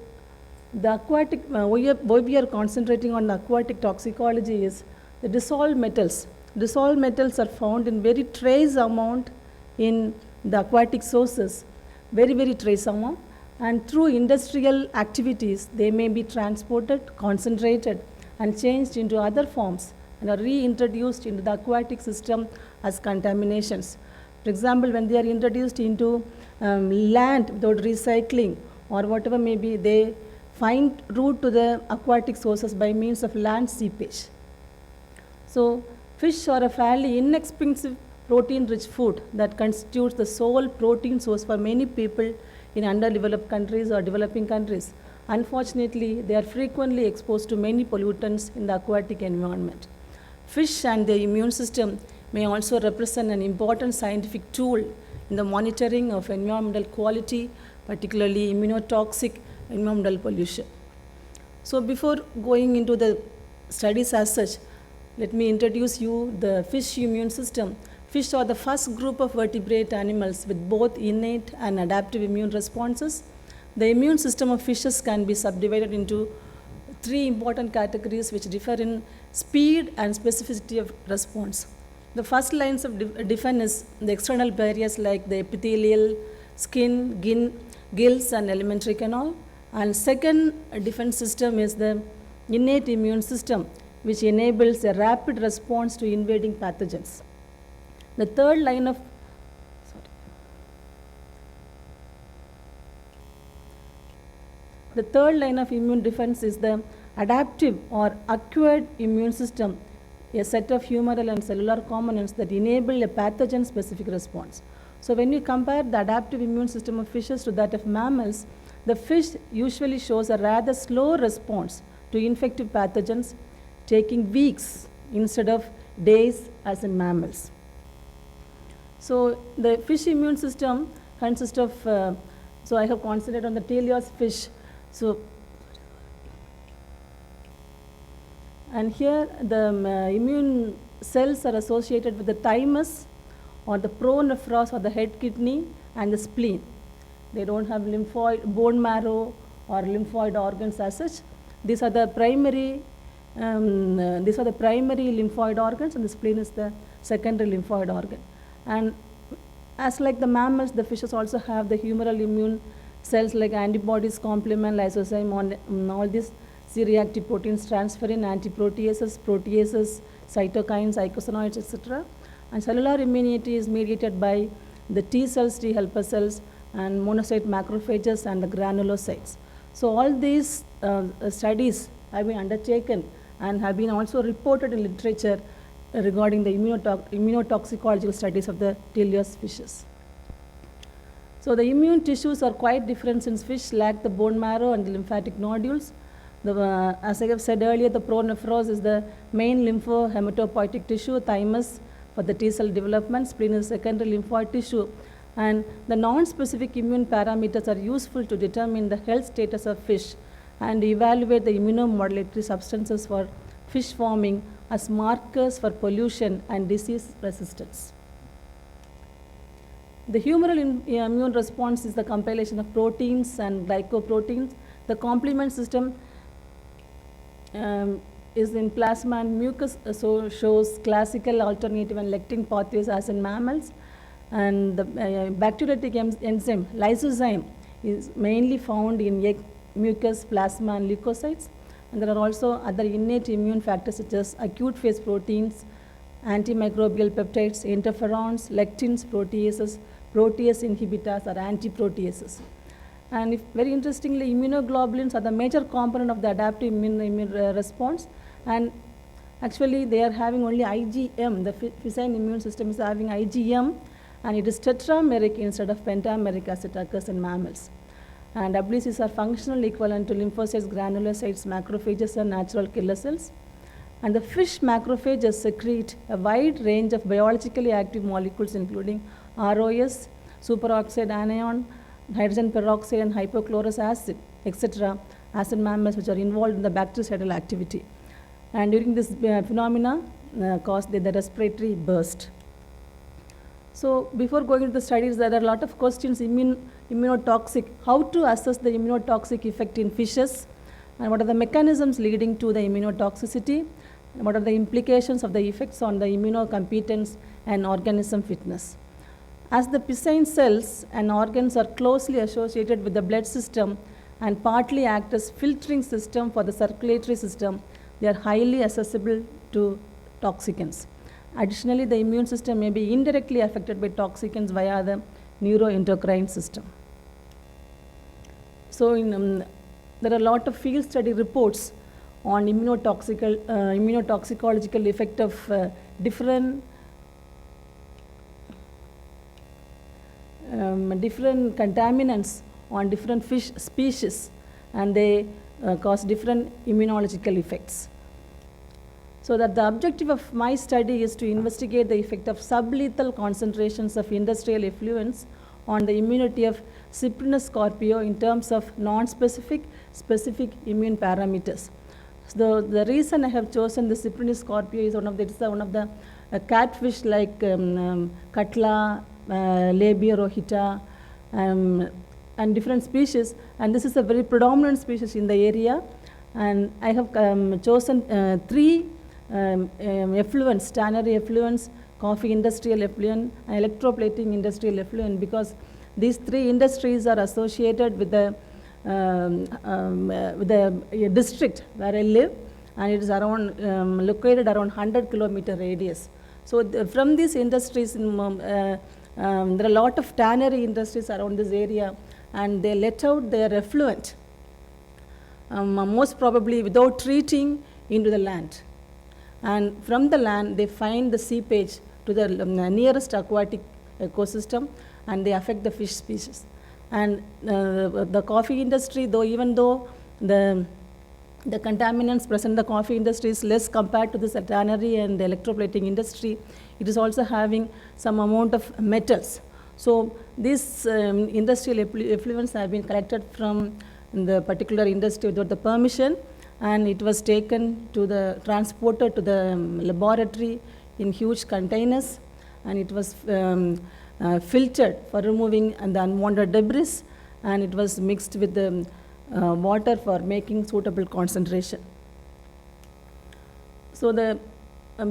the aquatic, why we are concentrating on the aquatic toxicology is the dissolved metals. Dissolved metals are found in very trace amount in the aquatic sources, very, very trace amount, and through industrial activities, they may be transported, concentrated, and changed into other forms and are reintroduced into the aquatic system as contaminations. For example, when they are introduced into land without recycling or whatever may be, they find route to the aquatic sources by means of land seepage. So fish are a fairly inexpensive protein-rich food that constitutes the sole protein source for many people in underdeveloped countries or developing countries. Unfortunately, they are frequently exposed to many pollutants in the aquatic environment. Fish and their immune system may also represent an important scientific tool in the monitoring of environmental quality, particularly immunotoxic environmental pollution. So before going into the studies as such, let me introduce you the fish immune system. Fish are the first group of vertebrate animals with both innate and adaptive immune responses. The immune system of fishes can be subdivided into three important categories which differ in speed and specificity of response. The first lines of defense is the external barriers like the epithelial, skin, gills, and alimentary canal. And second defense system is the innate immune system, which enables a rapid response to invading pathogens. The third line of immune defense is the adaptive or acquired immune system, a set of humoral and cellular components that enable a pathogen-specific response. So when you compare the adaptive immune system of fishes to that of mammals, the fish usually shows a rather slow response to infective pathogens, taking weeks instead of days as in mammals. So the fish immune system consists of, so I have concentrated on the teleost fish. So, and here the immune cells are associated with the thymus or the pronephros or the head kidney and the spleen. They don't have lymphoid, bone marrow or lymphoid organs as such. These are the primary lymphoid organs, and the spleen is the secondary lymphoid organ. And as like the mammals, the fishes also have the humoral immune cells like antibodies, complement, lysozyme, all these C-reactive proteins, transferrin, antiproteases, proteases, cytokines, eicosanoids, etc. And cellular immunity is mediated by the T cells, T helper cells, and monocyte macrophages and the granulocytes. So all these studies have been undertaken and have been also reported in literature regarding the immunotoxicological studies of the teleost fishes. So the immune tissues are quite different since fish lack the bone marrow and the lymphatic nodules. As I have said earlier, the pronephros is the main lymphohematopoietic tissue, thymus for the T cell development, spleen is secondary lymphoid tissue. And the non-specific immune parameters are useful to determine the health status of fish and evaluate the immunomodulatory substances for fish farming as markers for pollution and disease resistance. The humoral immune response is the compilation of proteins and glycoproteins. The complement system is in plasma and mucus, so shows classical, alternative, and lectin pathways as in mammals. And the bacteriolytic enzyme, lysozyme, is mainly found in egg, mucus, plasma, and leukocytes. And there are also other innate immune factors such as acute phase proteins, antimicrobial peptides, interferons, lectins, proteases, protease inhibitors, or antiproteases. And very interestingly, immunoglobulins are the major component of the adaptive immune response. And actually, they are having only IgM. The fisine immune system is having IgM, and it is tetrameric instead of pentameric as it occurs in mammals. And WCs are functional equivalent to lymphocytes, granulocytes, macrophages, and natural killer cells. And the fish macrophages secrete a wide range of biologically active molecules, including ROS, superoxide anion, hydrogen peroxide, and hypochlorous acid, etc., as in mammals which are involved in the bactericidal activity. And during this phenomena cause the respiratory burst. So before going into the studies, there are a lot of questions, immunotoxic, how to assess the immunotoxic effect in fishes, and what are the mechanisms leading to the immunotoxicity, and what are the implications of the effects on the immunocompetence and organism fitness. As the piscine cells and organs are closely associated with the blood system and partly act as filtering system for the circulatory system, they are highly accessible to toxicants. Additionally, the immune system may be indirectly affected by toxicants via the neuroendocrine system. So there are a lot of field study reports on immunotoxicological effect of different contaminants on different fish species, and they cause different immunological effects. So that the objective of my study is to investigate the effect of sublethal concentrations of industrial effluents on the immunity of Cyprinus scorpio in terms of non-specific, specific immune parameters. So the reason I have chosen the Cyprinus scorpio is one of the catfish like Katla, Labiorohita, and different species, and this is a very predominant species in the area. And I have chosen 3 effluents, tannary effluents, coffee industrial effluent, and electroplating industrial effluent, because these 3 industries are associated with the district where I live, and it is around located around 100-kilometer radius. So from these industries, there are a lot of tannery industries around this area, and they let out their effluent, most probably without treating, into the land. And from the land, they find the seepage to the nearest aquatic ecosystem, and they affect the fish species. And the coffee industry, even though the contaminants present in the coffee industry is less compared to the tannery and the electroplating industry, it is also having some amount of metals. So these industrial effluents have been collected from the particular industry without the permission, and it was taken to transported to the laboratory in huge containers, and it was filtered for removing the unwanted debris, and it was mixed with the water for making suitable concentration. So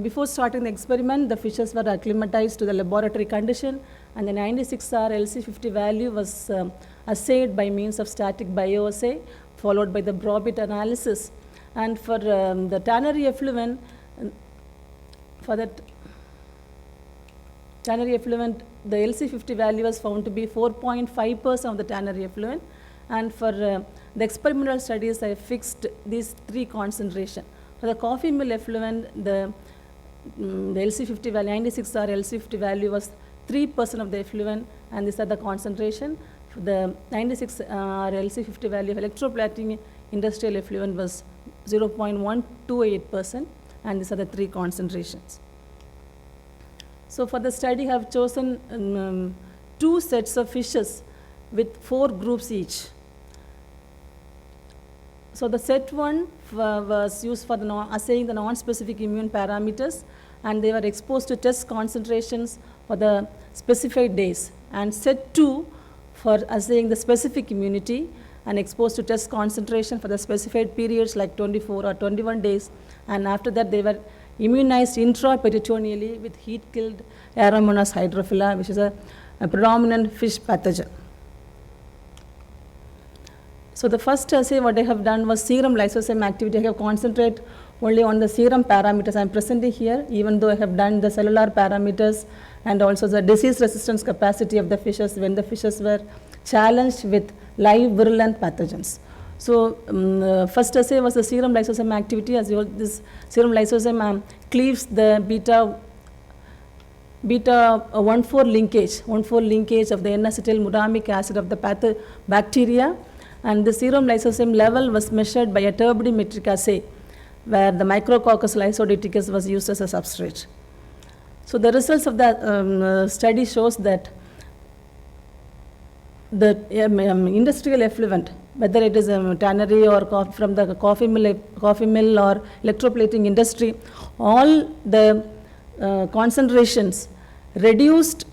before starting the experiment, the fishes were acclimatized to the laboratory condition, and the 96R LC50 value was assayed by means of static bioassay, followed by the Brobit analysis. And for the ternary effluent, ternary effluent, the LC50 value was found to be 4.5% of the ternary effluent. And for the experimental studies, I fixed these 3 concentrations. For the coffee mill effluent, the LC50 value, 96R LC50 value was 3% of the effluent, and these are the concentration. For the 96R LC50 value of electroplating industrial effluent was 0.128%, and these are the 3 concentrations. So for the study, I have chosen 2 sets of fishes with 4 groups each. So the set 1 was used for assaying the non-specific immune parameters, and they were exposed to test concentrations for the specified days. And set 2 for assaying the specific immunity and exposed to test concentration for the specified periods like 24 or 21 days. And after that, they were immunized intraperitoneally with heat-killed Aeromonas hydrophila, which is a predominant fish pathogen. So the first assay what I have done was serum lysozyme activity. I have concentrated only on the serum parameters I am presenting here, even though I have done the cellular parameters and also the disease resistance capacity of the fishes when the fishes were challenged with live virulent pathogens. So first assay was the serum lysozyme activity. As this serum lysozyme cleaves the beta 1,4 linkage of the N-acetylmuramic acid of the bacteria, and the serum lysozyme level was measured by a turbidimetric assay, where the Micrococcus lysodyticus was used as a substrate. So the results of the study shows that the industrial effluent, whether it is a tannery or from the coffee mill or electroplating industry, all the concentrations reduced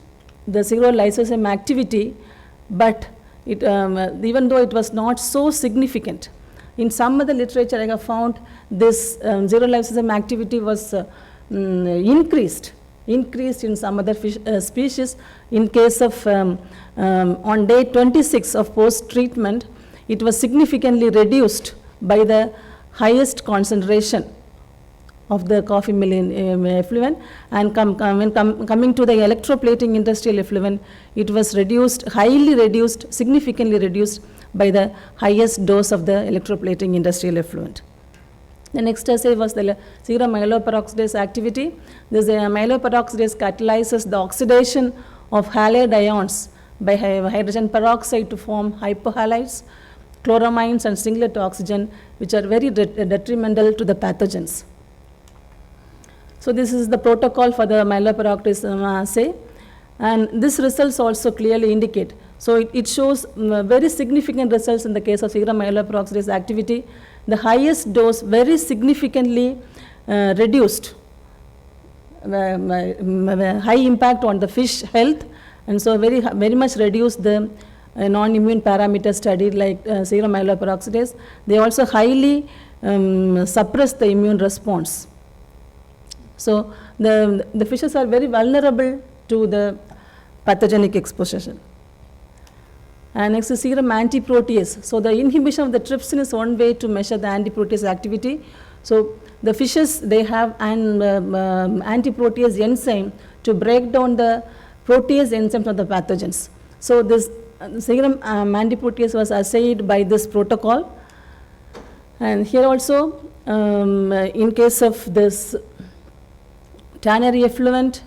the serum lysozyme activity, but even though it was not so significant. In some other literature, I have found this zero lysozyme activity was increased in some other fish, species. In case of on day 26 of post-treatment, it was significantly reduced by the highest concentration of the coffee mill effluent, and coming to the electroplating industrial effluent, it was highly reduced, significantly reduced by the highest dose of the electroplating industrial effluent. The next assay was the serum myeloperoxidase activity. This myeloperoxidase catalyzes the oxidation of halide ions by hydrogen peroxide to form hypohalides, chloramines, and singlet oxygen, which are very detrimental to the pathogens. So this is the protocol for the myeloperoxidase assay, and these results also clearly indicate. So it shows very significant results in the case of serum myeloperoxidase activity. The highest dose very significantly reduced, high impact on the fish health, and so very much reduced the non-immune parameter studied like serum myeloperoxidase. They also highly suppress the immune response. So the fishes are very vulnerable to the pathogenic exposure. And next is serum antiprotease. So the inhibition of the trypsin is one way to measure the antiprotease activity. So the fishes, they have an antiprotease enzyme to break down the protease enzymes of the pathogens. So this serum antiprotease was assayed by this protocol. And here also, in case of this ternary effluent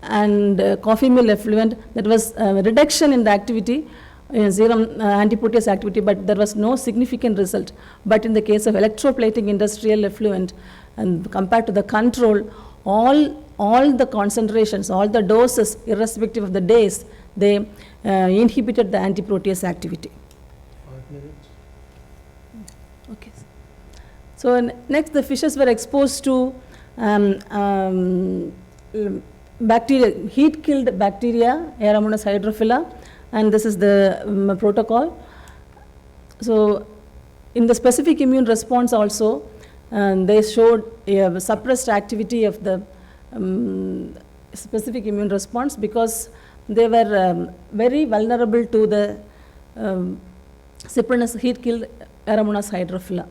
and coffee mill effluent, there was a reduction in the activity, serum antiprotease activity, but there was no significant result. But in the case of electroplating industrial effluent, and compared to the control, all the concentrations, all the doses, irrespective of the days, they inhibited the antiprotease activity. 5 minutes. Okay. So next, the fishes were exposed to bacteria, heat-killed bacteria, Aeromonas hydrophila, and this is the protocol. So In the specific immune response also, they showed a suppressed activity of the specific immune response because they were very vulnerable to the cyprinus heat-killed Aeromonas hydrophila.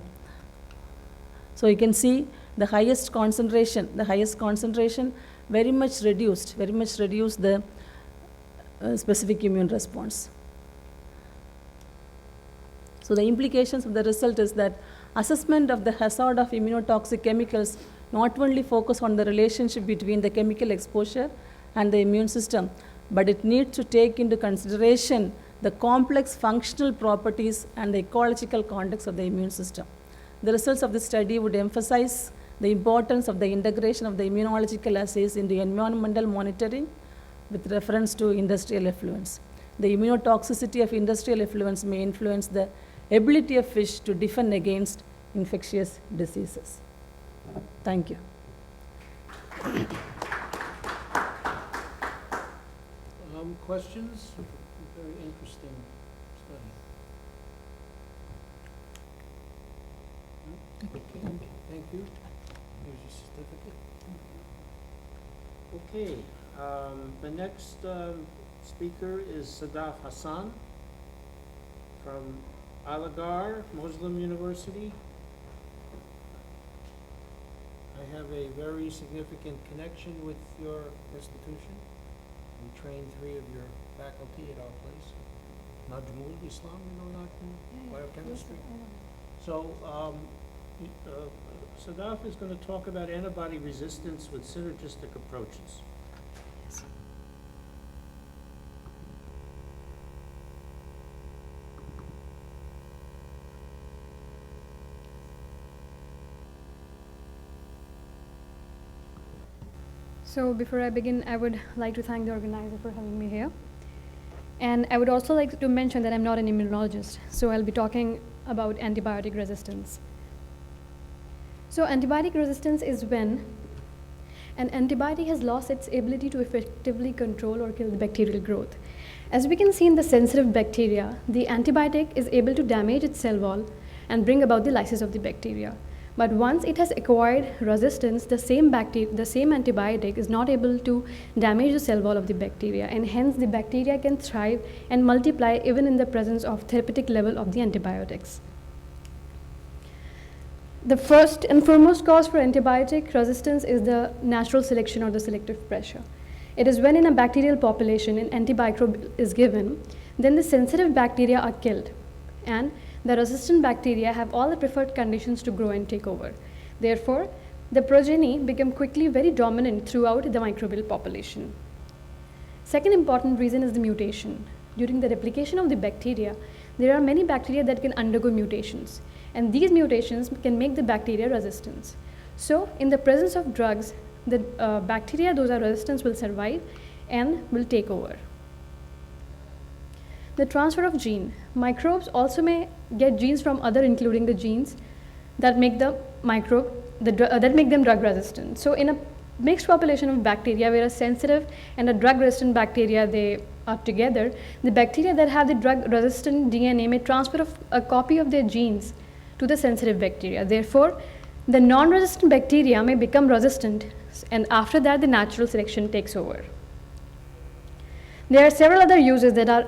So you can see the highest concentration very much reduced the specific immune response. So the implications of the result is that assessment of the hazard of immunotoxic chemicals not only focus on the relationship between the chemical exposure and the immune system, but it needs to take into consideration the complex functional properties and the ecological context of the immune system. The results of this study would emphasize the importance of the integration of the immunological assays into environmental monitoring with reference to industrial effluents. The immunotoxicity of industrial effluents may influence the ability of fish to defend against infectious diseases. Thank you. Questions? Very interesting study. Okay, thank you. Here's your certificate. Okay, the next speaker is Sadaf Hassan from Aligarh Muslim University. I have a very significant connection with your institution. We trained 3 of your faculty at our place. Najmul Islam, you know Najmul? Biochemistry. So, Sadaf is going to talk about antibody resistance with synergistic approaches. So before I begin, I would like to thank the organizer for having me here. And I would also like to mention that I'm not an immunologist, so I'll be talking about antibiotic resistance. So antibiotic resistance is when an antibiotic has lost its ability to effectively control or kill the bacterial growth. As we can see in the sensitive bacteria, the antibiotic is able to damage its cell wall and bring about the lysis of the bacteria. But once it has acquired resistance, the same antibiotic is not able to damage the cell wall of the bacteria, and hence the bacteria can thrive and multiply even in the presence of therapeutic level of the antibiotics. The first and foremost cause for antibiotic resistance is the natural selection or the selective pressure. It is when in a bacterial population an antimicrobe is given, then the sensitive bacteria are killed, and the resistant bacteria have all the preferred conditions to grow and take over. Therefore, the progeny become quickly very dominant throughout the microbial population. Second important reason is the mutation. During the replication of the bacteria, there are many bacteria that can undergo mutations, and these mutations can make the bacteria resistant. So, in the presence of drugs, the bacteria those are resistant will survive and will take over. The transfer of gene. Microbes also may get genes from other, including the genes that make the microbe, that make them drug resistant. So in a mixed population of bacteria where a sensitive and a drug resistant bacteria they are together, the bacteria that have the drug resistant DNA may transfer a copy of their genes to the sensitive bacteria. Therefore, the non-resistant bacteria may become resistant, and after that the natural selection takes over. There are several other uses that are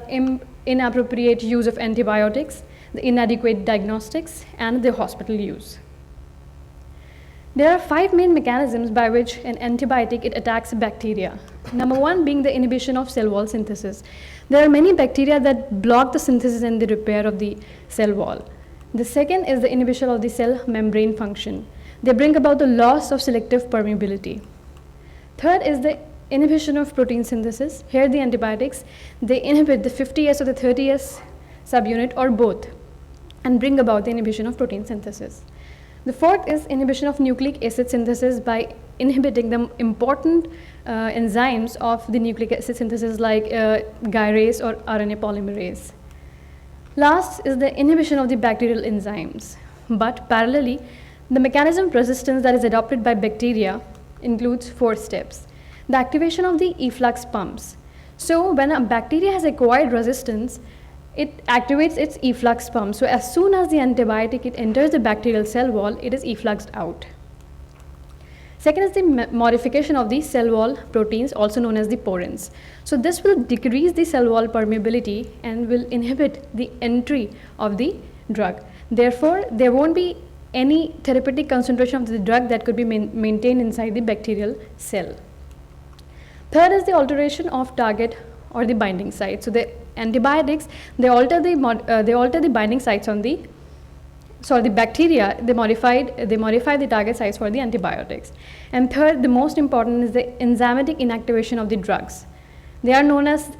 inappropriate use of antibiotics, the inadequate diagnostics, and the hospital use. There are 5 main mechanisms by which an antibiotic attacks bacteria. Number 1 being the inhibition of cell wall synthesis. There are many bacteria that block the synthesis and the repair of the cell wall. The second is the inhibition of the cell membrane function. They bring about the loss of selective permeability. Third is the inhibition of protein synthesis. Here the antibiotics, they inhibit the 50S or the 30S subunit or both and bring about the inhibition of protein synthesis. The fourth is inhibition of nucleic acid synthesis by inhibiting the important enzymes of the nucleic acid synthesis like gyrase or RNA polymerase. Last is the inhibition of the bacterial enzymes. But parallelly, the mechanism of resistance that is adopted by bacteria includes 4 steps. The activation of the efflux pumps. So when a bacteria has acquired resistance, it activates its efflux pump. So as soon as the antibiotic it enters the bacterial cell wall, it is effluxed out. Second is the modification of the cell wall proteins, also known as the porins. So this will decrease the cell wall permeability and will inhibit the entry of the drug. Therefore, there won't be any therapeutic concentration of the drug that could be maintained inside the bacterial cell. Third is the alteration of target or the binding site. So the antibiotics, they alter the binding sites on the, the bacteria, they modify the target sites for the antibiotics. And third, the most important is the enzymatic inactivation of the drugs. They are known as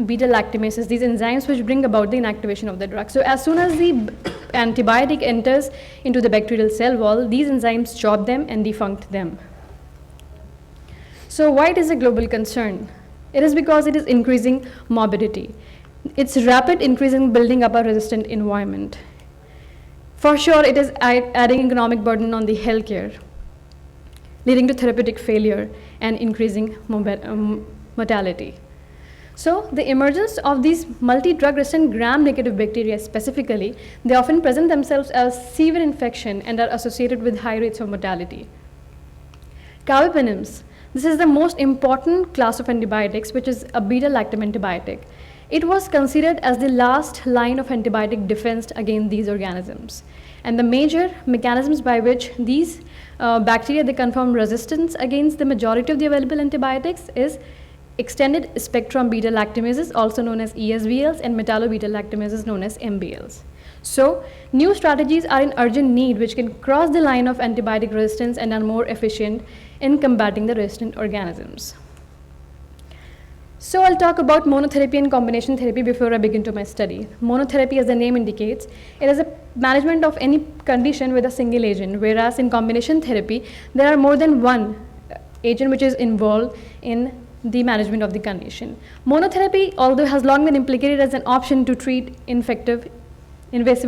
beta-lactamases, these enzymes which bring about the inactivation of the drug. So as soon as the antibiotic enters into the bacterial cell wall, these enzymes stop them and defunct them. So why it is a global concern? It is because it is increasing morbidity. It's rapid increase in building up a resistant environment. For sure, it is adding economic burden on the healthcare, leading to therapeutic failure and increasing mortality. So the emergence of these multi-drug resistant gram-negative bacteria specifically, they often present themselves as severe infection and are associated with high rates of mortality. Carbapenems, this is the most important class of antibiotics, which is a beta-lactam antibiotic. It was considered as the last line of antibiotic defense against these organisms. And the major mechanisms by which these bacteria, they confirm resistance against the majority of the available antibiotics is extended spectrum beta-lactamases, also known as ESBLs, and metallo-beta-lactamases, known as MBLs. So new strategies are in urgent need which can cross the line of antibiotic resistance and are more efficient in combating the resistant organisms. So I'll talk about monotherapy and combination therapy before I begin to my study. Monotherapy, as the name indicates, it is a management of any condition with a single agent, whereas in combination therapy, there are more than one agent which is involved in the management of the condition. Monotherapy, although has long been implicated as an option to treat invasive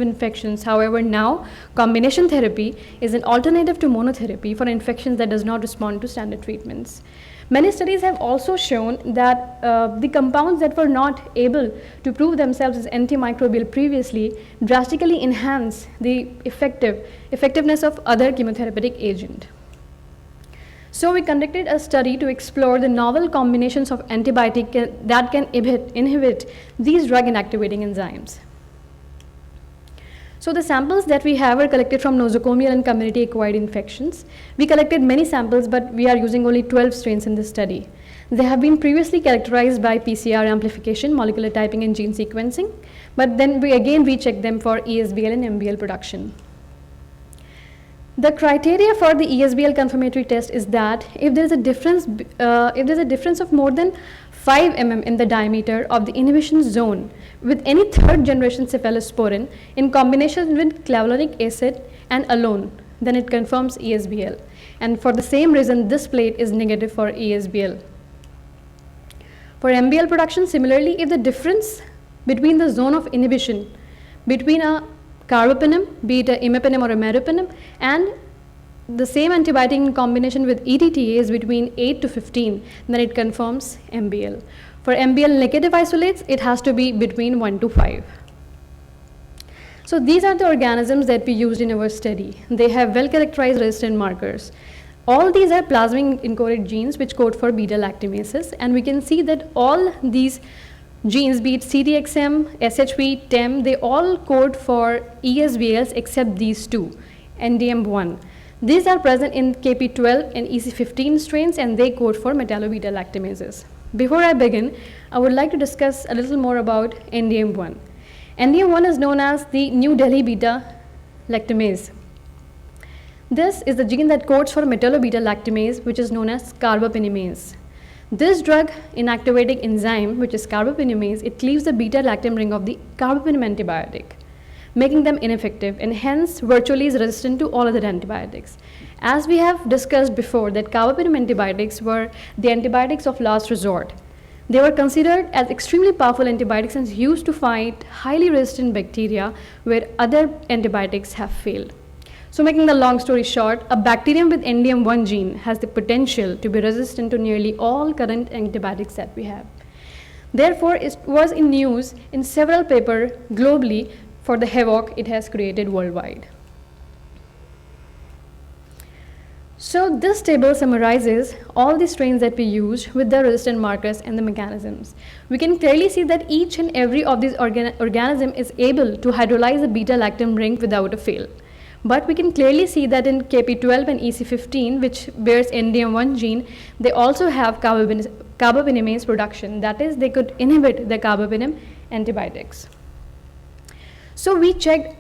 infections, however, now combination therapy is an alternative to monotherapy for infections that does not respond to standard treatments. Many studies have also shown that the compounds that were not able to prove themselves as antimicrobial previously drastically enhance the effectiveness of other chemotherapeutic agent. So we conducted a study to explore the novel combinations of antibiotic that can inhibit these drug inactivating enzymes. So the samples that we have are collected from nosocomial and community acquired infections. We collected many samples, but we are using only 12 strains in this study. They have been previously characterized by PCR amplification, molecular typing, and gene sequencing, but then we again recheck them for ESBL and MBL production. The criteria for the ESBL confirmatory test is that if there is a difference of more than 5 mm in the diameter of the inhibition zone with any third generation cephalosporin in combination with clavulanic acid and alone, then it confirms ESBL. And for the same reason, this plate is negative for ESBL. For MBL production, similarly, if the difference between the zone of inhibition between a carbapenem, be it a imipenem or a meropenem, and the same antibiotic in combination with ETTA is between 8 to 15, then it confirms MBL. For MBL negative isolates, it has to be between 1 to 5. So these are the organisms that we used in our study. They have well-characterized resistant markers. All these are plasmid encoded genes which code for beta-lactamases, and we can see that all these genes, be it CTXM, SHP, TEM, they all code for ESBLs except these two, NDM1. These are present in KP12 and EC15 strains, and they code for metallo-beta-lactamases. Before I begin, I would like to discuss a little more about NDM1. NDM1 is known as the New Delhi beta-lactamase. This is the gene that codes for metallo-beta-lactamase, which is known as carbapenemase. This drug inactivating enzyme, which is carbapenemase, it cleaves the beta-lactam ring of the carbapenem antibiotic, making them ineffective and hence virtually is resistant to all other antibiotics. As we have discussed before, that carbapenem antibiotics were the antibiotics of last resort. They were considered as extremely powerful antibiotics and used to fight highly resistant bacteria where other antibiotics have failed. So making the long story short, a bacterium with NDM1 gene has the potential to be resistant to nearly all current antibiotics that we have. Therefore, it was in news in several papers globally for the havoc it has created worldwide. So this table summarizes all the strains that we used with the resistant markers and the mechanisms. We can clearly see that each and every of these organism is able to hydrolyze the beta-lactam ring without a fail. But we can clearly see that in KP12 and EC15, which bears NDM1 gene, they also have carbapenemase production. That is, they could inhibit the carbapenem antibiotics. So we checked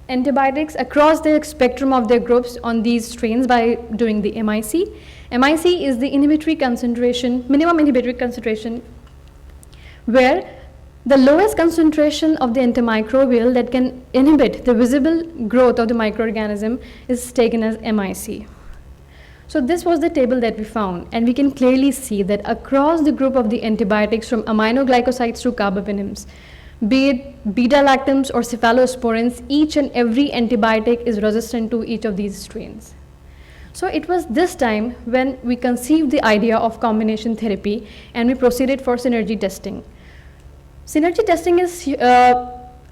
antibiotics across the spectrum of their groups on these strains by doing the MIC. MIC is the inhibitory concentration, minimum inhibitory concentration, where the lowest concentration of the antimicrobial that can inhibit the visible growth of the microorganism is taken as MIC. So this was the table that we found, and we can clearly see that across the group of the antibiotics from aminoglycosides to carbapenems, be it beta-lactams or cephalosporins, each and every antibiotic is resistant to each of these strains. So it was this time when we conceived the idea of combination therapy and we proceeded for synergy testing. Synergy testing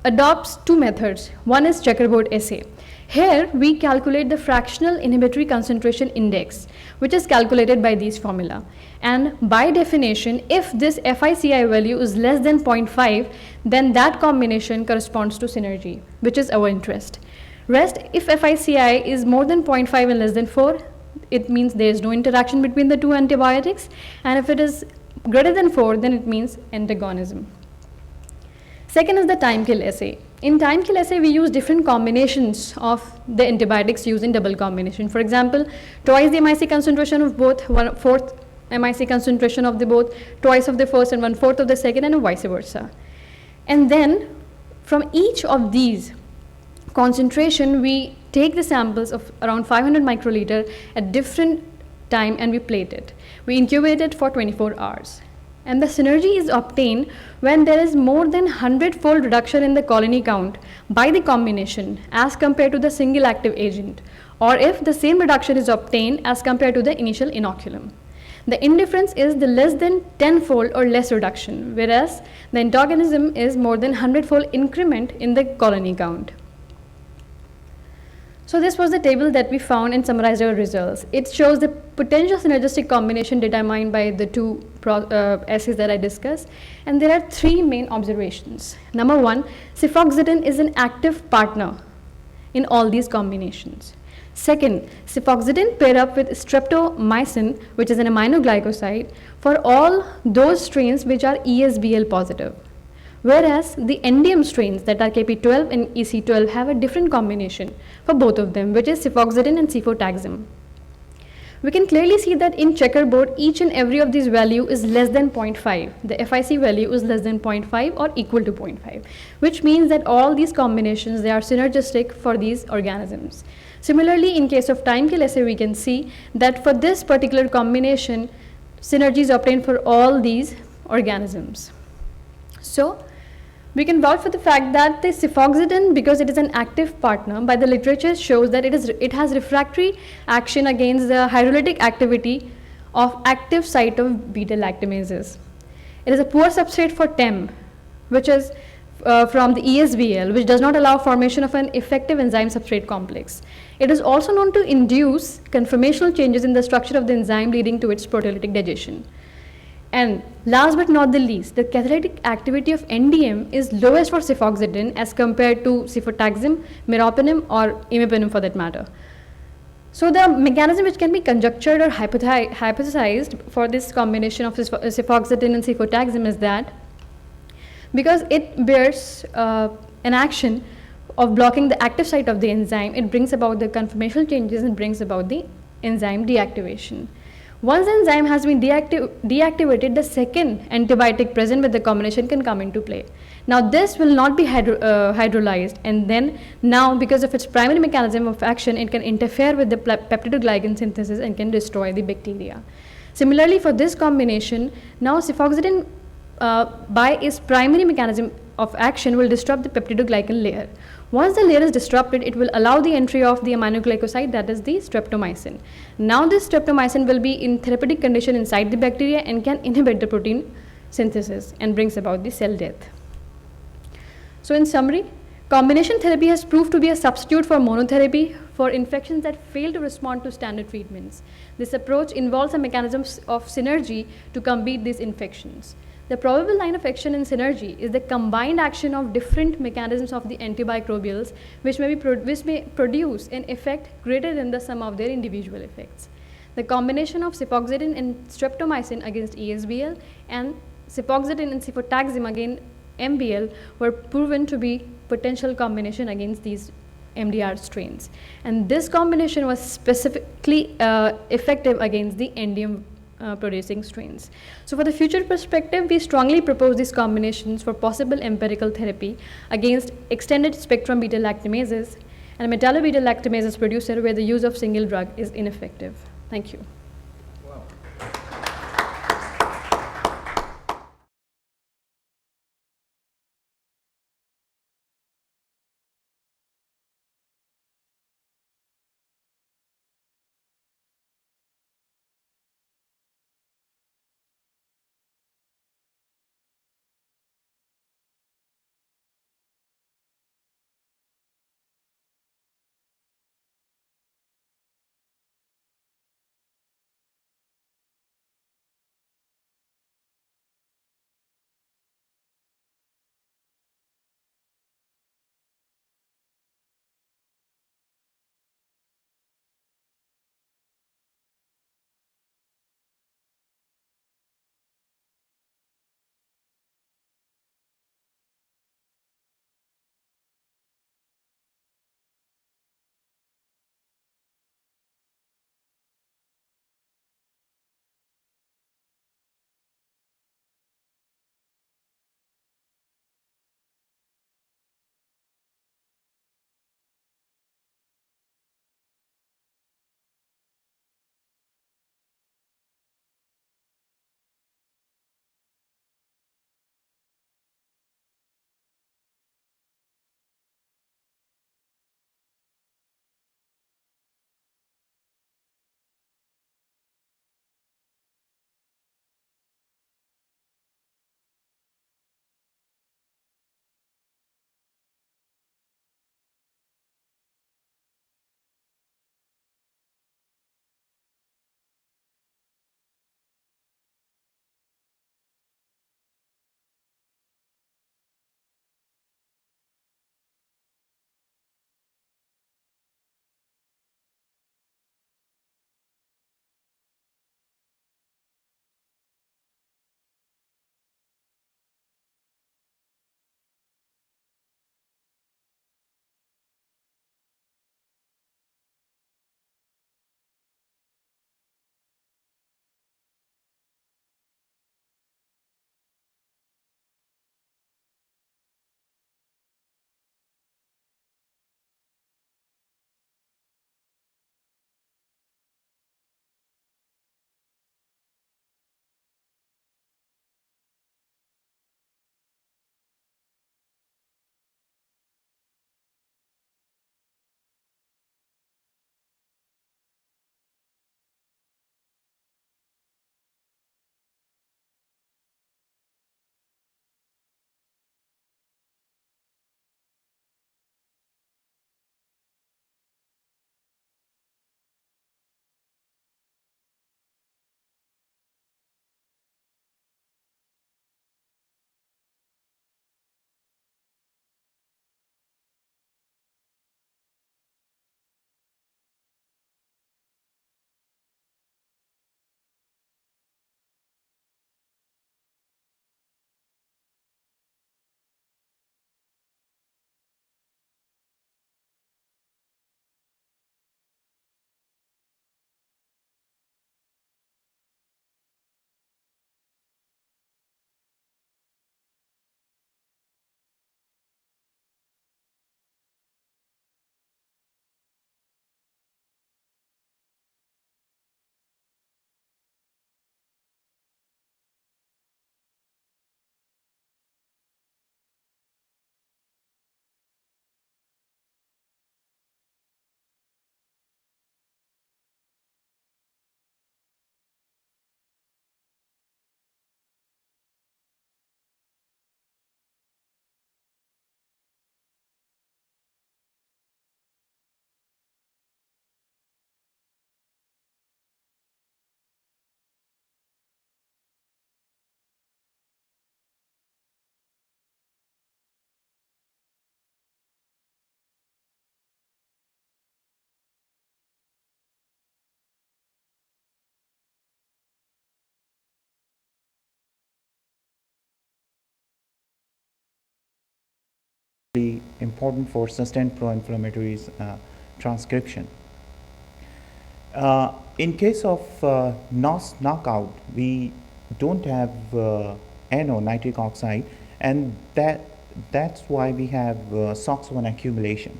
adopts two methods. One is checkerboard assay. Here we calculate the fractional inhibitory concentration index, which is calculated by these formula. And by definition, if this FICI value is less than 0.5, then that combination corresponds to synergy, which is our interest. Rest, if FICI is more than 0.5 and less than 4, it means there is no interaction between the two antibiotics. And if it is greater than 4, then it means antagonism. Second is the time kill assay. In time kill assay, we use different combinations of the antibiotics used in double combination. For example, twice the MIC concentration of both, 1/4 MIC concentration of the both, twice of the first and 1/4 of the second, and vice versa. And then from each of these concentration, we take the samples of around 500 microliter at different time and we plate it. We incubate it for 24 hours. And the synergy is obtained when there is more than 100-fold reduction in the colony count by the combination as compared to the single active agent, or if the same reduction is obtained as compared to the initial inoculum. The indifference is the less than 10-fold or less reduction, whereas the antagonism is more than 100-fold increment in the colony count. So this was the table that we found and summarized our results. It shows the potential synergistic combination determined by the two assays that I discussed. And there are three main observations. Number one, cefoxitin is an active partner in all these combinations. Second, cefoxitin paired up with streptomycin, which is an aminoglycoside, for all those strains which are ESBL positive. Whereas the NDM strains that are KP12 and EC12 have a different combination for both of them, which is cefoxitin and cefotaxime. We can clearly see that in checkerboard, each and every of these value is less than 0.5. The FIC value is less than 0.5 or equal to 0.5, which means that all these combinations, they are synergistic for these organisms. Similarly, in case of time kill assay, we can see that for this particular combination, synergy is obtained for all these organisms. So, we can vouch for the fact that the cefoxitin, because it is an active partner, by the literature shows that it has refractory action against the hydrolytic activity of active site of beta-lactamases. It is a poor substrate for TEM, which is from the ESBL, which does not allow formation of an effective enzyme substrate complex. It is also known to induce conformational changes in the structure of the enzyme leading to its proteolytic digestion. And last but not the least, the catalytic activity of NDM is lowest for cefoxitin as compared to cefotaxime, meropenem, or imipenem for that matter. So the mechanism which can be conjectured or hypothesized for this combination of cefoxitin and cefotaxime is that because it bears an action of blocking the active site of the enzyme, it brings about the conformational changes and brings about the enzyme deactivation. Once the enzyme has been deactivated, the second antibiotic present with the combination can come into play. Now this will not be hydrolyzed, and then now because of its primary mechanism of action, it can interfere with the peptidoglycan synthesis and can destroy the bacteria. Similarly, for this combination, now cefoxitin by its primary mechanism of action will disrupt the peptidoglycan layer. Once the layer is disrupted, it will allow the entry of the aminoglycoside, that is the streptomycin. Now this streptomycin will be in therapeutic condition inside the bacteria and can inhibit the protein synthesis and brings about the cell death. So in summary, combination therapy has proved to be a substitute for monotherapy for infections that fail to respond to standard treatments. This approach involves a mechanism of synergy to combat these infections. The probable line of action in synergy is the combined action of different mechanisms of the antimicrobials, which may produce an effect greater than the sum of their individual effects. The combination of cefoxitin and streptomycin against ESBL and cefoxitin and cefotaxime against MBL were proven to be potential combination against these MDR strains. And this combination was specifically effective against the endium producing strains. So for the future perspective, we strongly propose these combinations for possible empirical therapy against extended spectrum beta lactamases and metallo-beta lactamases producer where the use of single drug is ineffective. Thank you. important for sustained pro-inflammatory transcription. In case of NOS knockout, we don't have NO, nitric oxide, and that's why we have SOX1 accumulation.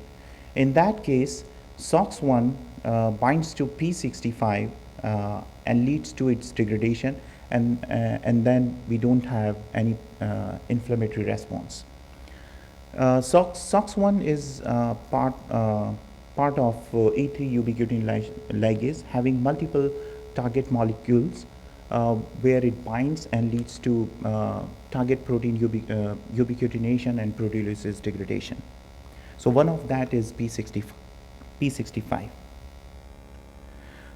In that case, SOX1 binds to P65 and leads to its degradation, and then we don't have any inflammatory response. SOX1 is part of E3 ubiquitin ligase, having multiple target molecules where it binds and leads to target protein ubiquitination and proteolysis degradation. So one of that is P65.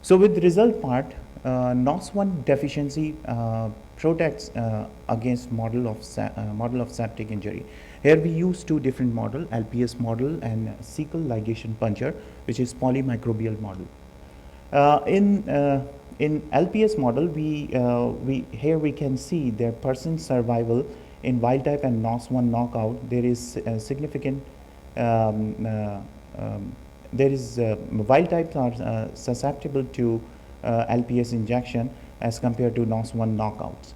So with the result part, NOS1 deficiency protects against model of septic injury. Here we use two different models, LPS model and cecal ligation puncture, which is polymicrobial model. In LPS model, here we can see the person's survival in wild type and NOS1 knockout. There is a significant wild types are susceptible to LPS injection as compared to NOS1 knockouts.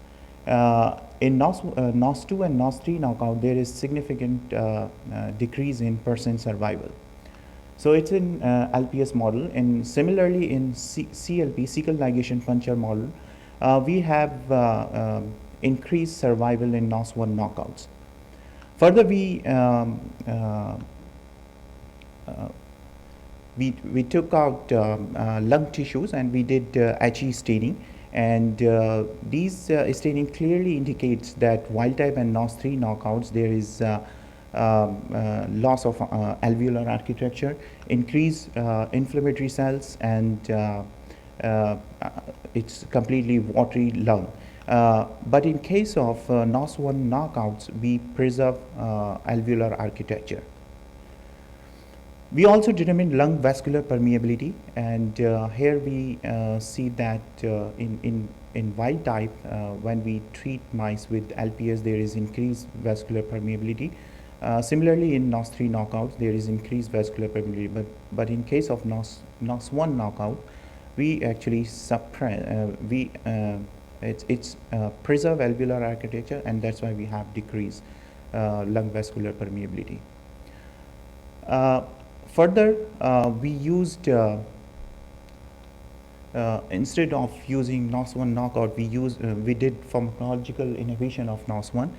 In NOS2 and NOS3 knockout, there is significant decrease in person survival. So it's in LPS model, and similarly in CLP, cecal ligation puncture model, we have increased survival in NOS1 knockouts. Further, we took out lung tissues and we did HE staining, and these staining clearly indicates that wild type and NOS3 knockouts, there is loss of alveolar architecture, increased inflammatory cells, and it's completely watery lung. But in case of NOS1 knockouts, we preserve alveolar architecture. We also determine lung vascular permeability, and here we see that in wild type, when we treat mice with LPS, there is increased vascular permeability. Similarly, in NOS3 knockouts, there is increased vascular permeability, but in case of NOS1 knockout, we actually suppress, preserve alveolar architecture, and that's why we have decreased lung vascular permeability. Further, we used, instead of using NOS1 knockout, we did pharmacological inhibition of NOS1,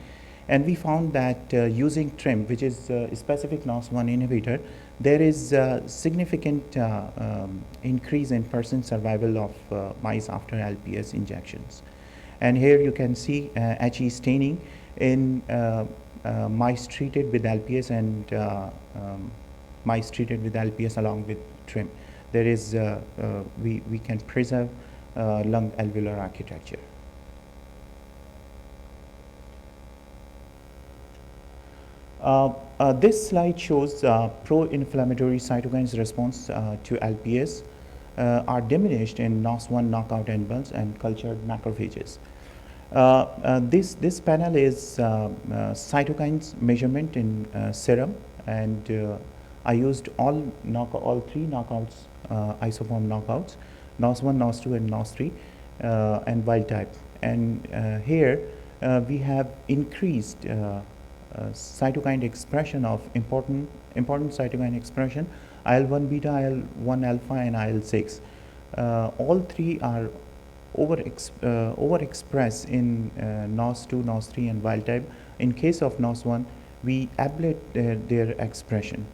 and we found that using TRIM, which is a specific NOS1 inhibitor, there is a significant increase in person survival of mice after LPS injections. And here you can see HE staining in mice treated with LPS and mice treated with LPS along with TRIM. There is, we can preserve lung alveolar architecture. This slide shows pro-inflammatory cytokines response to LPS are diminished in NOS1 knockout animals and cultured macrophages. This panel is cytokines measurement in serum, and I used all three knockouts, isoform knockouts, NOS1, NOS2, and NOS3, and wild type. And here we have increased cytokine expression of important cytokine expression, IL-1 beta, IL-1 alpha, and IL-6. All three are overexpressed in NOS2, NOS3, and wild type. In case of NOS1, we ablate their expression.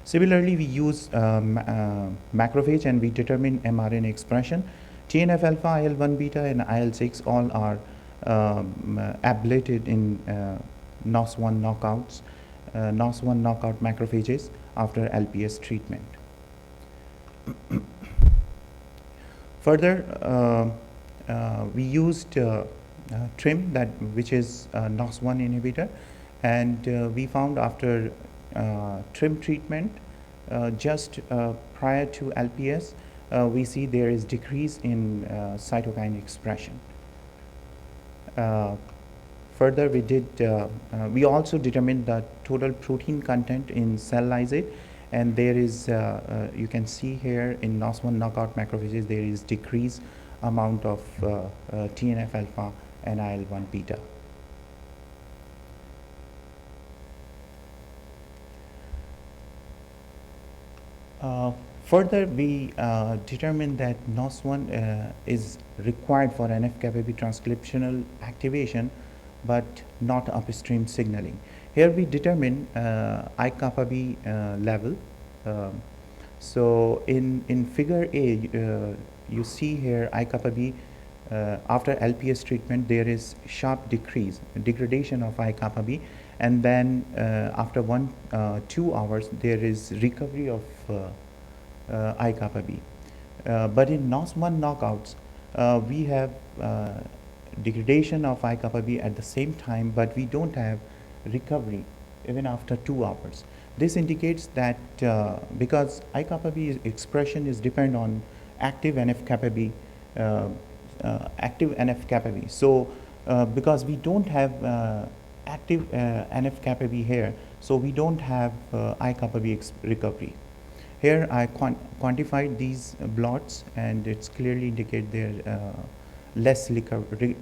Similarly, we use macrophage and we determine mRNA expression. TNF alpha, IL-1 beta, and IL-6 all are ablated in NOS1 knockouts, NOS1 knockout macrophages after LPS treatment. Further, we used TRIM, which is NOS1 inhibitor, and we found after TRIM treatment, just prior to LPS, we see there is decrease in cytokine expression. further we did, we also determined the total protein content in cell lysate, and there is, you can see here in NOS1 knockout macrophages, there is decreased amount of TNF alpha and IL-1 beta. Further, we determined that NOS1 is required for NF-kappa B transcriptional activation, but not upstream signaling. Here we determine I-kappa B level. So in figure A, you see here I-kappa B after LPS treatment, there is sharp degradation of I-kappa B, and then after 2 hours, there is recovery of I-kappa B. But in NOS1 knockouts, we have degradation of I-kappa B at the same time, but we don't have recovery even after 2 hours. This indicates that because I-kappa B expression is dependent on active NF-kappa B, So because we don't have active NF-kappa B here, so we don't have I-kappa B recovery. Here I quantified these blots, and it's clearly indicate there less recovery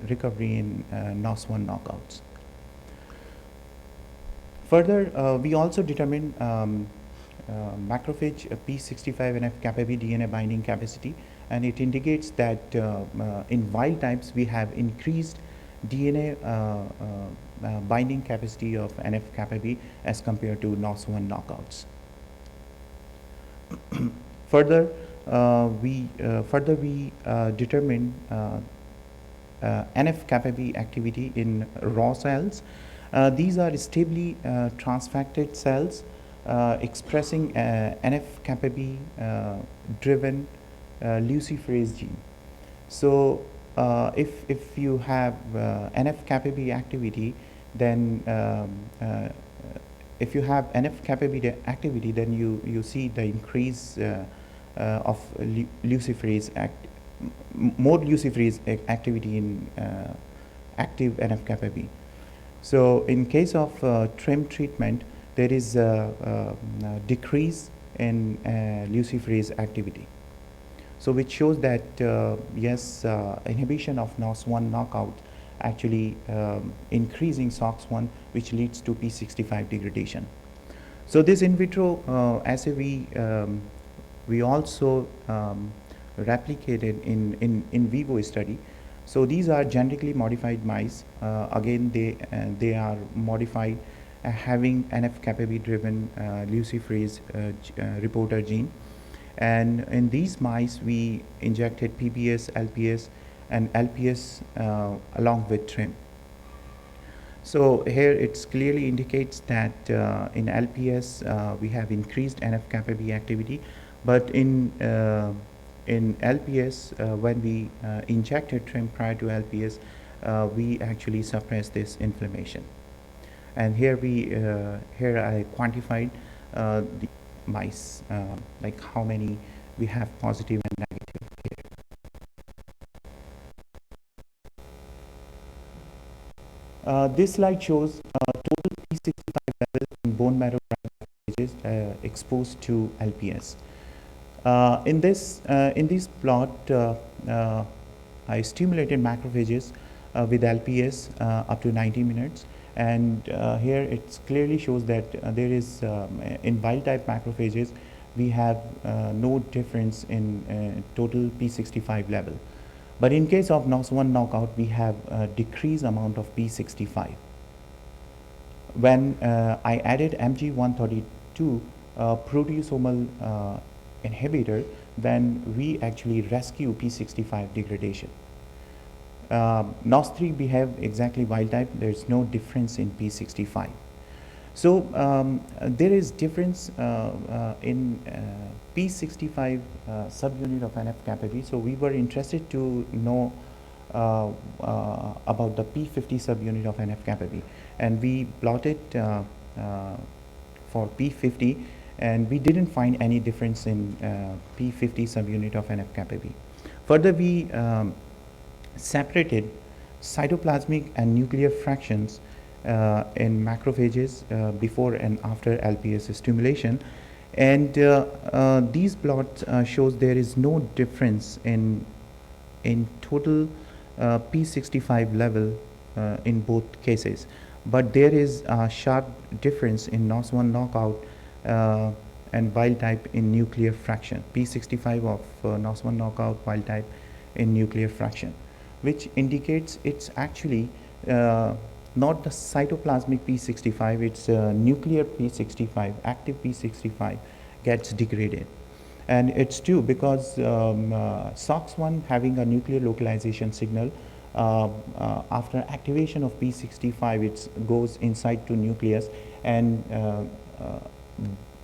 in NOS1 knockouts. Further, we also determined macrophage P65 NF-kappa B DNA binding capacity, and it indicates that in wild types we have increased DNA binding capacity of NF-kappa B as compared to NOS1 knockouts. Further, we determined NF-kappa B activity in raw cells. These are stably transfected cells expressing NF-kappa B driven luciferase gene. So if you have NF-kappa B activity, then if you have NF-kappa B activity, then you see the increase of luciferase more luciferase activity in active NF-kappa B. So in case of TRIM treatment, there is a decrease in luciferase activity. So which shows that yes, inhibition of NOS1 knockout actually increasing SOX1, which leads to P65 degradation. So this in vitro assay we also replicated in vivo study. So these are genetically modified mice. Again, they are modified having NF-kappa B driven luciferase reporter gene. And in these mice, we injected PBS, LPS, and LPS along with TRIM. So here it clearly indicates that in LPS we have increased NF-kappa B activity, but in LPS when we injected TRIM prior to LPS, we actually suppressed this inflammation. And here here I quantified the mice, like how many we have positive and negative here. This slide shows total P65 level in bone marrow macrophages exposed to LPS. In this plot, I stimulated macrophages with LPS up to 90 minutes. And here it clearly shows that there is, in wild type macrophages, we have no difference in total P65 level. But in case of NOS1 knockout, we have a decreased amount of P65. When I added MG132 proteasomal inhibitor, then we actually rescue P65 degradation. NOS3 behave exactly wild type. There is no difference in P65. So there is difference in P65 subunit of NF-kappa B. So we were interested to know about the P50 subunit of NF-kappa B, and we plotted for P50, and we didn't find any difference in P50 subunit of NF-kappa B. Further, we separated cytoplasmic and nuclear fractions in macrophages before and after LPS stimulation. And these plots shows there is no difference in total P65 level in both cases, but there is a sharp difference in NOS1 knockout and wild type in nuclear fraction. P65 of NOS1 knockout, wild type in nuclear fraction, which indicates it's actually not the cytoplasmic P65, it's nuclear P65, active P65 gets degraded. And it's true because SOX1 having a nuclear localization signal, after activation of P65, it goes inside to nucleus and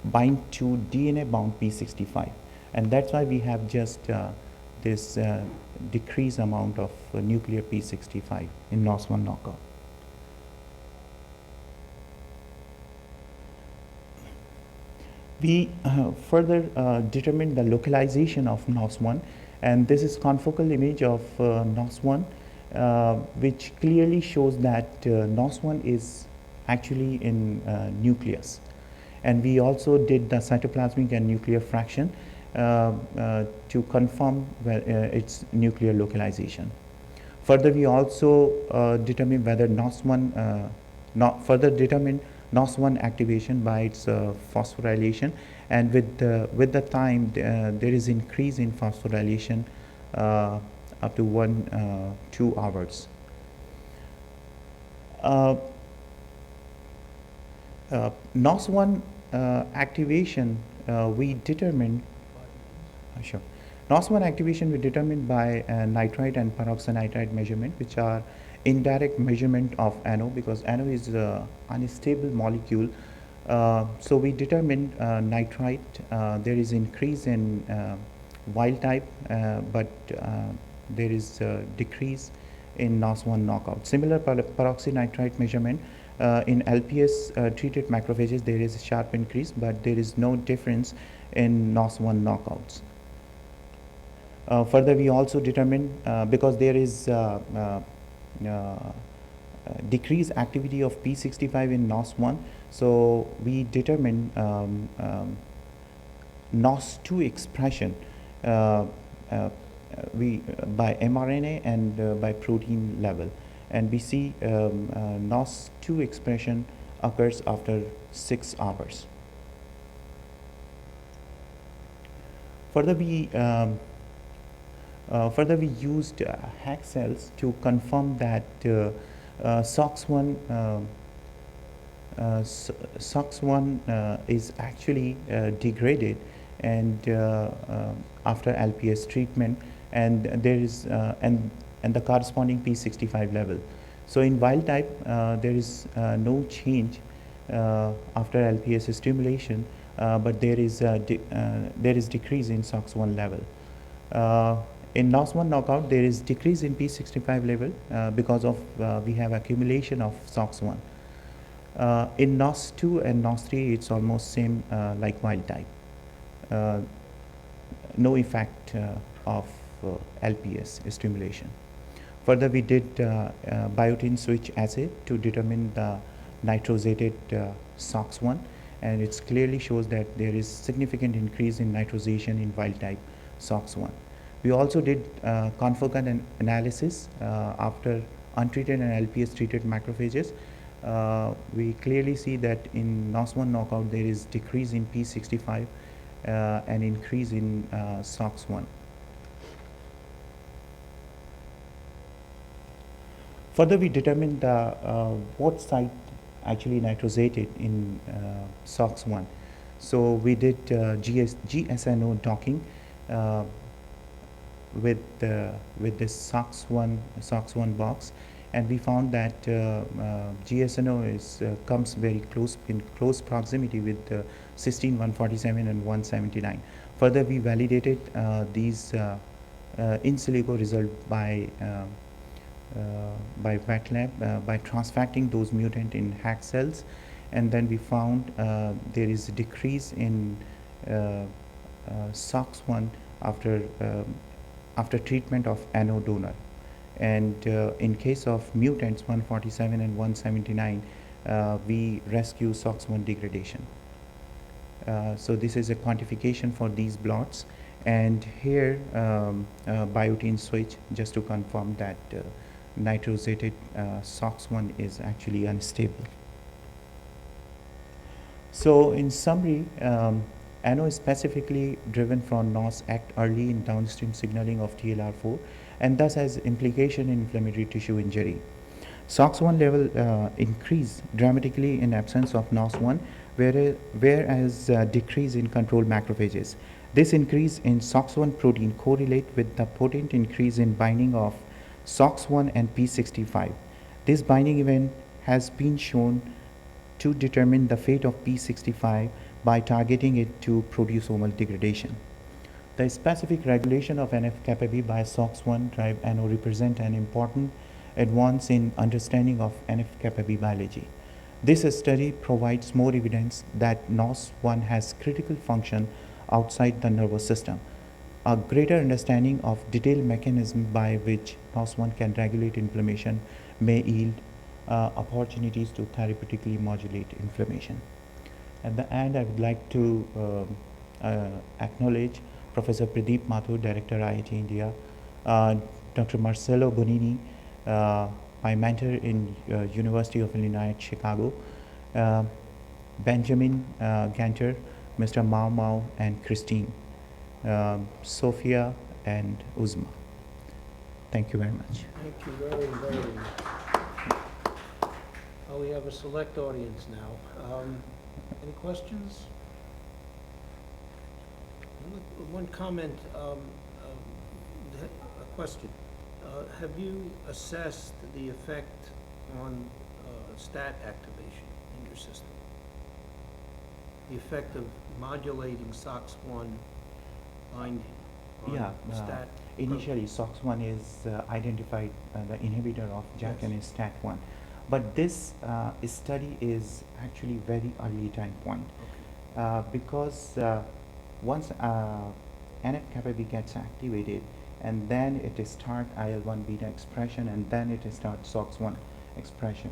bind to DNA bound P65. And that's why we have just this decreased amount of nuclear P65 in NOS1 knockout. We further determined the localization of NOS1, and this is confocal image of NOS1, which clearly shows that NOS1 is actually in nucleus. And we also did the cytoplasmic and nuclear fraction to confirm its nuclear localization. Further, we also determined whether NOS1 determined NOS1 activation by its phosphorylation, and with the time there is increase in phosphorylation up to 2 hours. NOS1 activation we determined. Sure. NOS1 activation we determined by nitrite and peroxynitrite measurement, which are indirect measurement of NO, because NO is an unstable molecule. So we determined nitrite, there is increase in wild type, but there is decrease in NOS1 knockout. Similar peroxynitrite measurement in LPS treated macrophages, there is a sharp increase, but there is no difference in NOS1 knockouts. Further, we also determined because there is decreased activity of P65 in NOS1, so we determined NOS2 expression by mRNA and by protein level, and we see NOS2 expression occurs after 6 hours. Further, we used HAC cells to confirm that SOX1 is actually degraded and after LPS treatment, and there is and the corresponding P65 level. So in wild type, there is no change after LPS stimulation, but there is decrease in SOX1 level. In NOS1 knockout, there is decrease in P65 level because of we have accumulation of SOX1. In NOS2 and NOS3, it's almost same like wild type. No effect of LPS stimulation. Further, we did biotin switch assay to determine the nitrosated SOX1, and it clearly shows that there is significant increase in nitrosation in wild type SOX1. We also did confocal analysis after untreated and LPS treated macrophages. We clearly see that in NOS1 knockout there is decrease in P65 and increase in SOX1. Further, we determined what site actually nitrosated in SOX1. So we did GSNO docking with this SOX1 box, and we found that GSNO comes very close in close proximity with cysteine 147 and 179. Further, we validated these in silico result by wet lab by transfecting those mutant in HAC cells, and then we found there is a decrease in SOX1 after treatment of NO donor, And in case of mutants 147 and 179, we rescue SOX1 degradation. So this is a quantification for these blots. And here, biotin switch, just to confirm that nitrosated SOX1 is actually unstable. So in summary, NO is specifically driven from NOS act early in downstream signaling of TLR4 and thus has implication in inflammatory tissue injury. SOX1 level increase dramatically in absence of NOS1, whereas decrease in controlled macrophages. This increase in SOX1 protein correlate with the potent increase in binding of SOX1 and P65. This binding event has been shown to determine the fate of P65 by targeting it to proteasomal degradation. The specific regulation of NF-kappa B by SOX1 drive NO represent an important advance in understanding of NF-kappa B biology. This study provides more evidence that NOS1 has critical function outside the nervous system. A greater understanding of detailed mechanism by which NOS1 can regulate inflammation may yield opportunities to therapeutically modulate inflammation. At the end, I would like to acknowledge Professor Pradeep Mathur, Director, IIT India, Dr. Marcelo Bonini, my mentor in University of Illinois at Chicago, Benjamin Ganter, Mr. Mao Mao, and Christine, Sophia, and Uzma. Thank you very much. Thank you very, very much. We have a select audience now. Any questions? One comment, a question. Have you assessed the effect on STAT activation in your system? The effect of modulating SOX1 binding on STAT? Initially, SOX1 is identified the inhibitor of JAK and is STAT1. But this study is actually very early time point because once NF-kappa B gets activated and then it starts IL-1 beta expression and then it starts SOX1 expression.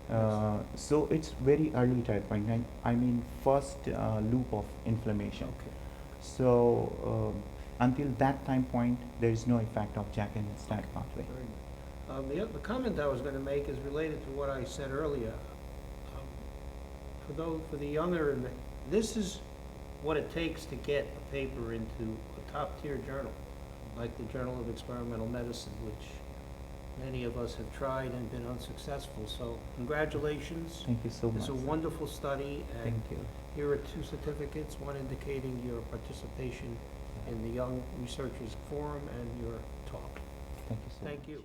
So it's very early time point. I mean first loop of inflammation. Okay. So until that time point, there is no effect of JAK and STAT pathway. The comment I was going to make is related to what I said earlier. For the younger, this is what it takes to get a paper into a top-tier journal, like the Journal of Experimental Medicine, which many of us have tried and been unsuccessful. So congratulations. Thank you so much. It's a wonderful study. And thank you. Here are 2 certificates, one indicating your participation in the Young Researchers Forum and your talk. Thank you so much. Thank you.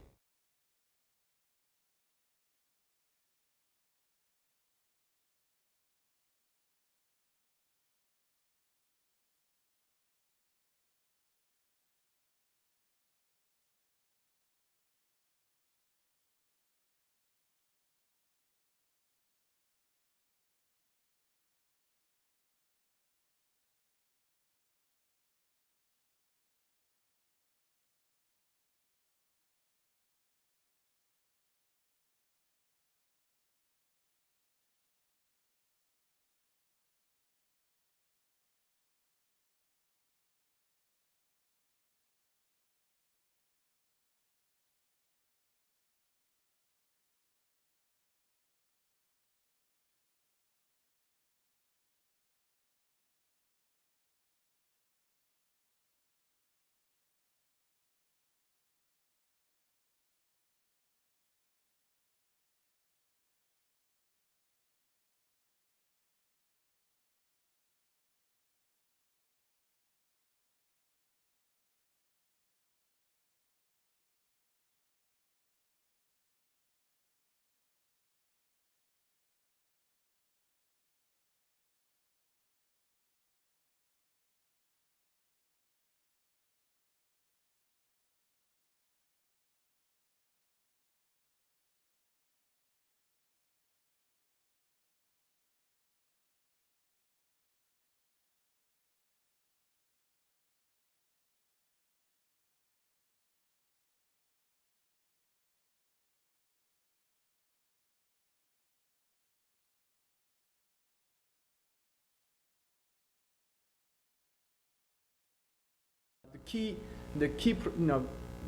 key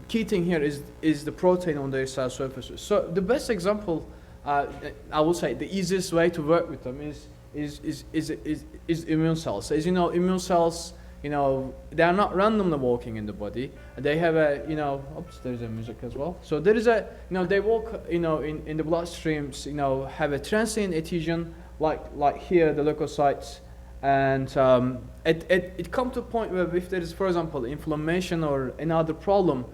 thing here is the protein on their cell surfaces. So the best example, I would say, the easiest way to work with them is immune cells. As you know, immune cells, they are not randomly walking in the body. They have oops, there's a music as well. So there is they walk, in the bloodstreams, have a transient adhesion, like here, the leukocytes. And it comes to a point where if there is, for example, inflammation or another problem,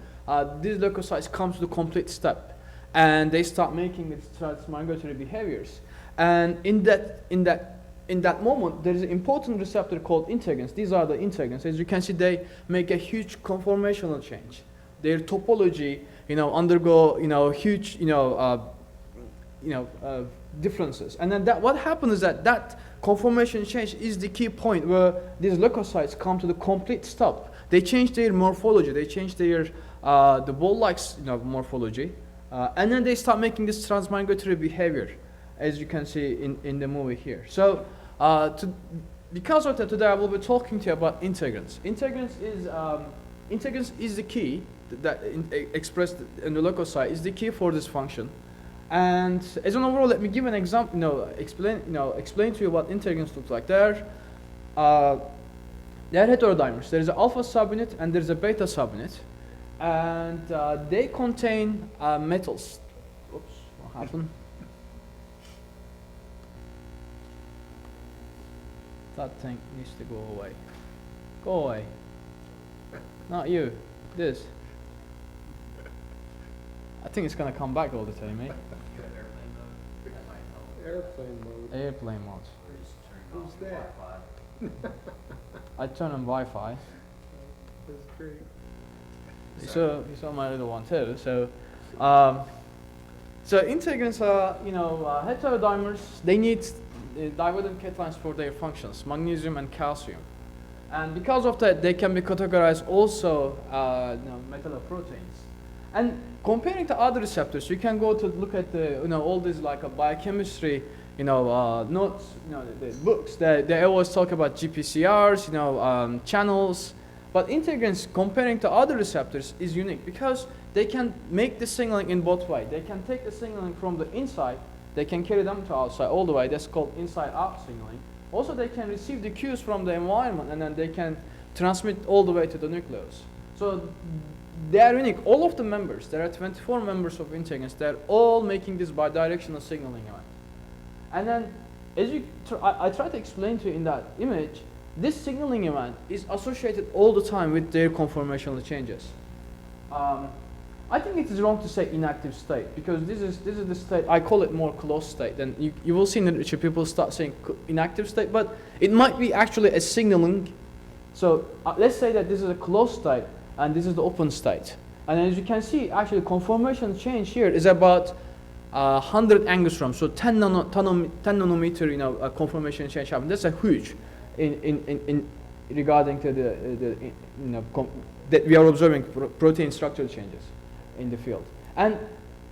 these leukocytes come to the complete step, and they start making these transmigratory behaviors. And in that moment, there is an important receptor called integrins. These are the integrins. As you can see, they make a huge conformational change. Their topology, undergo, huge, differences. And then what happens is that conformation change is the key point where these leukocytes come to the complete stop. They change their morphology. They change their the ball-like morphology, and then they start making this transmigratory behavior, as you can see in the movie here. So because of that, today I will be talking to you about integrins. Integrins is the key that expressed in the leukocyte is the key for this function. And as an overall, let me give an example. Explain to you what integrins look like. They're heterodimers. There is an alpha subunit and there is a beta subunit, and they contain metals. Oops, what happened? That thing needs to go away. Go away. Not you. This. I think it's gonna come back all the time, eh? Airplane mode. Airplane mode. Who's that? I turn on Wi-Fi. That's great. You saw my little one too. So integrins are heterodimers. They need divalent cations for their functions, magnesium and calcium. And because of that, they can be categorized also metalloproteins. And comparing to other receptors, you can go to look at the all these like a biochemistry notes, the books. They always talk about GPCRs, channels. But integrins, comparing to other receptors, is unique because they can make the signaling in both ways. They can take the signaling from the inside, they can carry them to outside all the way. That's called inside-out signaling. Also, they can receive the cues from the environment, and then they can transmit all the way to the nucleus. So they are unique. All of the members, there are 24 members of integrins. They're all making this bidirectional signaling event. And then, as I try to explain to you in that image, this signaling event is associated all the time with their conformational changes. I think it is wrong to say inactive state because this is the state. I call it more closed state. Then you will see in the literature people start saying inactive state, but it might be actually a signaling. So let's say that this is a closed state and this is the open state. And as you can see, actually conformation change here is about 100 angstrom, so 10 nanometer, conformation change happens. That's a huge in regarding to the that we are observing protein structural changes in the field. And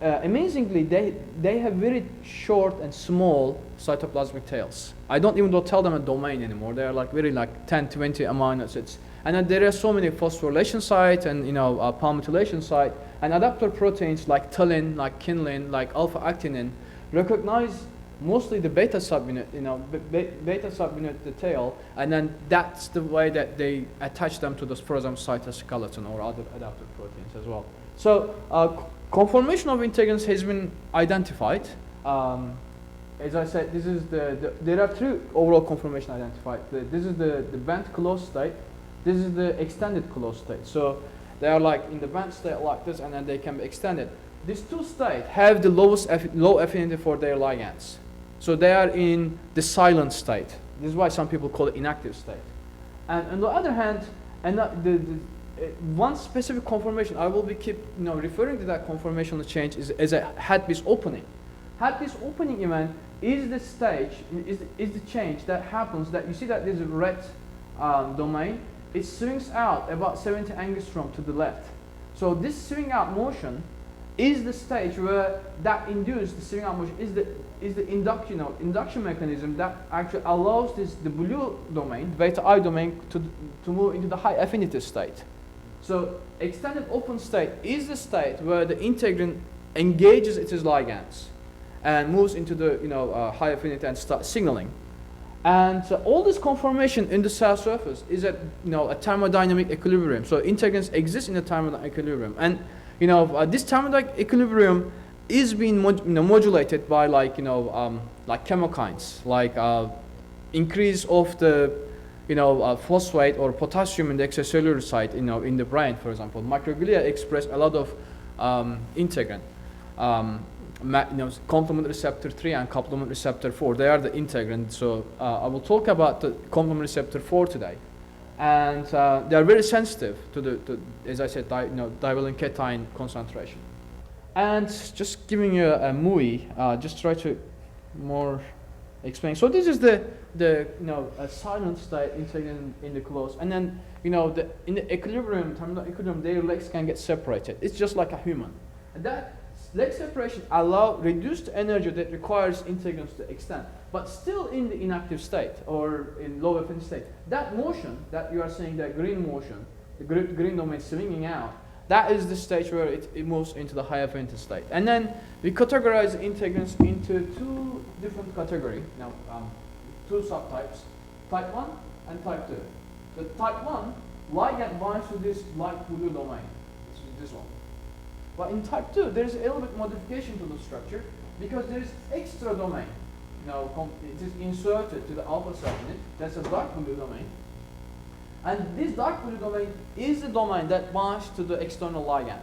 amazingly, they have very short and small cytoplasmic tails. I don't even tell them a domain anymore. They are like very 10, 20 amino acids. And then there are so many phosphorylation sites and palmitylation site and adaptor proteins like taurine, like kinlin, like alpha actinin recognize mostly the beta subunit, beta subunit the tail, and then that's the way that they attach them to the, for example, cytoskeleton or other adaptor proteins as well. So conformation of integrins has been identified. As I said, this is there are three overall conformation identified. This is the bent closed state. This is the extended closed state. So they are like in the bent state like this, and then they can be extended. These two states have the low affinity for their ligands. So they are in the silent state. This is why some people call it inactive state. And on the other hand, one specific conformation, I will be referring to that conformational change as a headpiece opening. Headpiece opening event is the stage, is the change that happens that you see that there's a red domain. It swings out about 70 angstrom to the left. So this swing out motion is the stage where that induced the swing out motion is the induction mechanism that actually allows the blue domain, beta I domain, to move into the high affinity state. So extended open state is the state where the integrin engages its ligands and moves into the high affinity and starts signaling. And all this conformation in the cell surface is at a thermodynamic equilibrium. So integrins exist in a thermodynamic equilibrium, and this thermodynamic equilibrium is being modulated by like chemokines, like increase of the phosphate or potassium in the extracellular site in the brain, for example. Microglia express a lot of integrin. Complement receptor 3 and complement receptor 4, they are the integrin. So I will talk about the complement receptor 4 today. And they are very sensitive to as I said, divalent cation concentration. And just giving you a movie, just try to more explain. So this is the a silent state integrin in the close, and then in the equilibrium, thermodynamic equilibrium, their legs can get separated. It's just like a human, and that leg separation reduce the energy that requires integrins to extend, but still in the inactive state or in low affinity state. That motion that you are seeing, that green motion, the green domain swinging out, that is the stage where it moves into the high affinity state. And then we categorize integrins into two different categories. Now, two subtypes, type 1 and type 2. The type 1 ligand binds to this light blue domain, which is this one. But in type 2, there is a little bit modification to the structure because there is extra domain. It is inserted to the alpha subunit. That's a dark blue domain. And this dark blue domain is the domain that binds to the external ligand.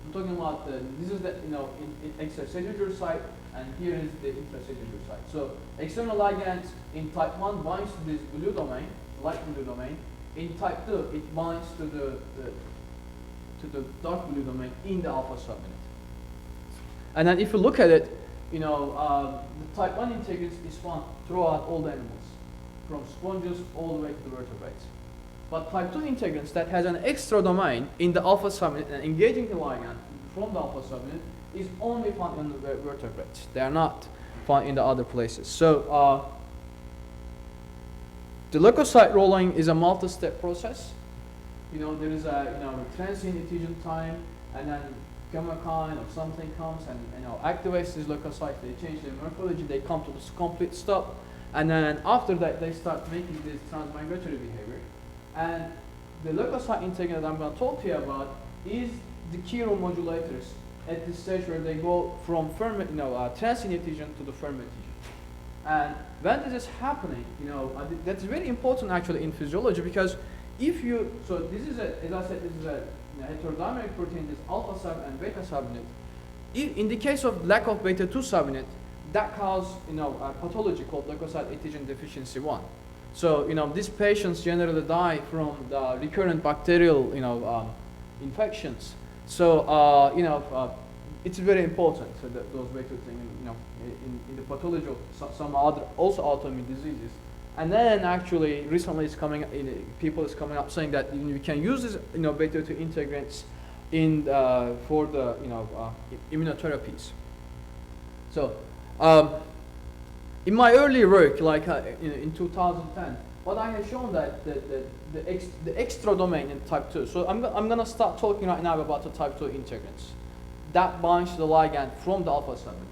I'm talking about this is the in extracellular site, and here is the intracellular site. So external ligand in type 1 binds to this blue domain, light blue domain. In type 2, it binds to the dark blue domain in the alpha subunit. And then if you look at it, the type 1 integrins is found throughout all the animals, from sponges all the way to the vertebrates. But type 2 integrins that has an extra domain in the alpha subunit and engaging the ligand from the alpha subunit is only found in the vertebrates. They are not found in the other places. So the leukocyte rolling is a multi-step process. There is a transient adhesion time, and then chemokine or something comes and activates these leukocytes. They change their morphology. They come to this complete stop, and then after that they start making this transmigratory behavior. And the leukocyte integrin that I'm going to talk to you about is the key role modulators at this stage where they go from transient adhesion to the firm adhesion. And when this is happening, that's very important actually in physiology, because if you, so this is as I said, this is a heterodimeric protein, this alpha sub and beta subunit. In the case of lack of beta 2 subunit, that causes a pathology called leukocyte adhesion deficiency 1. So these patients generally die from the recurrent bacterial infections. So it's very important. So that those beta things, in the pathology of some other also autoimmune diseases. And then actually recently it's coming, people is coming up saying that you can use this beta 2 integrins for the immunotherapies. So in my earlier work, like in 2010, what I have shown that the extra domain in type 2. So I'm going to start talking right now about the type 2 integrins that binds to the ligand from the alpha subunit.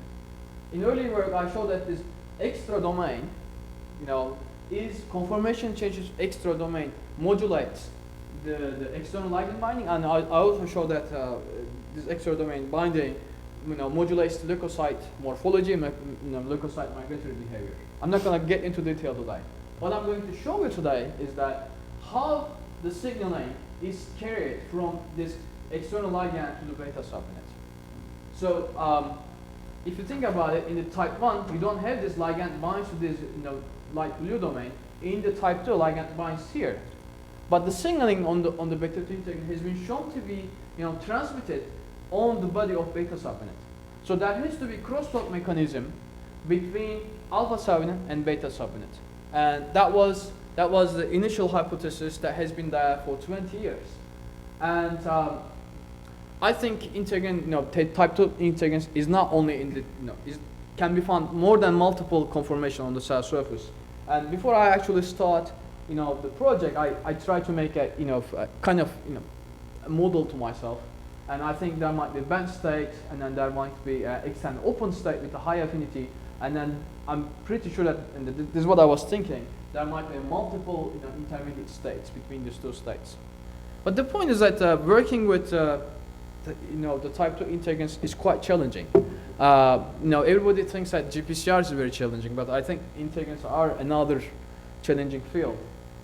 In earlier work, I showed that this extra domain, is conformation changes extra domain modulates the external ligand binding, and I also show that this extra domain binding modulates the leukocyte morphology and leukocyte migratory behavior. I'm not going to get into detail today. What I'm going to show you today is that how the signaling is carried from this external ligand to the beta subunit. So if you think about it, in the type 1, you don't have this ligand binds to this light blue domain. In the type 2, ligand binds here. But the signaling on the beta 2 integrin has been shown to be transmitted on the body of beta subunit. So there has to be crosstalk mechanism between alpha subunit and beta subunit. And that was the initial hypothesis that has been there for 20 years. And I think integrin, type 2 integrins is not only in the, can be found more than multiple conformation on the cell surface. And before I actually start, the project, I try to make a, kind of, a model to myself, and I think there might be band state, and then there might be extended open state with a high affinity, and then I'm pretty sure that, and this is what I was thinking, there might be multiple intermediate states between these two states. But the point is that working with the type 2 integrins is quite challenging. Everybody thinks that GPCR is very challenging, but I think integrins are another challenging field.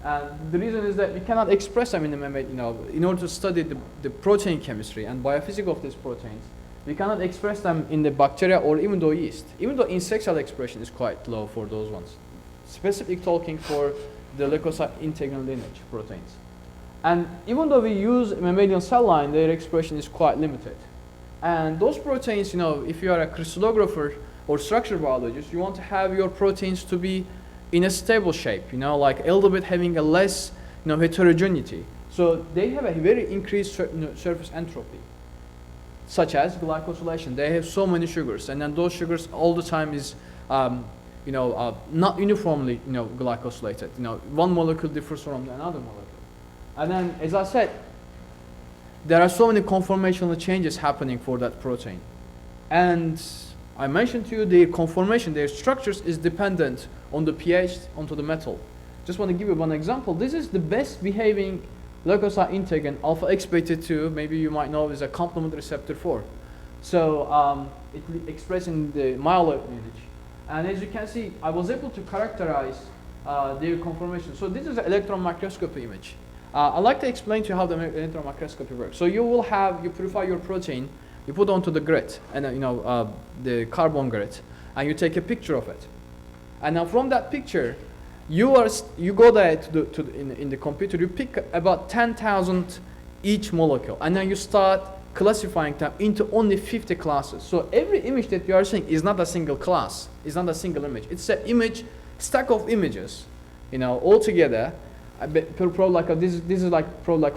And the reason is that we cannot express them in the membrane, in order to study the protein chemistry and biophysics of these proteins. We cannot express them in the bacteria or even the yeast. Even though insect cell expression is quite low for those ones. Specifically talking for the leukocyte integrin lineage proteins. And even though we use mammalian cell line, their expression is quite limited. And those proteins, if you are a crystallographer or structure biologist, you want to have your proteins to be in a stable shape, like a little bit having a less heterogeneity. So they have a very increased surface entropy, such as glycosylation. They have so many sugars, and then those sugars all the time is not uniformly glycosylated. One molecule differs from another molecule. And then, as I said, there are so many conformational changes happening for that protein. And I mentioned to you their conformation, their structures is dependent on the pH, onto the metal. Just want to give you one example. This is the best behaving leukocyte integrin, alpha X beta 2, maybe you might know is a complement receptor 4. So it expressed in the myeloid lineage. And as you can see, I was able to characterize their conformation. So this is an electron microscopy image. I'd like to explain to you how the electron microscopy works. So you purify your protein, you put onto the grid, and the carbon grid, and you take a picture of it. And now from that picture, you go there in the computer, you pick about 10,000 each molecule, and then you start classifying them into only 50 classes. So every image that you are seeing is not a single class, it's not a single image. It's an image, stack of images, all together. This is like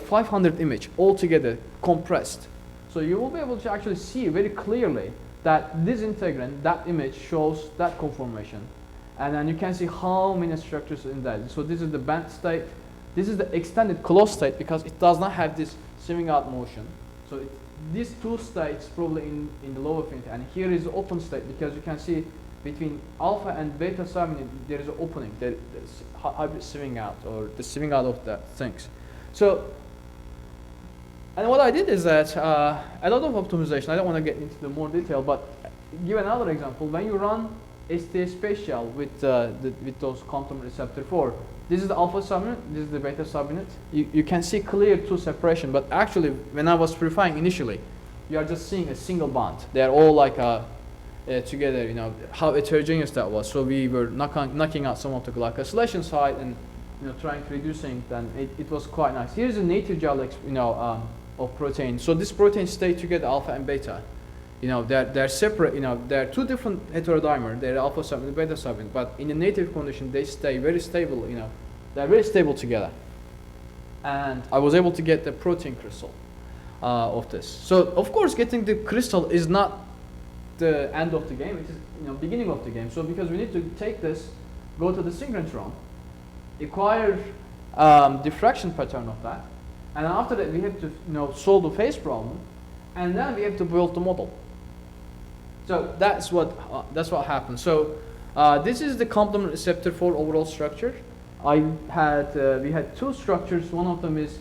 500 image all together compressed. So you will be able to actually see very clearly that this integrin, that image shows that conformation. And then you can see how many structures in that. So this is the band state. This is the extended closed state because it does not have this sieving out motion. So these two states probably in the low affinity. And here is the open state because you can see between alpha and beta subunit there is an opening. There's hybrid sieving out or the sieving out of the things. So, and what I did is that a lot of optimization, I don't want to get into the more detail, but give another example. When you run STA spatial with those complement receptor 4, this is the alpha subunit, this is the beta subunit. You can see clear two separation, but actually when I was purifying initially, you are just seeing a single bond. They are all like together, how heterogeneous that was. So we were knocking out some of the glycosylation side and trying to reducing. Then it was quite nice. Here's a native gel, of protein. So this protein stay together, alpha and beta. They're separate. There are two different heterodimer. They're alpha subunit and beta subunit. But in the native condition, they stay very stable. They're very stable together. And I was able to get the protein crystal of this. So of course, getting the crystal is not the end of the game. It is beginning of the game. So because we need to take this, go to the synchrotron, acquire diffraction pattern of that, and after that we have to solve the phase problem, and then we have to build the model. So that's what happened. So this is the complement receptor 4 overall structure. We had two structures. One of them is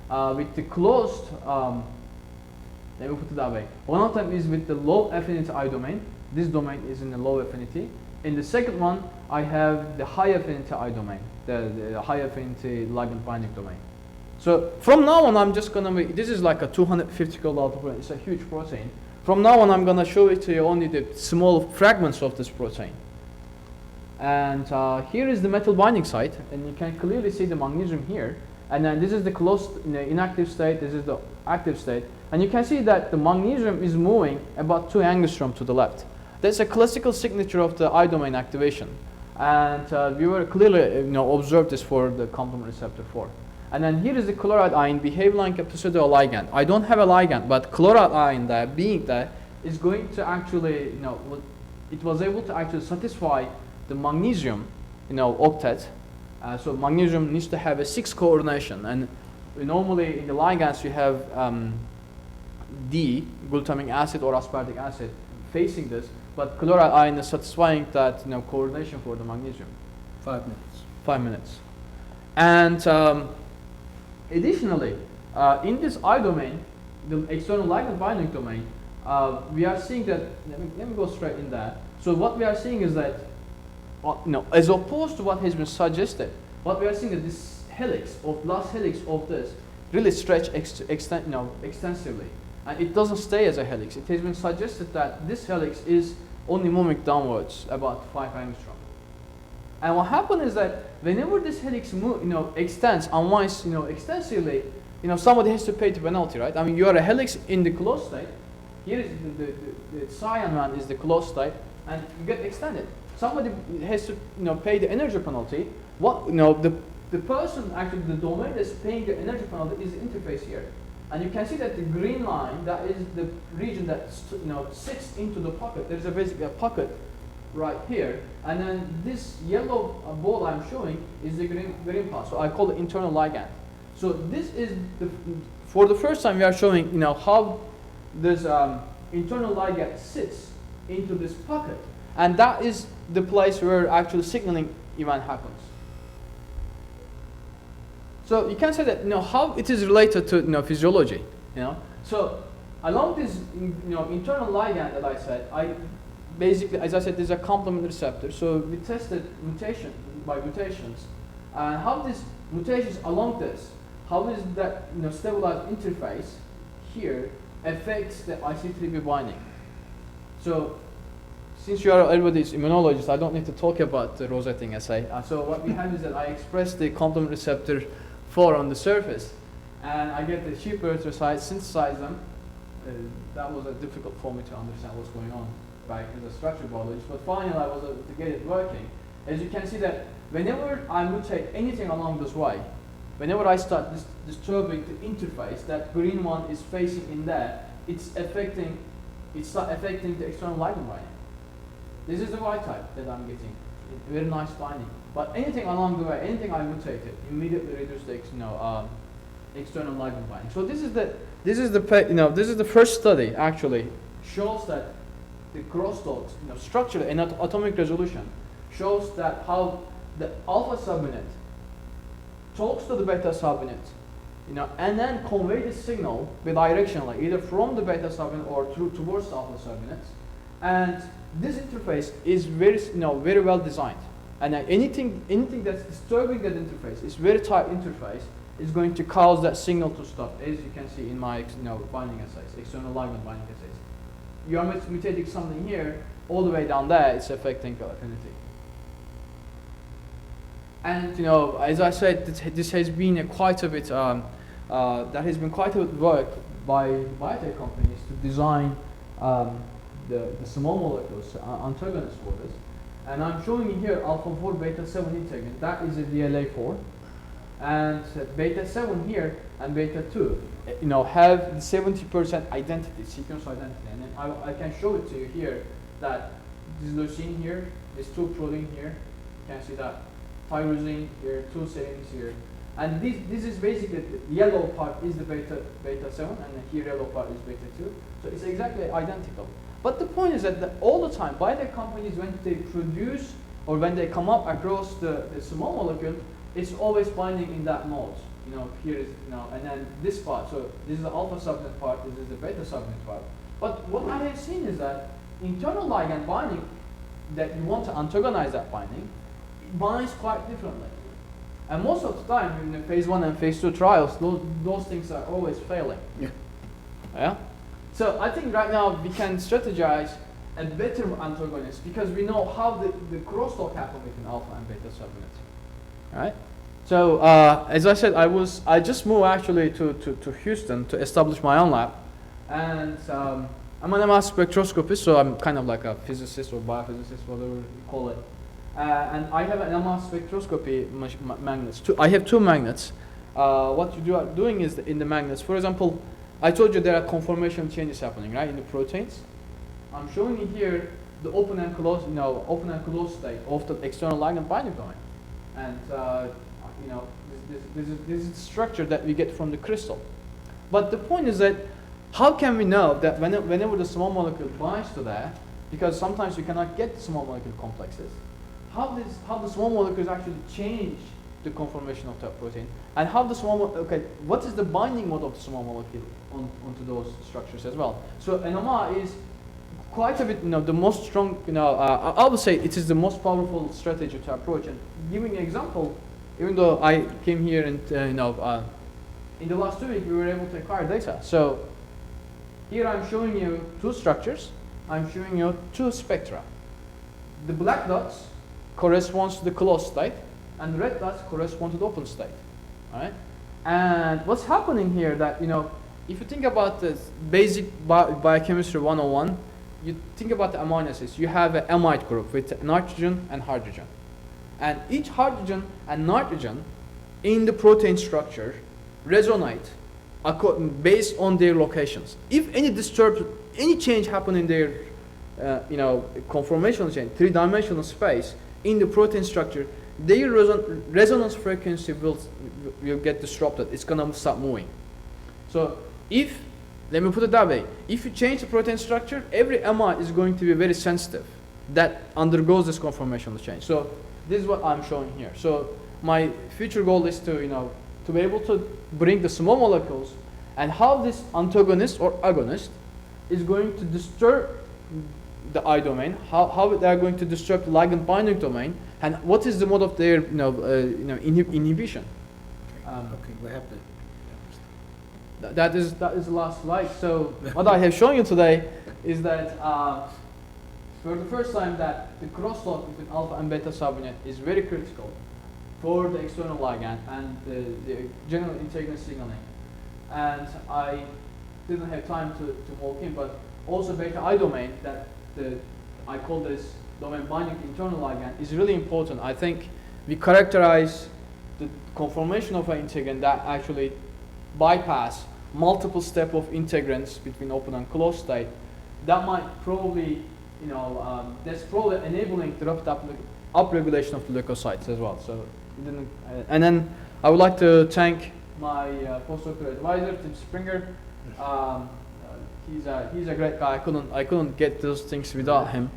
with the closed. Let me put it that way. One of them is with the low affinity I domain. This domain is in the low affinity. In the second one, I have the high affinity I domain, the high affinity ligand binding domain. So from now on, I'm just going to make, this is like a 250 kilodalton protein. It's a huge protein. From now on, I'm going to show it to you only the small fragments of this protein. And here is the metal binding site, and you can clearly see the magnesium here. And then this is the closed inactive state, this is the active state. And you can see that the magnesium is moving about 2 angstrom to the left. That's a classical signature of the I domain activation. And we were clearly observed this for the complement receptor 4. And then here is the chloride ion behave like a pseudo-ligand. I don't have a ligand, but chloride ion there, being there, is going to actually, it was able to actually satisfy the magnesium, octet. So magnesium needs to have a 6 coordination, and normally in the ligands you have D, glutamic acid or aspartic acid, facing this, but chloride ion is satisfying that coordination for the magnesium. 5 minutes. 5 minutes. And additionally, in this I domain, the external ligand binding domain, we are seeing that, let me go straight in there. So what we are seeing is that, as opposed to what has been suggested, what we are seeing is this helix, last helix of this, really stretch extensively. And it doesn't stay as a helix. It has been suggested that this helix is only moving downwards about 5 angstrom. And what happens is that whenever this helix extends, unwinds extensively, somebody has to pay the penalty, right? I mean, you are a helix in the closed state. Here is the cyan one is the closed state, and you get extended. Somebody has to pay the energy penalty. What the person, actually the domain that's paying the energy penalty is the interface here. And you can see that the green line, that is the region that sits into the pocket. There's basically a pocket right here, and then this yellow ball I'm showing is the green part. So I call it internal ligand. So this is for the first time we are showing how this internal ligand sits into this pocket, and that is the place where actually signaling event happens. So you can say that how it is related to physiology. So along this internal ligand that I said, basically, as I said, there's a complement receptor. So we tested mutations, and how these mutations along this, how is that stabilized interface here affects the IC3B binding. So since everybody's immunologist, I don't need to talk about the rosetting assay. So what we have is that I express the complement receptor 4 on the surface, and I get the sheep erythrocytes, synthesize them. That was difficult for me to understand what's going on back as a structure biologist, but finally I was able to get it working. As you can see that whenever I mutate anything along this way, whenever I start disturbing the interface, that green one is facing in there, it's affecting the external ligand binding. This is the Y type that I'm getting. Very nice binding. But anything along the way, anything I mutated, immediately reduce the external ligand binding. So this is the first study actually shows that the crosstalks, structurally and at atomic resolution, shows that how the alpha subunit talks to the beta subunit, and then convey the signal bidirectionally, either from the beta subunit or towards the alpha subunits. And this interface is very well designed. And anything that's disturbing that interface, is very tight interface, is going to cause that signal to stop, as you can see in my binding assays, external ligand binding assays. You are mutating something here, all the way down there, it's affecting affinity. And as I said, this has been quite a bit. There has been quite a bit of work by biotech companies to design the small molecules antagonists for this. And I'm showing you here alpha 4 beta 7 integrin. That is a VLA4, and beta 7 here and beta 2, have the 70% identity, sequence identity. And then I can show it to you here that this leucine here, this 2 protein here, you can see that tyrosine here, 2 serines here, and this is basically the yellow part is the beta 7, and the here yellow part is beta 2. So it's exactly identical. But the point is that all the time, biotech companies, when they produce or when they come up across the small molecule, it's always binding in that mode. Here is and then this part. So this is the alpha subunit part. This is the beta subunit part. But what I have seen is that internal ligand binding, that you want to antagonize that binding, it binds quite differently. And most of the time in the phase 1 and phase 2 trials, those things are always failing. Yeah. So I think right now we can strategize a better antagonist because we know how the crosstalk happens between alpha and beta subunits. Right? So as I said, I just moved actually to Houston to establish my own lab, and I'm an mass spectroscopist, so I'm kind of like a physicist or biophysicist, whatever you call it. And I have an mass spectroscopy magnets. I have 2 magnets. What you are doing is in the magnets, for example, I told you there are conformation changes happening, right, in the proteins. I'm showing you here the open and closed, open and closed state of the external ligand binding domain. And this is the structure that we get from the crystal. But the point is that how can we know that whenever the small molecule binds to that, because sometimes we cannot get small molecule complexes, how the small molecules actually change the conformation of that protein, and how the what is the binding mode of the small molecule onto those structures as well. So NMR is quite a bit, the most strong, I would say it is the most powerful strategy to approach. And giving an example, even though I came here and, in the last 2 weeks, we were able to acquire data. So here I'm showing you two structures. I'm showing you two spectra. The black dots corresponds to the closed state, and the red dots correspond to the open state. All right? And what's happening here that, if you think about this basic biochemistry 101, you think about the amino acids. You have an amide group with nitrogen and hydrogen. And each hydrogen and nitrogen in the protein structure resonate based on their locations. If any change happen in their conformational chain, three-dimensional space in the protein structure, their resonance frequency will get disrupted. It's gonna start moving. So let me put it that way, if you change the protein structure, every amide is going to be very sensitive that undergoes this conformational change. So this is what I'm showing here. So my future goal is to be able to bring the small molecules and how this antagonist or agonist is going to disturb the I domain, how they are going to disturb the ligand binding domain, and what is the mode of their inhibition. Okay, what happened? That is the last slide. So what I have shown you today is that for the first time that the crosstalk between alpha and beta subunit is very critical for the external ligand and the general integrin signaling. And I didn't have time to walk in, but also beta I domain that I call this domain binding internal ligand is really important. I think we characterize the conformation of an integrin that actually bypass multiple step of integrins between open and closed state. That might probably, that's probably enabling the rapid upregulation of the leukocytes as well. So, and then I would like to thank my postdoctoral advisor, Tim Springer. He's a great guy. I couldn't get those things without him.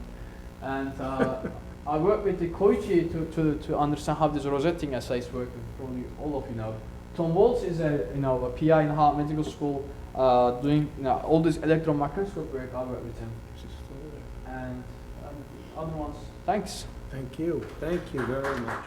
And I worked with the Koichi to understand how these rosetting assays work. Probably all of you know. Tom Waltz is a PI in Harvard Medical School doing all this electron microscope work. I work with him. And other ones. Thanks. Thank you. Thank you very much.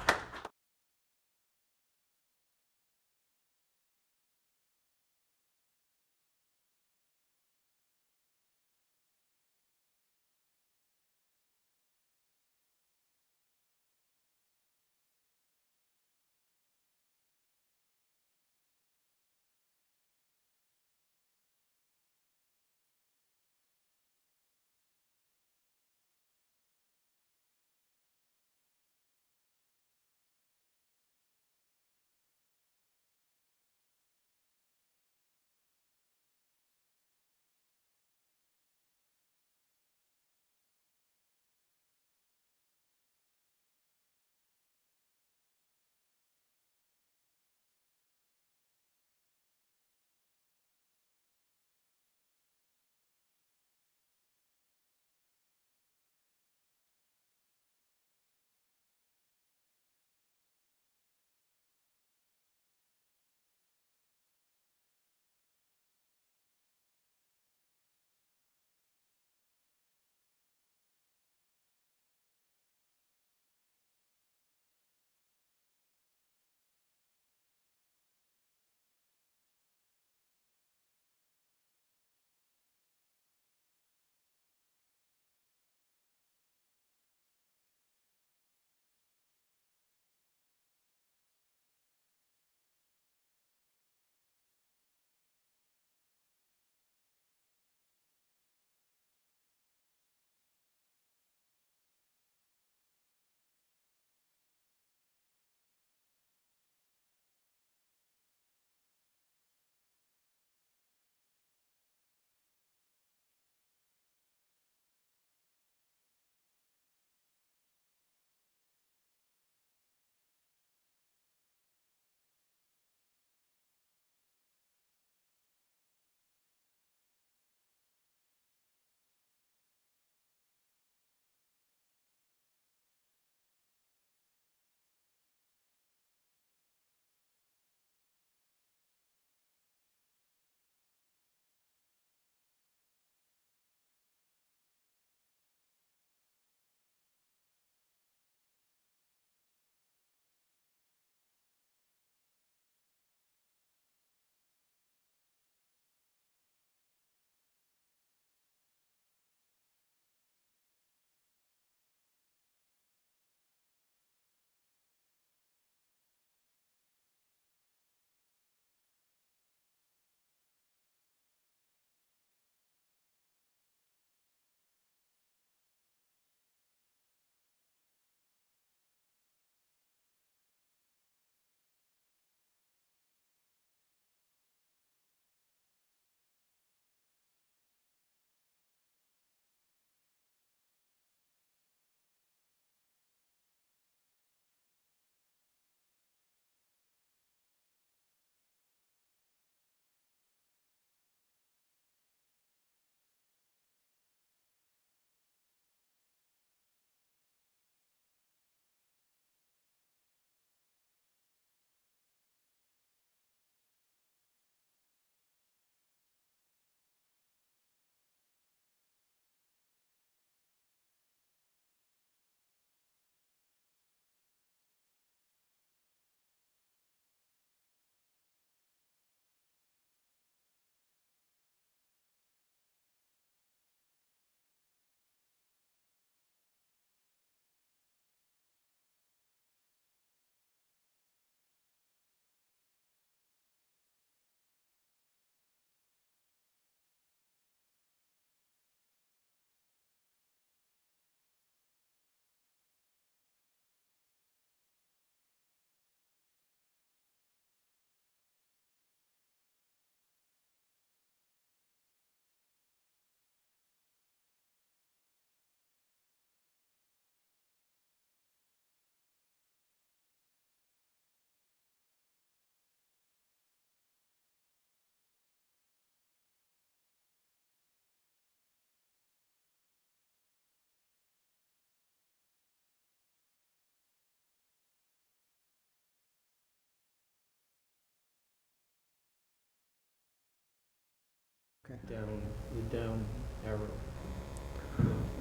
down arrow.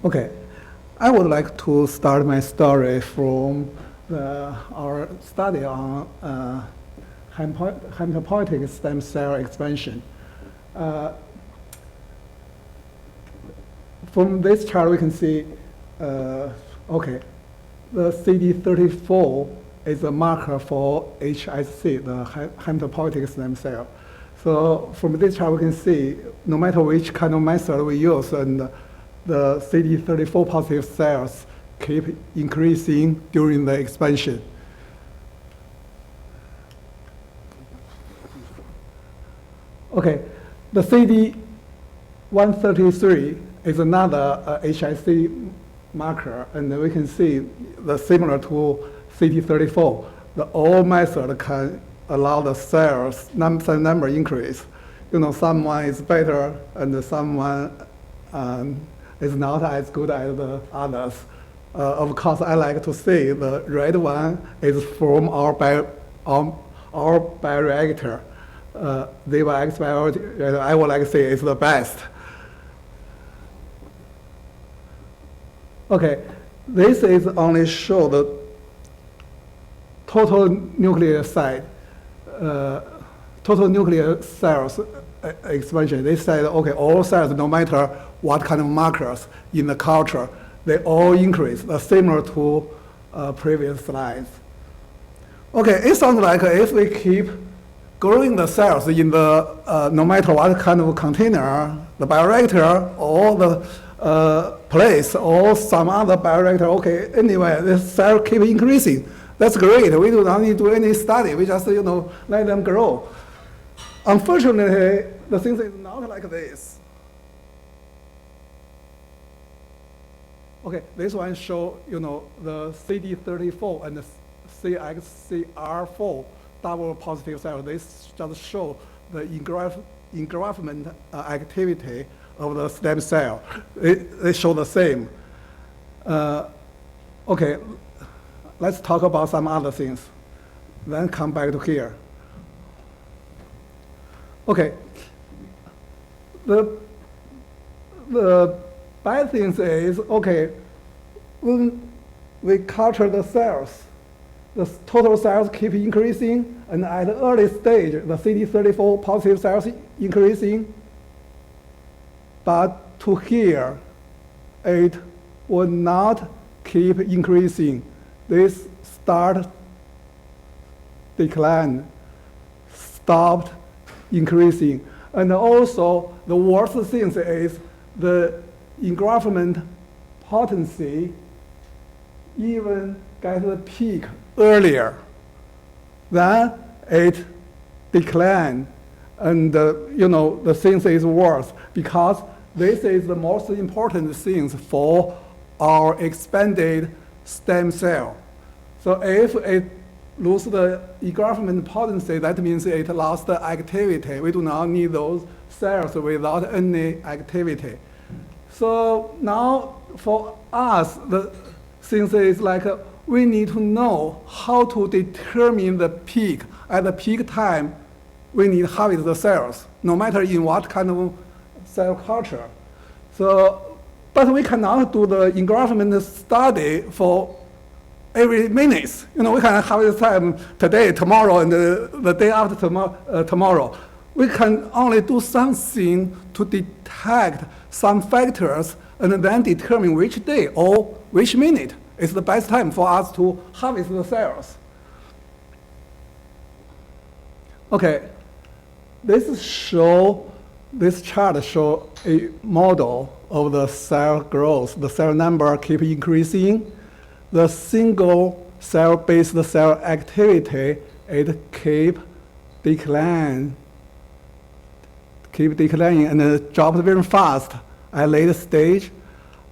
Okay, I would like to start my story from our study on hematopoietic stem cell expansion. From this chart, we can see, okay, the CD34 is a marker for HSC, the hematopoietic stem cell. So from this chart, we can see no matter which kind of method we use, and the CD34 positive cells keep increasing during the expansion. Okay, the CD133 is another HSC marker, and we can see similar to CD34. The all method can allow the cells cell number increase. You know, someone is better and someone is not as good as the others. Of course, I like to say the red one is from our bioreactor. ZYX bioreactor, I would like to say is the best. Okay, this is only show the total nuclear site, total nuclear cells expansion. They said, okay, all cells, no matter what kind of markers in the culture, they all increase, similar to previous slides. Okay, it sounds like if we keep growing the cells in the, no matter what kind of container, the bioreactor or the place or some other bioreactor, okay, anyway, this cell keep increasing. That's great. We do not need to do any study. We just, you know, let them grow. Unfortunately, the thing is not like this. Okay, this one show, you know, the CD34 and the CXCR4 double positive cells. This just show the engraftment activity of the stem cell. They show the same. Okay, let's talk about some other things. Then come back to here. Okay, the bad thing is, okay, when we culture the cells, the total cells keep increasing, and at the early stage, the CD34 positive cells increasing, but to here, it will not keep increasing. This start decline, stopped increasing. And also, the worst thing is the engraftment potency even get the peak earlier. Then it decline. And you know, the thing is worse because this is the most important thing for our expanded stem cell. So if it loses the engraftment potency, that means it lost the activity. We do not need those cells without any activity. So now for us, the thing is like we need to know how to determine the peak. At the peak time, we need to harvest the cells, no matter in what kind of cell culture. So, but we cannot do the engraftment study for every minute. You know, we can harvest time today, tomorrow, and the day after tomorrow. We can only do something to detect some factors and then determine which day or which minute is the best time for us to harvest the cells. Okay, this chart shows a model of the cell growth. The cell number keep increasing. The single cell-based cell activity, it keep declining and it drops very fast at later stage.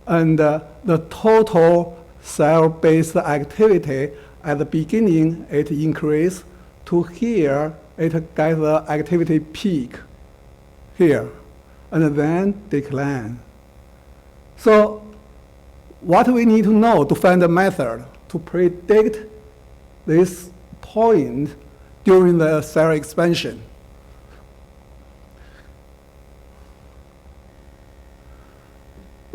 And the total cell-based activity at the beginning, it increase to here, it gets the activity peak here, and then decline. So what we need to know to find a method to predict this point during the cell expansion.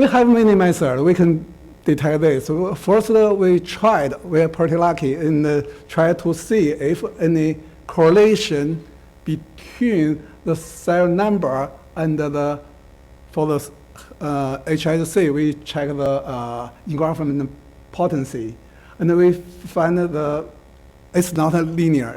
we have many methods. We can detect this. So first, we are pretty lucky and try to see if any correlation between the cell number and for the HSC, we check the engraftment potency. And we find it's not a linear.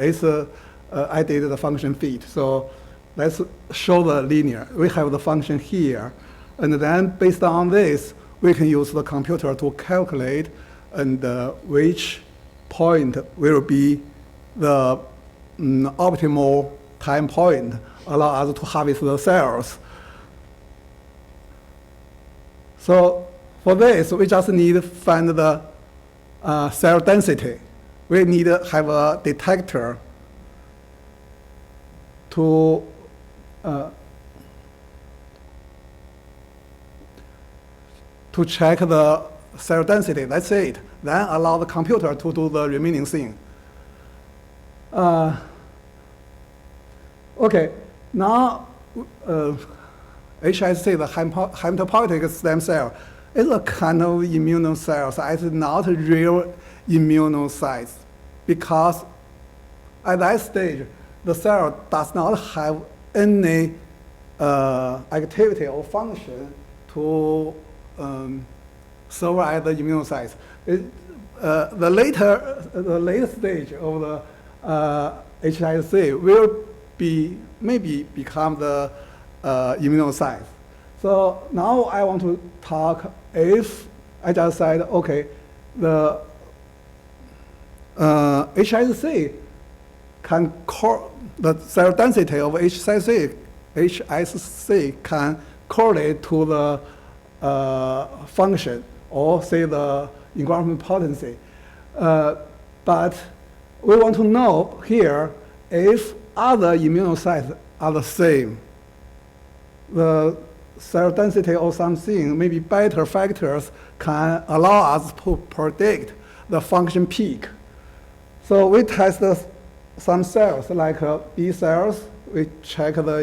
I did the function fit. So let's show the linear. We have the function here. And then based on this, we can use the computer to calculate and which point will be the optimal time point allow us to harvest the cells. So for this, we just need to find the cell density. We need to have a detector to check the cell density. That's it. Then allow the computer to do the remaining thing. Okay, now HSC, the hematopoietic stem cell, is a kind of immune cell. So it's not real immunocytes because at that stage, the cell does not have any activity or function to serve as the immunocytes. The later stage of the HSC will maybe become the immunocytes. So now I want to talk if I just said, okay, the HSC the cell density of HSC can correlate to the function or say the engraftment potency. But we want to know here if other immunocytes are the same. The cell density or something, maybe better factors can allow us to predict the function peak. So we test some cells like B cells. We check the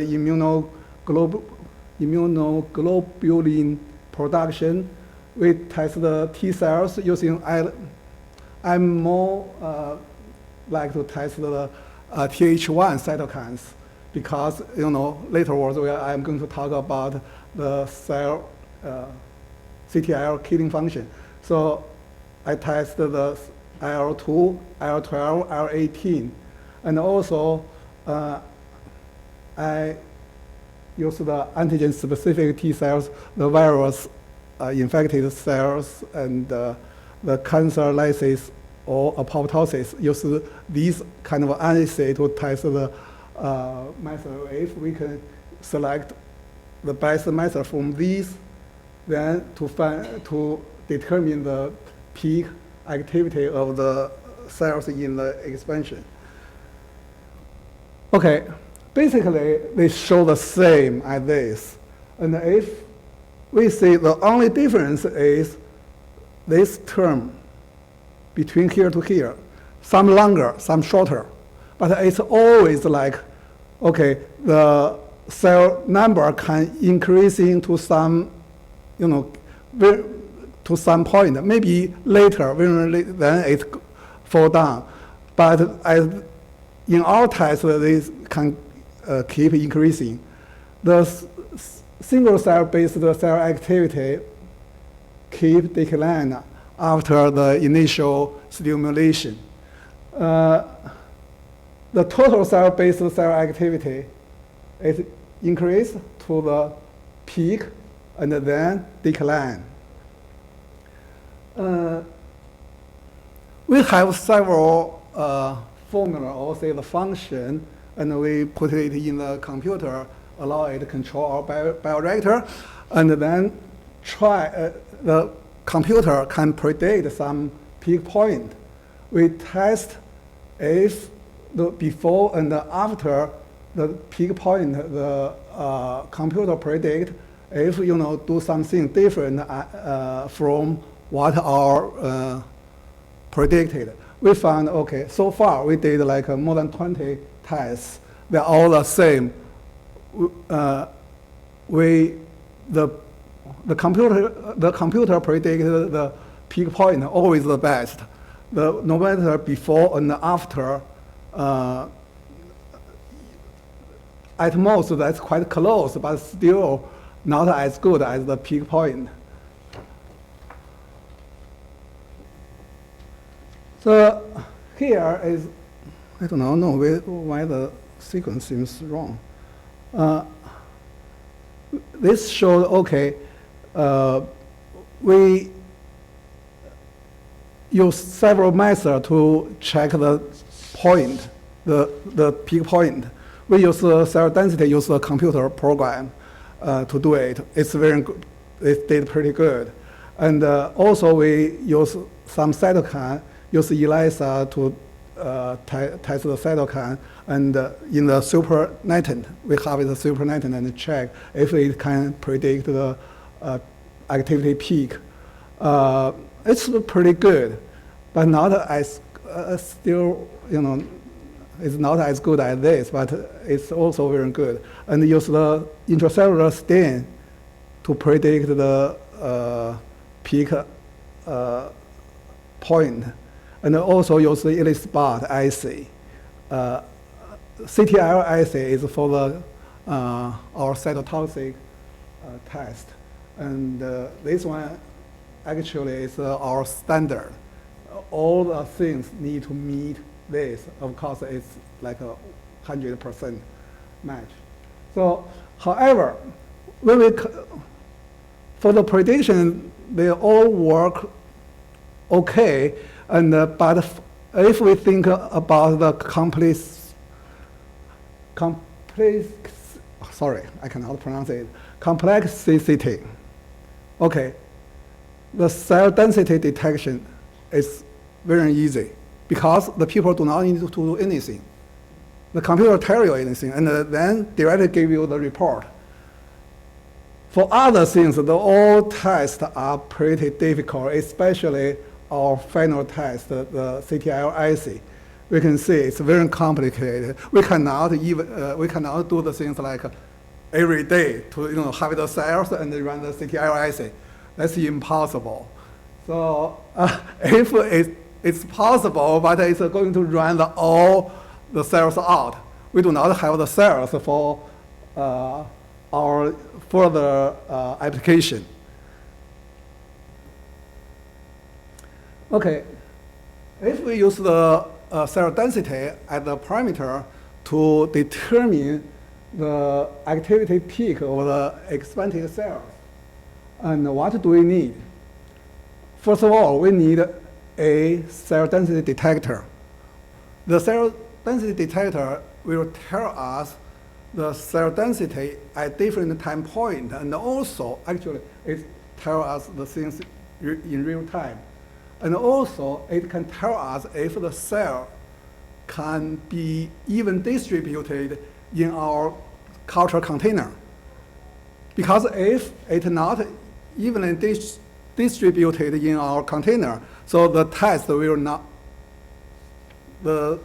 immunoglobulin production. We test the T cells using, I'm more like to test the Th1 cytokines because, later I'm going to talk about the cell CTL killing function. So I test the IL-2, IL-12, IL-18, and also I use the antigen-specific T cells, the virus infected cells, and the cancer lysis or apoptosis. Use these kind of assay to test the method. If we can select the best method from these, then to determine the peak activity of the cells in the expansion. Okay, basically they show the same as this. And if we see the only difference is this term between here to here, some longer, some shorter. But it's always like, okay, the cell number can increase into some, to some point. Maybe later, then it fall down. But in our test, they can keep increasing. The single cell-based cell activity keep decline after the initial stimulation. The total cell-based cell activity is increased to the peak and then decline. We have several formula or say the function, and we put it in the computer, allow it to control our bioreactor, and then try, the computer can predict some peak point. We test if the before and after the peak point, the computer predict if do something different from what are predicted. We found, okay, so far we did like more than 20 tests. They're all the same. the computer predicted the peak point always the best. No matter before and after, at most that's quite close, but still not as good as the peak point. So here is, I don't know why the sequence seems wrong. This shows, okay, we use several methods to check the point, the peak point. We use cell density, use a computer program to do it. It's very good. It did pretty good. And also we use some cytokine, use ELISA to test the cytokine, and in the supernatant, we have the supernatant and check if it can predict the activity peak. It's pretty good, but not as still, it's not as good as this, but it's also very good. And use the intracellular stain to predict the peak point. And also use the ELISpot assay. CTL assay is for the our cytotoxic test. And this one actually is our standard. All the things need to meet this. Of course, it's like a 100% match. So, however, when we for the prediction, they all work okay. And but if we think about the sorry, I cannot pronounce it. Complexity. Okay, the cell density detection is very easy because the people do not need to do anything. The computer tell you anything, and then directly give you the report. For other things, all tests are pretty difficult, especially our final test, the CTL assay. We can see it's very complicated. We cannot even we cannot do the things like every day to have the cells and run the CTL assay. That's impossible. So if it's possible, but it's going to run all the cells out. We do not have the cells for our further application. Okay, if we use the cell density as the parameter to determine the activity peak of the expanded cells, and what do we need? First of all, we need a cell density detector. The cell density detector will tell us the cell density at different time point, and also actually it tells us the things in real time. And also, it can tell us if the cell can be even distributed in our culture container. Because if it's not evenly distributed in our container, so the test will not, the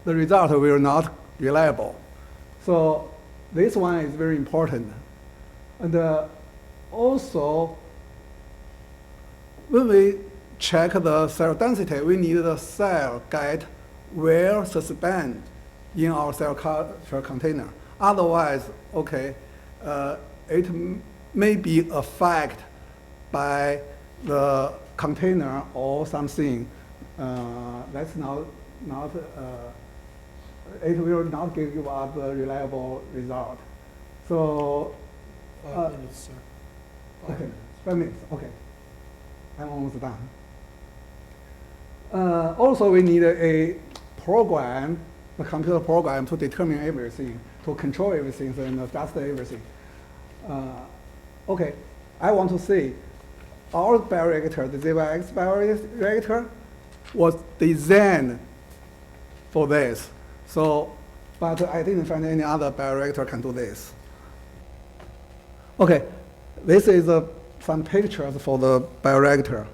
result will not reliable. So this one is very important. And also, when we check the cell density, we need the cell get well suspended in our cell culture container. Otherwise, okay, it may be affected by the container or something. That's not it will not give you a reliable result. So, 5 minutes, sir. Okay, 5 minutes, okay. I'm almost done. Also, we need a program, a computer program to determine everything, to control everything and adjust everything. Okay, I want to say our bioreactor, the ZYX bioreactor, was designed for this. So, but I didn't find any other bioreactor can do this. Okay, this is some pictures for the bioreactor.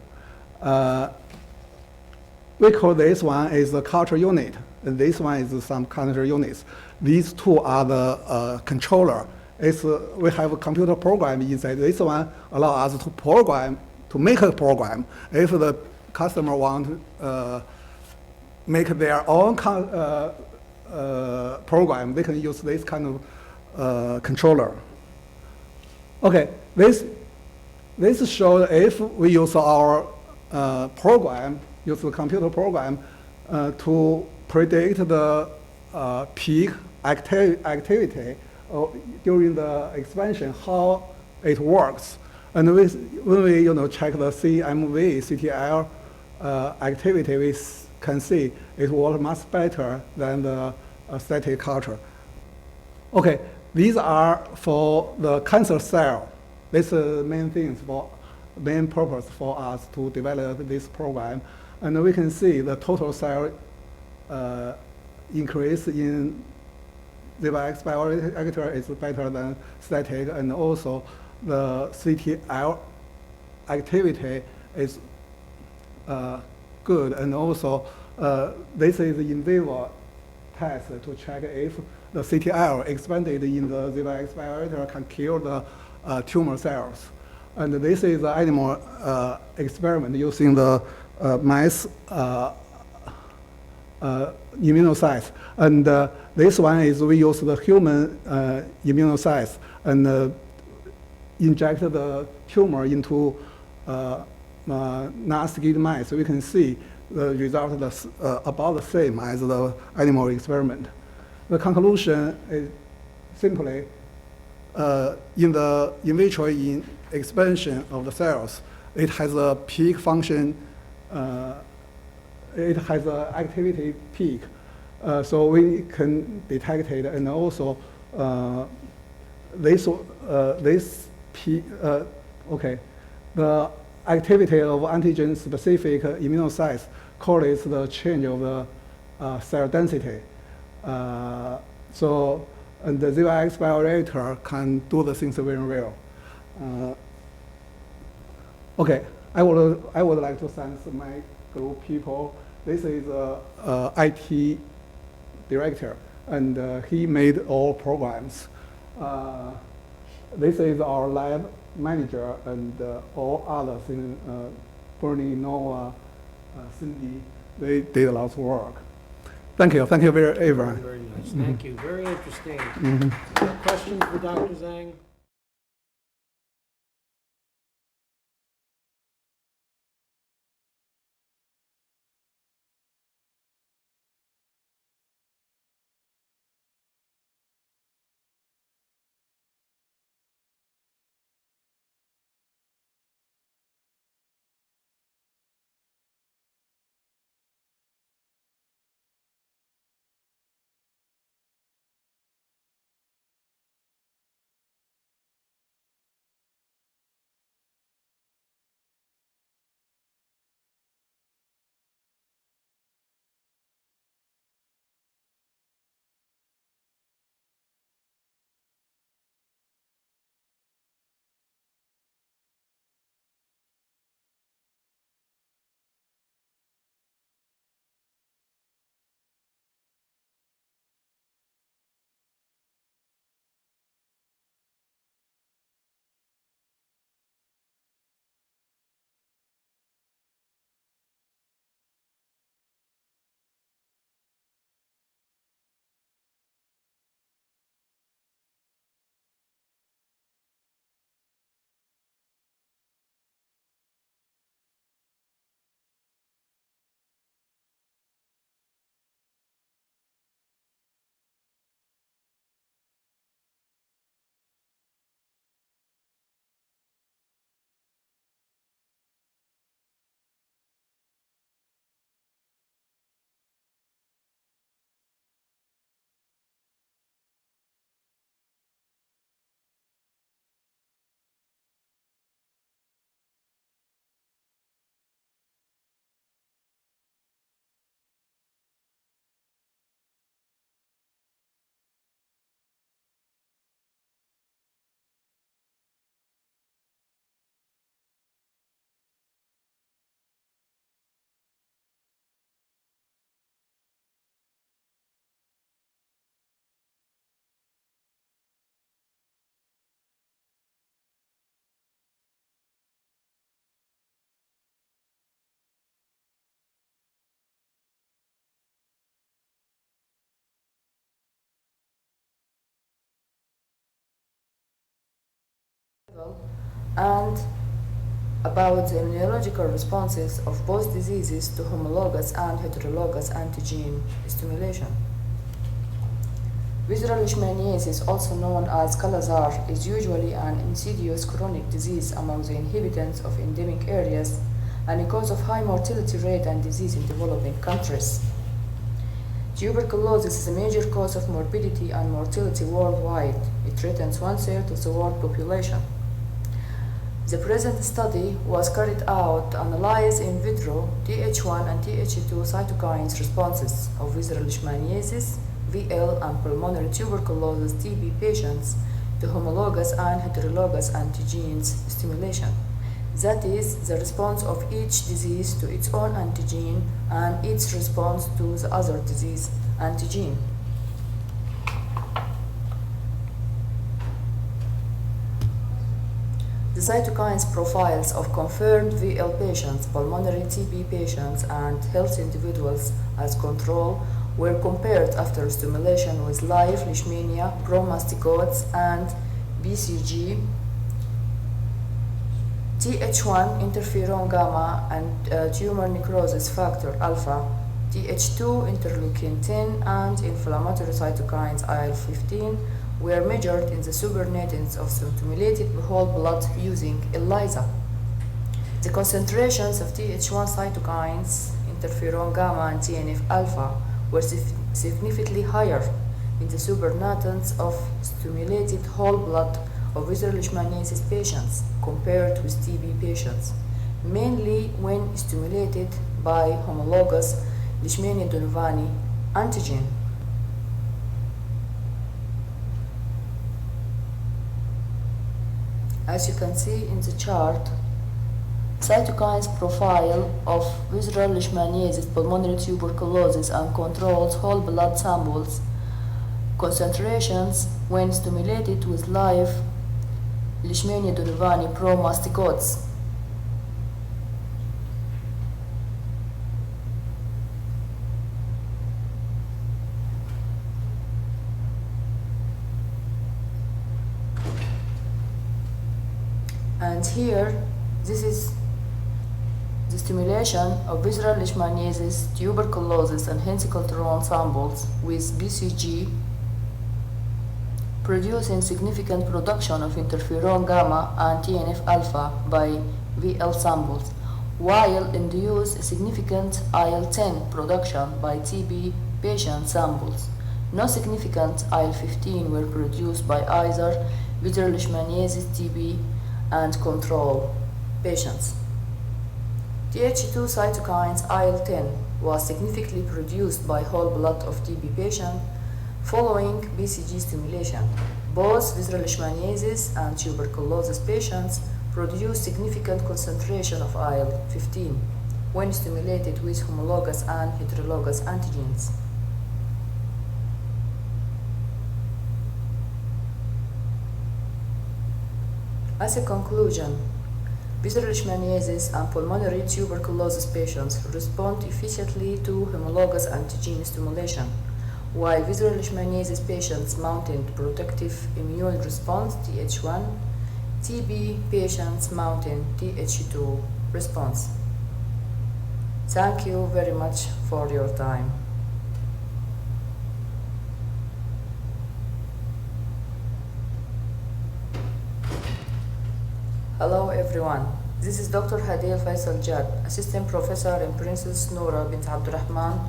We call this one is the culture unit, and this one is some culture units. These two are the controller. we have a computer program inside. This one allows us to make a program. If the customer want to make their own program, they can use this kind of controller. Okay, this shows if we use our program, use the computer program to predict the peak activity during the expansion, how it works. And when we check the CMV, CTL activity, we can see it works much better than the static culture. Okay, these are for the cancer cell. This is the main purpose for us to develop this program. And we can see the total cell increase in ZYX bioreactor is better than static, and also the CTL activity is good. And also, this is in vivo test to check if the CTL expanded in the ZYX bioreactor can kill the tumor cells. And this is the animal experiment using the mice immunocytes. And this one is we use the human immunocytes and inject the tumor into non-skin mice. We can see the result is about the same as the animal experiment. The conclusion is simply in the in vitro expansion of the cells, it has a peak function, it has an activity peak. So we can detect it, and also the activity of antigen-specific immunocytes correlates the change of the cell density. And the ZYX bioreactor can do the things very well. Okay, I would like to thank my group people. This is IT director, and he made all programs. This is our lab manager, and all others in Bernie, Noah, Cindy, they did a lot of work. Thank you everyone. Very nice, thank you, very interesting. Questions for Dr. Zhang? and about the immunological responses of both diseases to homologous and heterologous antigen stimulation. Visceral leishmaniasis, also known as Kala-Azar, is usually an insidious chronic disease among the inhabitants of endemic areas and a cause of high mortality rate and disease in developing countries. Tuberculosis is a major cause of morbidity and mortality worldwide. It threatens 1/3 of the world population. The present study was carried out to analyze in vitro Th1 and Th2 cytokines responses of visceral leishmaniasis, VL, and pulmonary tuberculosis TB patients to homologous and heterologous antigens stimulation. That is, the response of each disease to its own antigen and its response to the other disease antigen. The cytokines profiles of confirmed VL patients, pulmonary TB patients, and healthy individuals as control were compared after stimulation with live leishmania, promastigotes, and BCG, Th1, interferon gamma, and tumor necrosis factor alpha, Th2, interleukin 10, and inflammatory cytokines IL-15 were measured in the supernatants of stimulated whole blood using ELISA. The concentrations of Th1 cytokines, interferon gamma, and TNF-alpha were significantly higher in the supernatants of stimulated whole blood of visceral leishmaniasis patients compared with TB patients, mainly when stimulated by homologous Leishmania donovani antigen. As you can see in the chart, cytokines profile of visceral leishmaniasis, pulmonary tuberculosis, and controls whole blood samples concentrations when stimulated with live Leishmania donovani promastigotes. And here, this is the stimulation of visceral leishmaniasis, tuberculosis, and hensical samples with BCG, producing significant production of interferon gamma and TNF-alpha by VL samples, while induced significant IL-10 production by TB patient samples. No significant IL-15 were produced by either visceral leishmaniasis, TB, and control patients. Th2 cytokines IL-10 was significantly produced by whole blood of TB patient following BCG stimulation. Both visceral leishmaniasis and tuberculosis patients produced significant concentration of IL-15 when stimulated with homologous and heterologous antigens. As a conclusion, visceral leishmaniasis and pulmonary tuberculosis patients respond efficiently to homologous antigen stimulation, while visceral leishmaniasis patients mounted protective immune response Th1, TB patients mounted Th2 response. Thank you very much for your time. Hello everyone, this is Dr. Hadeel Faisal Jad, Assistant Professor in Princess Noura bint Abdurrahman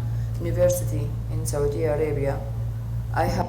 University in Saudi Arabia. I have